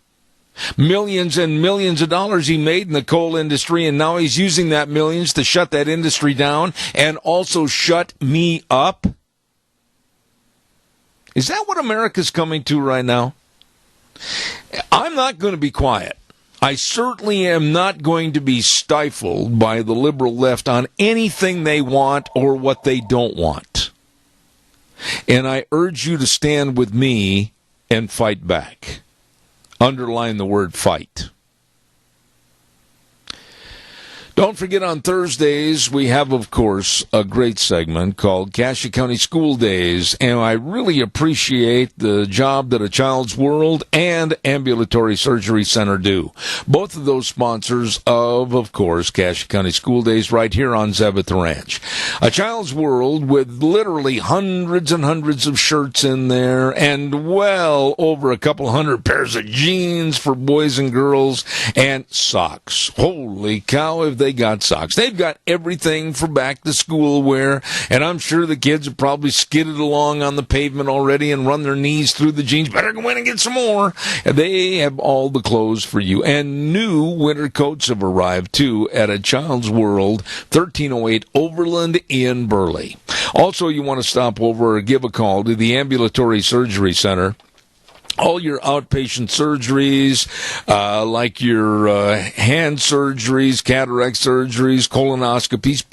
Millions and millions of dollars he made in the coal industry, and now he's using that millions to shut that industry down and also shut me up. Is that what America's coming to right now? I'm not going to be quiet. I certainly am not going to be stifled by the liberal left on anything they want or what they don't want. And I urge you to stand with me and fight back. Underline the word fight. Don't forget, on Thursdays, we have, of course, a great segment called Cassia County School Days, and I really appreciate the job that A Child's World and Ambulatory Surgery Center do. Both of those sponsors of course, Cassia County School Days right here on Zeb at the Ranch. A Child's World with literally hundreds and hundreds of shirts in there and well over a couple hundred pairs of jeans for boys and girls and socks. Holy cow, if they got socks. They've got everything for back to school wear, and I'm sure the kids have probably skidded along on the pavement already and run their knees through the jeans. Better go in and get some more. They have all the clothes for you, and new winter coats have arrived too at A Child's World, 1308 Overland in Burley. Also, you want to stop over or give a call to the Ambulatory Surgery Center. All your outpatient surgeries, like your hand surgeries, cataract surgeries, colonoscopies,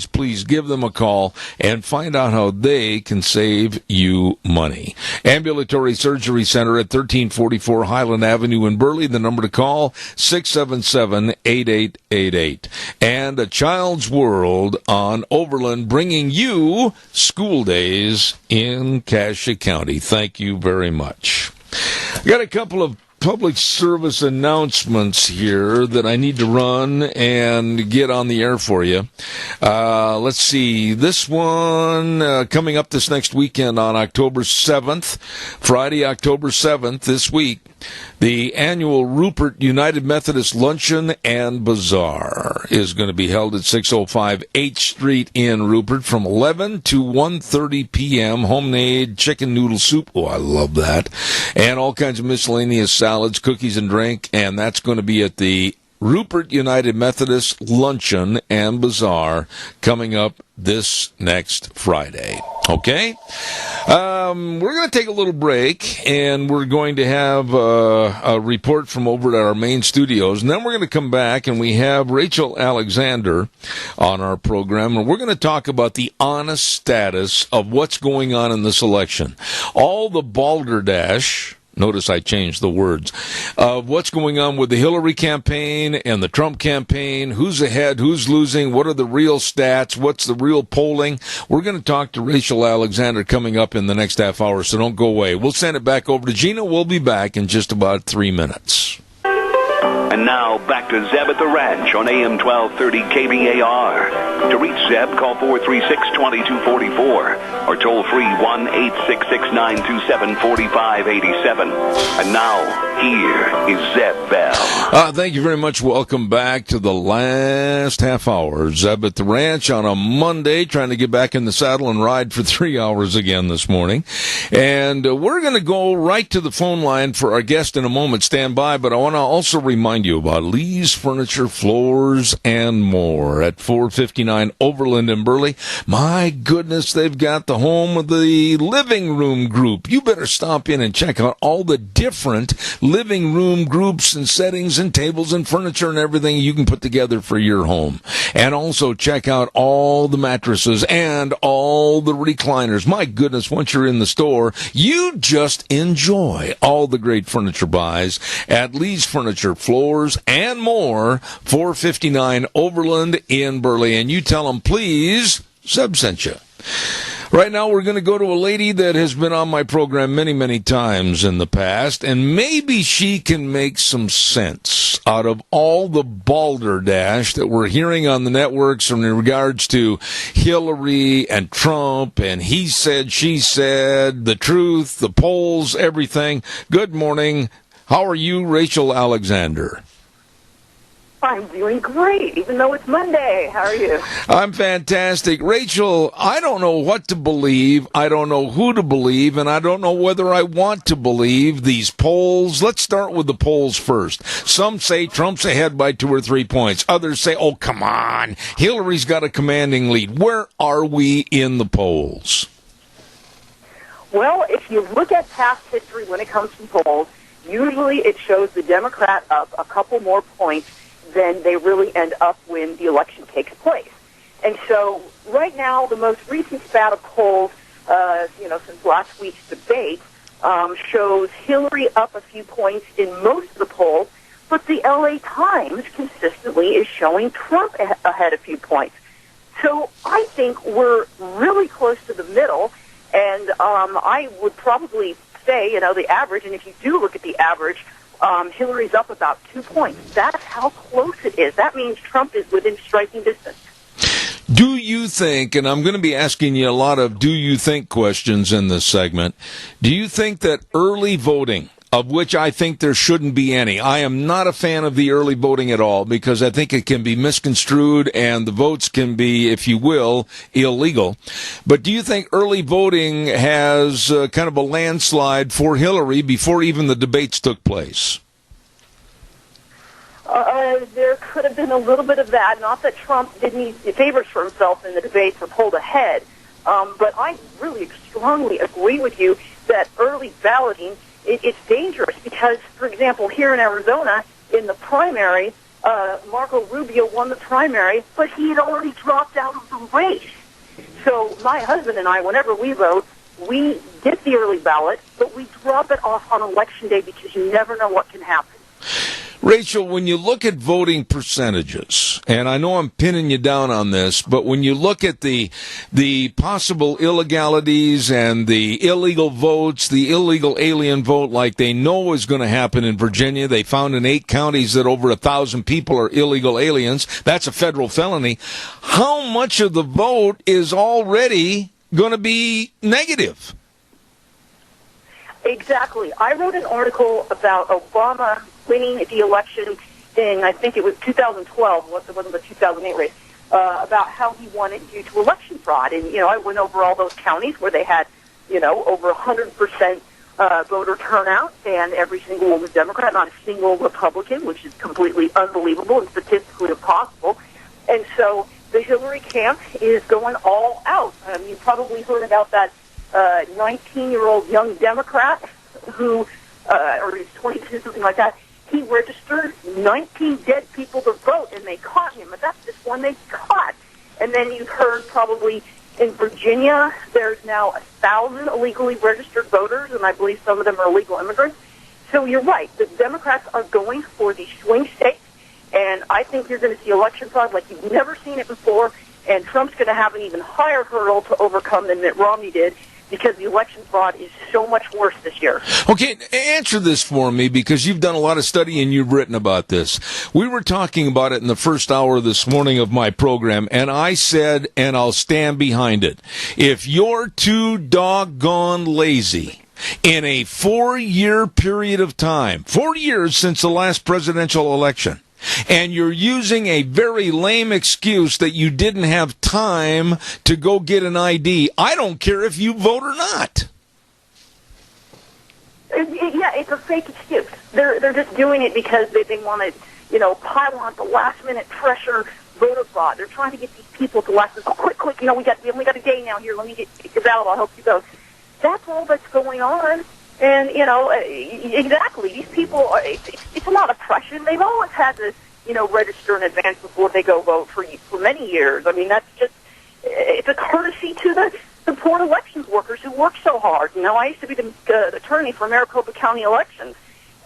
please give them a call and find out how they can save you money. Ambulatory Surgery Center at 1344 Highland Avenue in Burley. The number to call, 677-8888. And A Child's World on Overland, bringing you school days in Cassia County. Thank you very much. I got a couple of public service announcements here that I need to run and get on the air for you. Let's see. This one coming up this next weekend on October 7th, Friday, October 7th, this week. The annual Rupert United Methodist Luncheon and Bazaar is going to be held at 605 H Street in Rupert from 11 to 1:30 p.m. Homemade chicken noodle soup. Oh, I love that. And all kinds of miscellaneous salads, cookies, and drink. And that's going to be at the Rupert United Methodist Luncheon and Bazaar coming up this next Friday. Okay? We're going to take a little break, and we're going to have a report from over at our main studios, and then we're going to come back, and we have Rachel Alexander on our program, and we're going to talk about the honest status of what's going on in this election. All the balderdash, notice I changed the words, of what's going on with the Hillary campaign and the Trump campaign, who's ahead, who's losing, what are the real stats, what's the real polling. We're going to talk to Rachel Alexander coming up in the next half hour, so don't go away. We'll send it back over to Gina. We'll be back in just about 3 minutes. And now, back to Zeb at the Ranch on AM 1230 KBAR. To reach Zeb, call 436-2244 or toll free 1-866-927-4587. And now, here is Zeb Bell. Thank you very much. Welcome back to the last half hour. Zeb at the Ranch on a Monday, trying to get back in the saddle and ride for 3 hours again this morning. And we're going to go right to the phone line for our guest in a moment. Stand by, but I want to also remind you about Lee's Furniture, Floors, and More at 459 Overland in Burley. My goodness, they've got the home of the living room group. You better stop in and check out all the different living room groups and settings and tables and furniture and everything you can put together for your home. And also check out all the mattresses and all the recliners. My goodness, once you're in the store, you just enjoy all the great furniture buys at Lee's Furniture, Floors, and More, 459 Overland in Burley. And you tell them, please, Zeb sent you. Right now, we're going to go to a lady that has been on my program many, many times in the past, and maybe she can make some sense out of all the balderdash that we're hearing on the networks in regards to Hillary and Trump, and he said, she said, the truth, the polls, everything. Good morning. How are you, Rachel Alexander? I'm doing great, even though it's Monday. How are you? I'm fantastic. Rachel, I don't know what to believe. I don't know who to believe, and I don't know whether I want to believe these polls. Let's start with the polls first. Some say Trump's ahead by 2 or 3 points. Others say, oh, come on, Hillary's got a commanding lead. Where are we in the polls? Well, if you look at past history when it comes to polls, usually it shows the Democrat up a couple more points than they really end up when the election takes place. And so right now, the most recent spat of polls, since last week's debate, shows Hillary up a few points in most of the polls, but the LA Times consistently is showing Trump ahead a few points. So I think we're really close to the middle, and I would probably say, the average, and if you do look at the average, Hillary's up about 2 points. That's how close it is. That means Trump is within striking distance. Do you think, and I'm going to be asking you a lot of do you think questions in this segment, do you think that early voting, of which I think there shouldn't be any, I am not a fan of the early voting at all because I think it can be misconstrued and the votes can be, if you will, illegal. But do you think early voting has kind of a landslide for Hillary before even the debates took place? There could have been a little bit of that. Not that Trump did any favors for himself in the debates or pulled ahead. But I really strongly agree with you that early balloting, it's dangerous because, for example, here in Arizona, in the primary, Marco Rubio won the primary, but he had already dropped out of the race. So my husband and I, whenever we vote, we get the early ballot, but we drop it off on Election Day because you never know what can happen. Rachel, when you look at voting percentages, and I know I'm pinning you down on this, but when you look at the possible illegalities and the illegal votes, the illegal alien vote like they know is going to happen in Virginia, they found in 8 counties that over 1,000 people are illegal aliens. That's a federal felony. How much of the vote is already going to be negative? Exactly. I wrote an article about Obama winning the election in, I think it was 2012, it wasn't the 2008 race, about how he won it due to election fraud. And, I went over all those counties where they had, over 100% voter turnout, and every single one was Democrat, not a single Republican, which is completely unbelievable and statistically impossible. And so the Hillary camp is going all out. You probably heard about that 19-year-old young Democrat who, or he's 22, something like that. He registered 19 dead people to vote, and they caught him. But that's just one they caught. And then you've heard probably in Virginia, there's now 1,000 illegally registered voters, and I believe some of them are illegal immigrants. So you're right. The Democrats are going for the swing states, and I think you're going to see election fraud like you've never seen it before, and Trump's going to have an even higher hurdle to overcome than Mitt Romney did, because the election fraud is so much worse this year. Okay, answer this for me, because you've done a lot of study and you've written about this. We were talking about it in the first hour this morning of my program, and I said, and I'll stand behind it, if you're too doggone lazy in a 4-year period of time, 4 years since the last presidential election, and you're using a very lame excuse that you didn't have time to go get an ID, I don't care if you vote or not. Yeah, it's a fake excuse. They're just doing it because they want to, pile on the last-minute pressure voter fraud. They're trying to get these people to last. Oh, quick, we only got a day now here. Let me get available. I hope you vote. That's all that's going on. And, exactly, these people, it's a lot of pressure. They've always had to, register in advance before they go vote for many years. I mean, that's just, it's a courtesy to the poor elections workers who work so hard. I used to be the attorney for Maricopa County elections,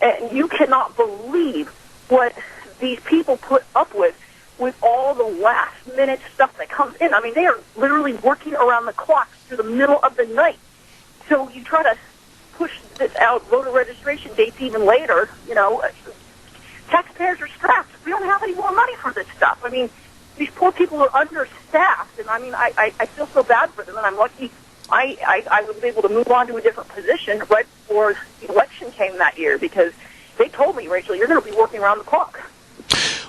and you cannot believe what these people put up with with all the last-minute stuff that comes in. I mean, they are literally working around the clock through the middle of the night. So you try to push this out, voter registration dates even later, you know, taxpayers are strapped. We don't have any more money for this stuff. I mean, these poor people are understaffed, and I mean, I feel so bad for them, and I'm lucky I was able to move on to a different position right before the election came that year, because they told me, Rachel, you're going to be working around the clock.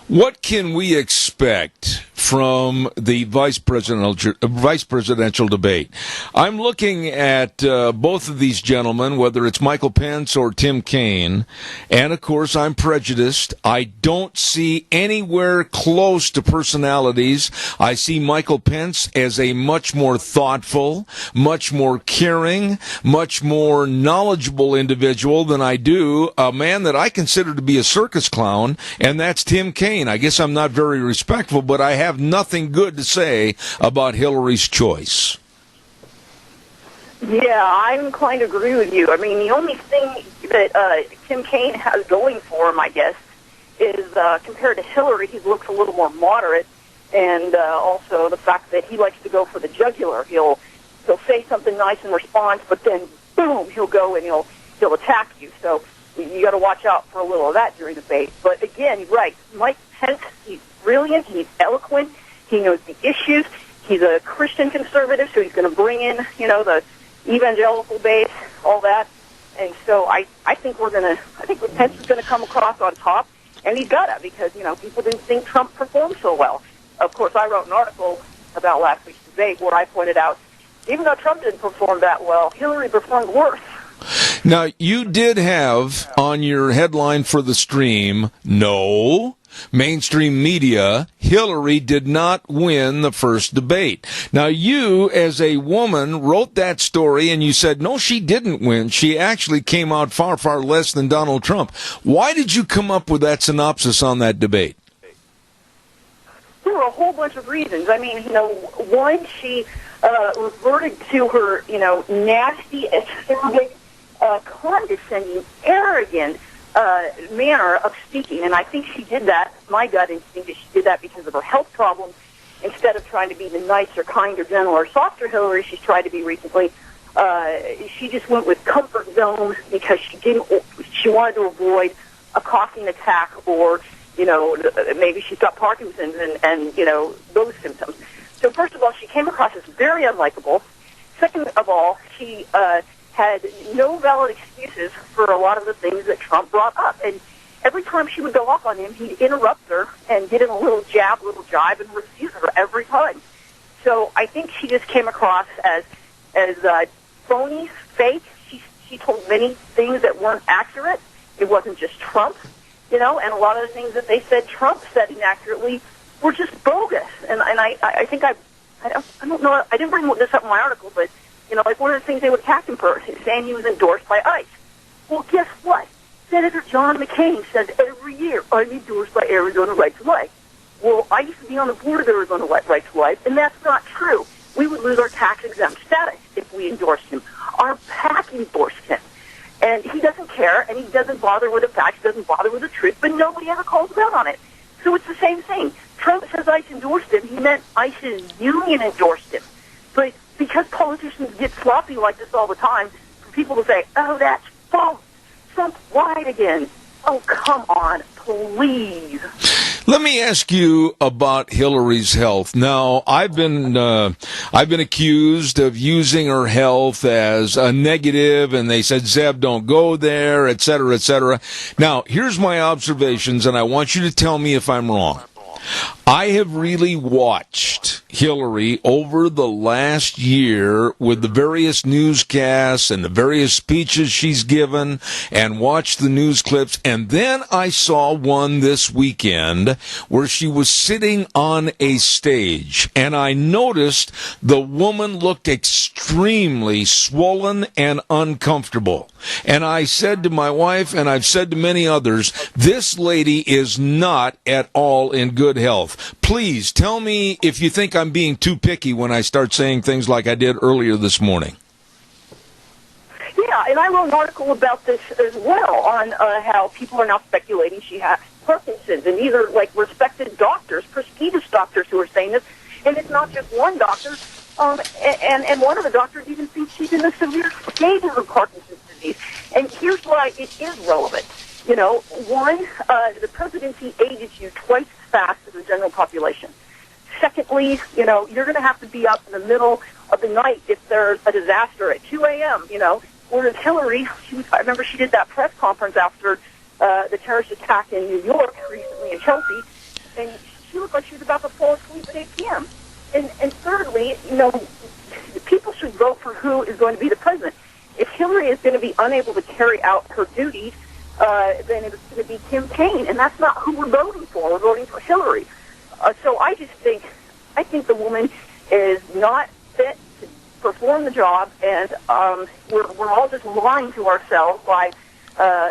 What can we expect from the vice presidential debate? I'm looking at both of these gentlemen, whether it's Michael Pence or Tim Kaine, and of course I'm prejudiced. I don't see anywhere close to personalities. I see Michael Pence as a much more thoughtful, much more caring, much more knowledgeable individual than I do a man that I consider to be a circus clown, and that's Tim Kaine. I guess I'm not very respectful, but I have nothing good to say about Hillary's choice. Yeah, I'm inclined to agree with you. I mean, the only thing that Tim Kaine has going for him, I guess, is compared to Hillary, he looks a little more moderate, and also the fact that he likes to go for the jugular. He'll say something nice in response, but then boom, he'll go and he'll attack you. So you got to watch out for a little of that during the debate. But again, you're right. Mike Pence, he's brilliant. He's eloquent. He knows the issues. He's a Christian conservative, so he's going to bring in, the evangelical base, all that. And so I think Pence is going to come across on top, and he's got to, because, people didn't think Trump performed so well. Of course, I wrote an article about last week's debate where I pointed out, even though Trump didn't perform that well, Hillary performed worse. Now, you did have on your headline for the stream, no, mainstream media, Hillary did not win the first debate. Now, you, as a woman, wrote that story and you said, no, she didn't win. She actually came out far, far less than Donald Trump. Why did you come up with that synopsis on that debate? There were a whole bunch of reasons. I mean, one, she reverted to her, nasty, acerbic, condescending, arrogant manner of speaking. And I think she did that, my gut instinct is she did that because of her health problems. Instead of trying to be the nicer, kinder, gentler, softer Hillary she's tried to be recently, she just went with comfort zone because she wanted to avoid a coughing attack or, maybe she's got Parkinson's and those symptoms. So first of all, she came across as very unlikable. Second of all, she had no valid excuses for a lot of the things that Trump brought up. And every time she would go off on him, he'd interrupt her and hit him a little jab, little jibe, and refuse her every time. So I think she just came across as phony, fake. She told many things that weren't accurate. It wasn't just Trump, and a lot of the things that they said Trump said inaccurately were just bogus. And I think I don't know, I didn't bring this up in my article, but like one of the things they would attack him for is saying he was endorsed by ICE. Well, guess what? Senator John McCain says every year, I'm endorsed by Arizona Right to Life. Well, I used to be on the board of Arizona Right to Life, and that's not true. We would lose our tax-exempt status if we endorsed him. Our PAC endorsed him. And he doesn't care, and he doesn't bother with the facts, doesn't bother with the truth, but nobody ever calls him out on it. So it's the same thing. Trump says ICE endorsed him. He meant ICE's union endorsed him. But because politicians get sloppy like this all the time, for people to say, oh, that's false, Trump lied again. Oh, come on, please. Let me ask you about Hillary's health. Now, I've been accused of using her health as a negative, and they said, Zeb, don't go there, et cetera, et cetera. Now, here's my observations, and I want you to tell me if I'm wrong. I have really watched Hillary over the last year with the various newscasts and the various speeches she's given and watched the news clips. And then I saw one this weekend where she was sitting on a stage, and I noticed the woman looked extremely swollen and uncomfortable. And I said to my wife, and I've said to many others, this lady is not at all in good health. Please tell me if you think I'm being too picky when I start saying things like I did earlier this morning. Yeah, and I wrote an article about this as well on how people are now speculating she has Parkinson's, and these are like respected doctors, prestigious doctors who are saying this, and it's not just one doctor. And one of the doctors even thinks she's in the severe stages of Parkinson's disease. And here's why it is relevant. You know, one, the presidency ages you twice as fast as the general population. Secondly, you know, you're going to have to be up in the middle of the night if there's a disaster at 2 a.m., you know. Whereas Hillary, I remember she did that press conference after the terrorist attack in New York recently in Chelsea, and she looked like she was about to fall asleep at 8 p.m. And thirdly, you know, people should vote for who is going to be the president. If Hillary is going to be unable to carry out her duties, then it's going to be Tim Kaine, and that's not who we're voting for. We're voting for Hillary. So I think the woman is not fit to perform the job, and we're all just lying to ourselves by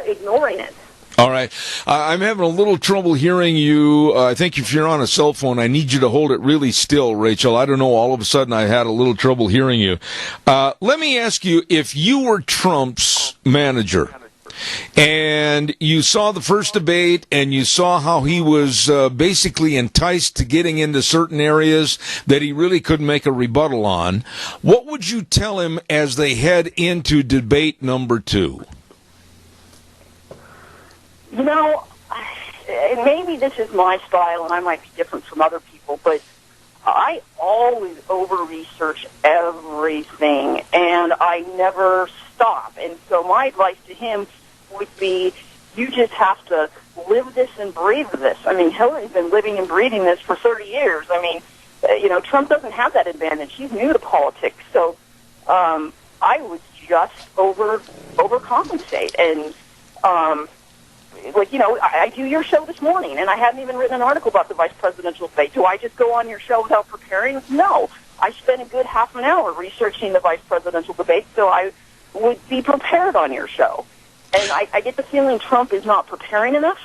ignoring it. All right. I'm having a little trouble hearing you. I think if you're on a cell phone, I need you to hold it really still, Rachel. I don't know. All of a sudden, I had a little trouble hearing you. Let me ask you, if you were Trump's manager and you saw the first debate and you saw how he was basically enticed to getting into certain areas that he really couldn't make a rebuttal on, what would you tell him as they head into debate number 2? You know, maybe this is my style, and I might be different from other people, but I always over-research everything, and I never stop. And so my advice to him would be, you just have to live this and breathe this. I mean, Hillary's been living and breathing this for 30 years. I mean, you know, Trump doesn't have that advantage. He's new to politics. So I would just overcompensate. And, like, you know, I do your show this morning, and I hadn't even written an article about the vice presidential debate. Do I just go on your show without preparing? No. I spent a good half an hour researching the vice presidential debate, so I would be prepared on your show. And I get the feeling Trump is not preparing enough.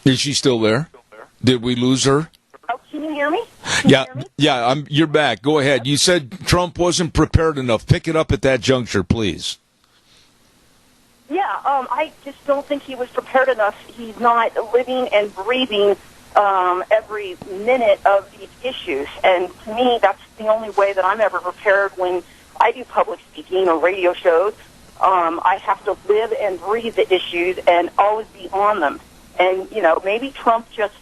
Is she still there? Did we lose her? Oh, can you hear me? You're back. Go ahead. You said Trump wasn't prepared enough. Pick it up at that juncture, please. Yeah, I just don't think he was prepared enough. He's not living and breathing every minute of these issues. And to me, that's the only way that I'm ever prepared when I do public speaking or radio shows. I have to live and breathe the issues and always be on them. And, you know, maybe Trump just,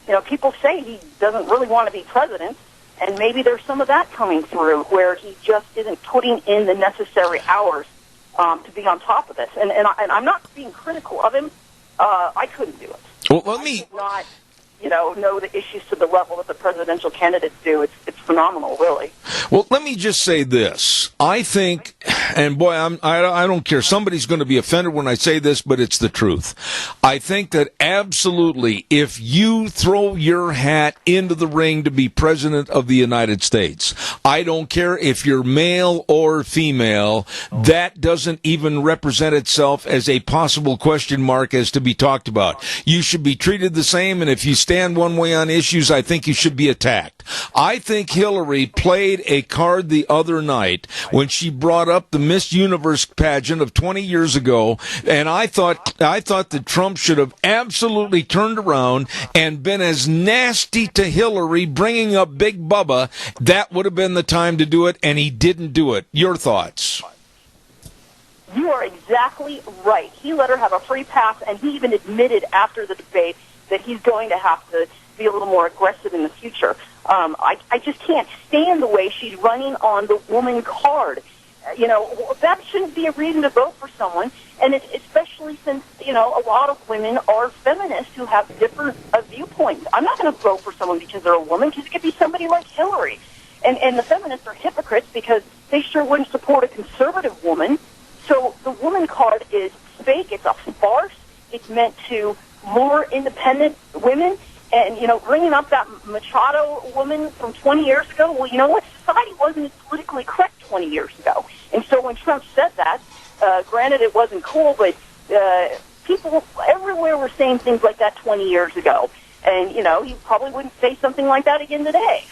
you know, people say he doesn't really want to be president, and maybe there's some of that coming through where he just isn't putting in the necessary hours to be on top of this. And I'm not being critical of him. I couldn't do it. Well, let me... I could not, you know the issues to the level that the presidential candidates do. It's phenomenal, really. Well, let me just say this. I think, and boy, I don't care. Somebody's going to be offended when I say this, but it's the truth. I think that absolutely, if you throw your hat into the ring to be president of the United States, I don't care if you're male or female, that doesn't even represent itself as a possible question mark as to be talked about. You should be treated the same, and if you stand one way on issues, I think you should be attacked. I think Hillary played a card the other night when she brought up the Miss Universe pageant of 20 years ago, and I thought that Trump should have absolutely turned around and been as nasty to Hillary bringing up Big Bubba. That would have been the time to do it, and he didn't do it. Your thoughts? You are exactly right. He let her have a free pass, and he even admitted after the debate that he's going to have to be a little more aggressive in the future. I just can't stand the way she's running on the woman card. You know, that shouldn't be a reason to vote for someone, and especially since, you know, a lot of women are feminists who have different viewpoints. I'm not going to vote for someone because they're a woman, because it could be somebody like Hillary. And the feminists are hypocrites because they sure wouldn't support a conservative woman. So the woman card is fake. It's a farce. It's meant to lure independent women. And, you know, bringing up that Machado woman from 20 years ago, well, you know what? Society wasn't as politically correct 20 years ago. And so when Trump said that, granted it wasn't cool, but people everywhere were saying things like that 20 years ago. And, you know, he probably wouldn't say something like that again today.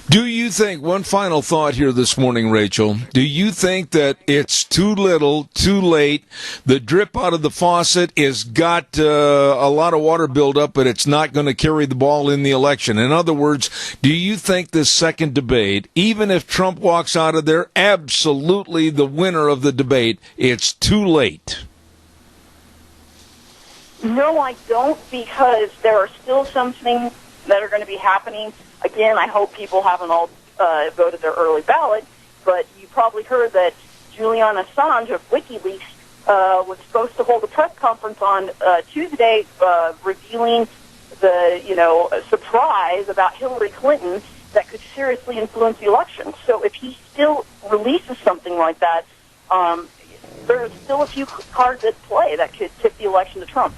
Do you think, one final thought here this morning, Rachel, do you think that it's too little, too late, the drip out of the faucet has got a lot of water buildup, but it's not going to carry the ball in the election? In other words, do you think this second debate, even if Trump walks out of there absolutely the winner of the debate, it's too late? No, I don't, because there are still some things that are going to be happening. Again, I hope people haven't all voted their early ballot, but you probably heard that Julian Assange of WikiLeaks was supposed to hold a press conference on Tuesday revealing the, surprise about Hillary Clinton that could seriously influence the election. So if he still releases something like that, there's still a few cards at play that could tip the election to Trump.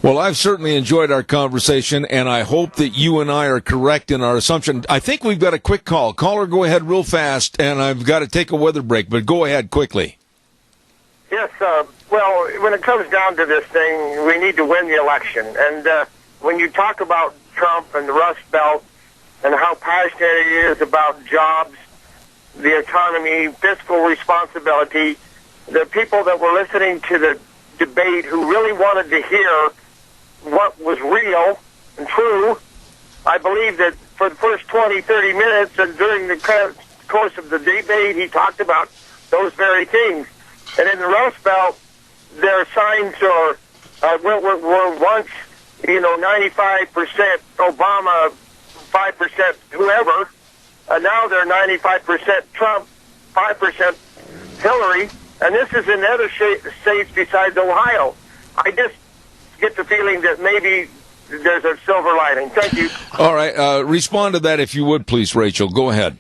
Well, I've certainly enjoyed our conversation, and I hope that you and I are correct in our assumption. I think we've got a quick call. Caller, go ahead real fast, and I've got to take a weather break, but go ahead quickly. Yes, well, when it comes down to this thing, we need to win the election. And when you talk about Trump and the Rust Belt and how passionate he is about jobs, the economy, fiscal responsibility, the people that were listening to the debate who really wanted to hear what was real and true, I believe that for the first 20, 30 minutes and during the course of the debate, he talked about those very things. And in the Rust Belt, their signs were once, 95% Obama, 5% whoever. Now they're 95% Trump, 5% Hillary. And this is in other states besides Ohio. I just get the feeling that maybe there's a silver lining. Thank you. All right. Respond to that if you would, please, Rachel. Go ahead.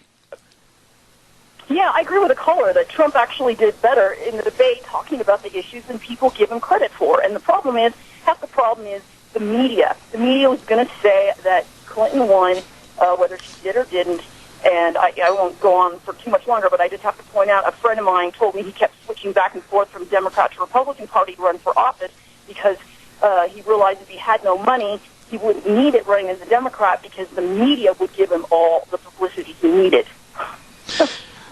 Yeah, I agree with the caller that Trump actually did better in the debate talking about the issues than people give him credit for. And the problem is, half the problem is the media. The media was going to say that Clinton won, whether she did or didn't. And I won't go on for too much longer, but I just have to point out a friend of mine told me he kept switching back and forth from Democrat to Republican Party to run for office because he realized if he had no money, he wouldn't need it running as a Democrat because the media would give him all the publicity he needed.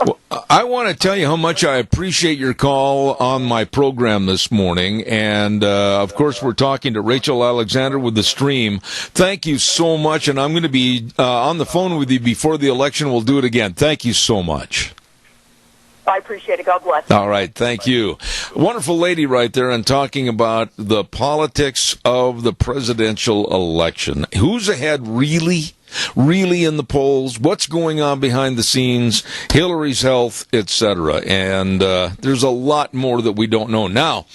Well, I want to tell you how much I appreciate your call on my program this morning. And, of course, we're talking to Rachel Alexander with The Stream. Thank you so much. And I'm going to be on the phone with you before the election. We'll do it again. Thank you so much. I appreciate it. God bless. All right. Thank you. Wonderful lady right there and talking about the politics of the presidential election. Who's ahead really in the polls, what's going on behind the scenes, Hillary's health, etc. And there's a lot more that we don't know. Now,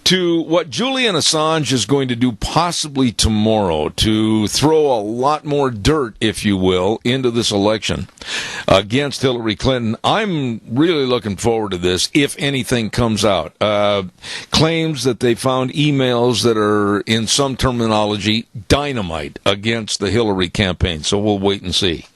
to what Julian Assange is going to do possibly tomorrow to throw a lot more dirt, if you will, into this election against Hillary Clinton, I'm really looking forward to this, if anything comes out. Claims that they found emails that are, in some terminology, dynamite against the Hillary campaign. So we'll wait and see.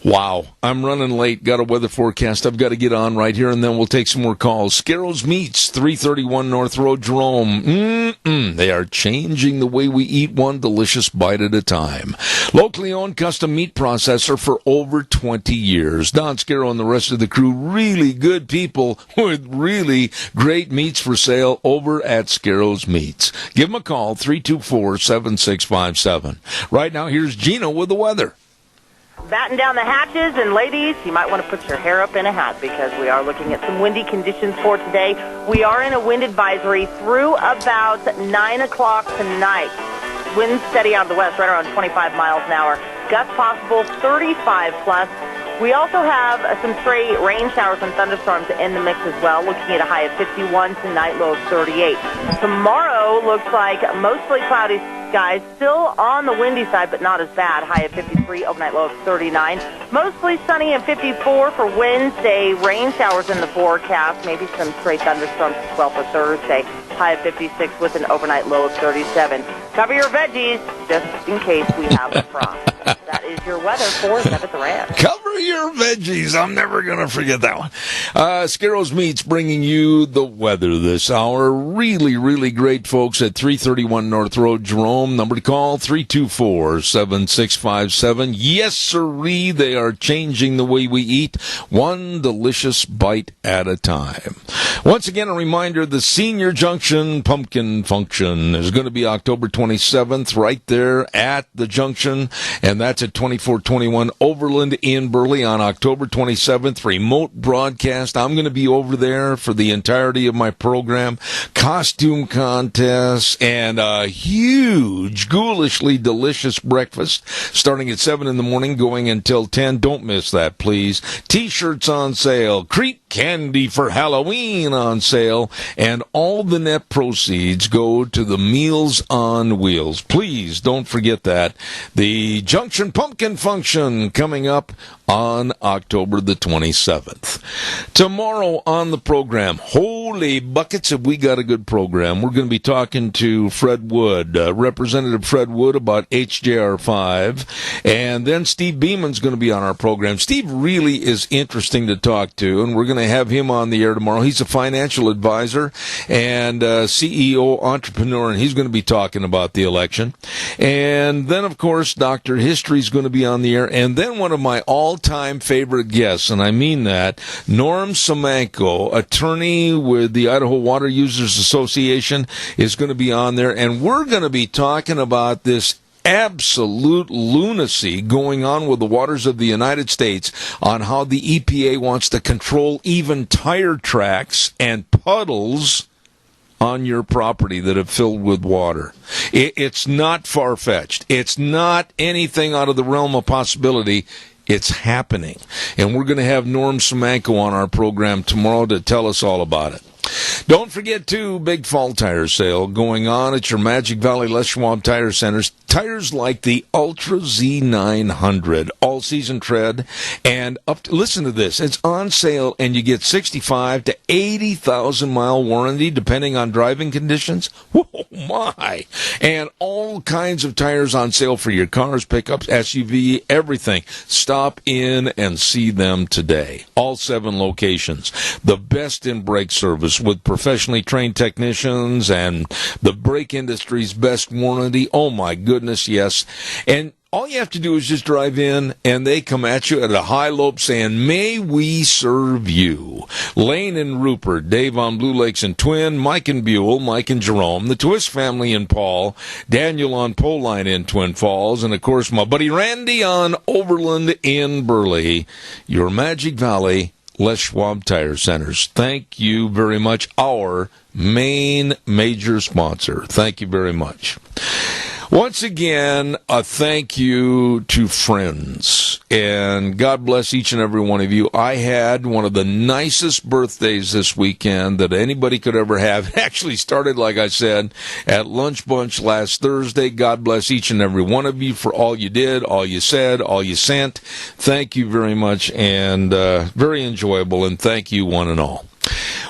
Wow, I'm running late. Got a weather forecast I've got to get on right here, and then we'll take some more calls. Scarrows Meats, 331 North Road, Jerome. They are changing the way we eat, one delicious bite at a time. Locally owned custom meat processor for over 20 years. Don Scarrow and the rest of the crew, really good people with really great meats for sale over at Scarrows Meats. Give them a call, 324-7657. Right now, here's Gina with the weather. Batten down the hatches, and ladies, you might want to put your hair up in a hat because we are looking at some windy conditions for today. We are in a wind advisory through about 9 o'clock tonight. Wind steady out of the west, right around 25 miles an hour. Gusts possible, 35 plus. We also have some stray rain showers and thunderstorms in the mix as well, looking at a high of 51 tonight, low of 38. Tomorrow looks like mostly cloudy skies, still on the windy side, but not as bad. High of 53, overnight low of 39. Mostly sunny and 54 for Wednesday. Rain showers in the forecast, maybe some stray thunderstorms as well for Thursday. High of 56 with an overnight low of 37. Cover your veggies just in case we have a frost. That is your weather for Seventh Ranch. Cover your veggies. I'm never going to forget that one. Scarrows Meats bringing you the weather this hour. Really, really great folks at 331 North Road, Jerome. Number to call, 324-7657. Yes, sirree, they are changing the way we eat, one delicious bite at a time. Once again, a reminder, the Senior Junction Pumpkin Function is going to be October 27th right there at the Junction, and that's at 2421 Overland in Burley on October 27th. Remote broadcast. I'm going to be over there for the entirety of my program. Costume contests and a huge, ghoulishly delicious breakfast starting at 7 in the morning, going until 10. Don't miss that, please. T-shirts on sale. Creep candy for Halloween on sale. And all the net proceeds go to the Meals on Wheels. Please don't forget that. The Junction Pumpkin Function coming up on October the 27th. Tomorrow on the program, holy buckets, have we got a good program. We're going to be talking to Fred Wood, Representative Fred Wood, about HJR5. And then Steve Beeman's going to be on our program. Steve really is interesting to talk to, and we're going to have him on the air tomorrow. He's a financial advisor and CEO entrepreneur, and he's going to be talking about the election. And then, of course, Dr. History is going to be on the air. And then one of my all-time favorite guests, and I mean that, Norm Semenko, attorney with the Idaho Water Users Association, is going to be on there. And we're going to be talking about this absolute lunacy going on with the waters of the United States on how the EPA wants to control even tire tracks and puddles on your property that have filled with water. It's not far-fetched. It's not anything out of the realm of possibility. It's happening. And we're going to have Norm Semenko on our program tomorrow to tell us all about it. Don't forget, too, big fall tire sale going on at your Magic Valley Les Schwab Tire Centers. Tires like the Ultra Z900, all-season tread, and listen to this, it's on sale, and you get 65 to 80,000-mile warranty, depending on driving conditions. Whoa, my! And all kinds of tires on sale for your cars, pickups, SUV, everything. Stop in and see them today. All 7 locations. The best in brake service with professionally trained technicians and the brake industry's best warranty. Oh, my goodness, yes. And all you have to do is just drive in, and they come at you at a high lope saying, "May we serve you." Lane and Rupert, Dave on Blue Lakes and Twin, Mike and Buell, Mike and Jerome, the Twist family in Paul, Daniel on Pole Line in Twin Falls, and, of course, my buddy Randy on Overland in Burley. Your Magic Valley Les Schwab Tire Centers. Thank you very much. Our main major sponsor. Thank you very much. Once again, a thank you to friends, and God bless each and every one of you. I had one of the nicest birthdays this weekend that anybody could ever have. It actually started, like I said, at Lunch Bunch last Thursday. God bless each and every one of you for all you did, all you said, all you sent. Thank you very much, and very enjoyable, and thank you one and all.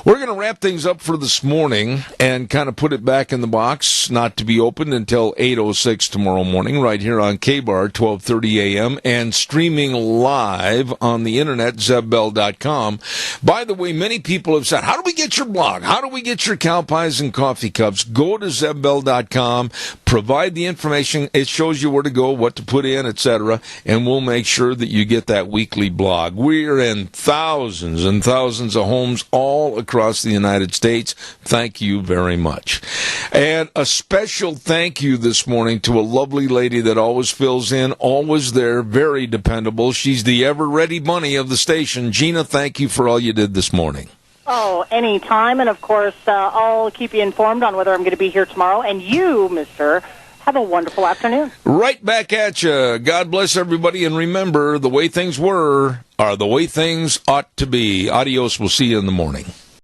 We're going to wrap things up for this morning and kind of put it back in the box, not to be opened until 8:06 tomorrow morning, right here on KBAR, 12:30 a.m., and streaming live on the internet, zebbell.com. By the way, many people have said, how do we get your blog? How do we get your cow pies and coffee cups? Go to zebbell.com, provide the information. It shows you where to go, what to put in, etc., and we'll make sure that you get that weekly blog. We're in thousands and thousands of homes all across the United States. Thank you very much. And a special thank you this morning to a lovely lady that always fills in, always there, very dependable. She's the ever-ready bunny of the station. Gina, thank you for all you did this morning. Oh, anytime. And, of course, I'll keep you informed on whether I'm going to be here tomorrow. And you, mister, have a wonderful afternoon. Right back at you. God bless everybody. And remember, the way things were are the way things ought to be. Adios. We'll see you in the morning.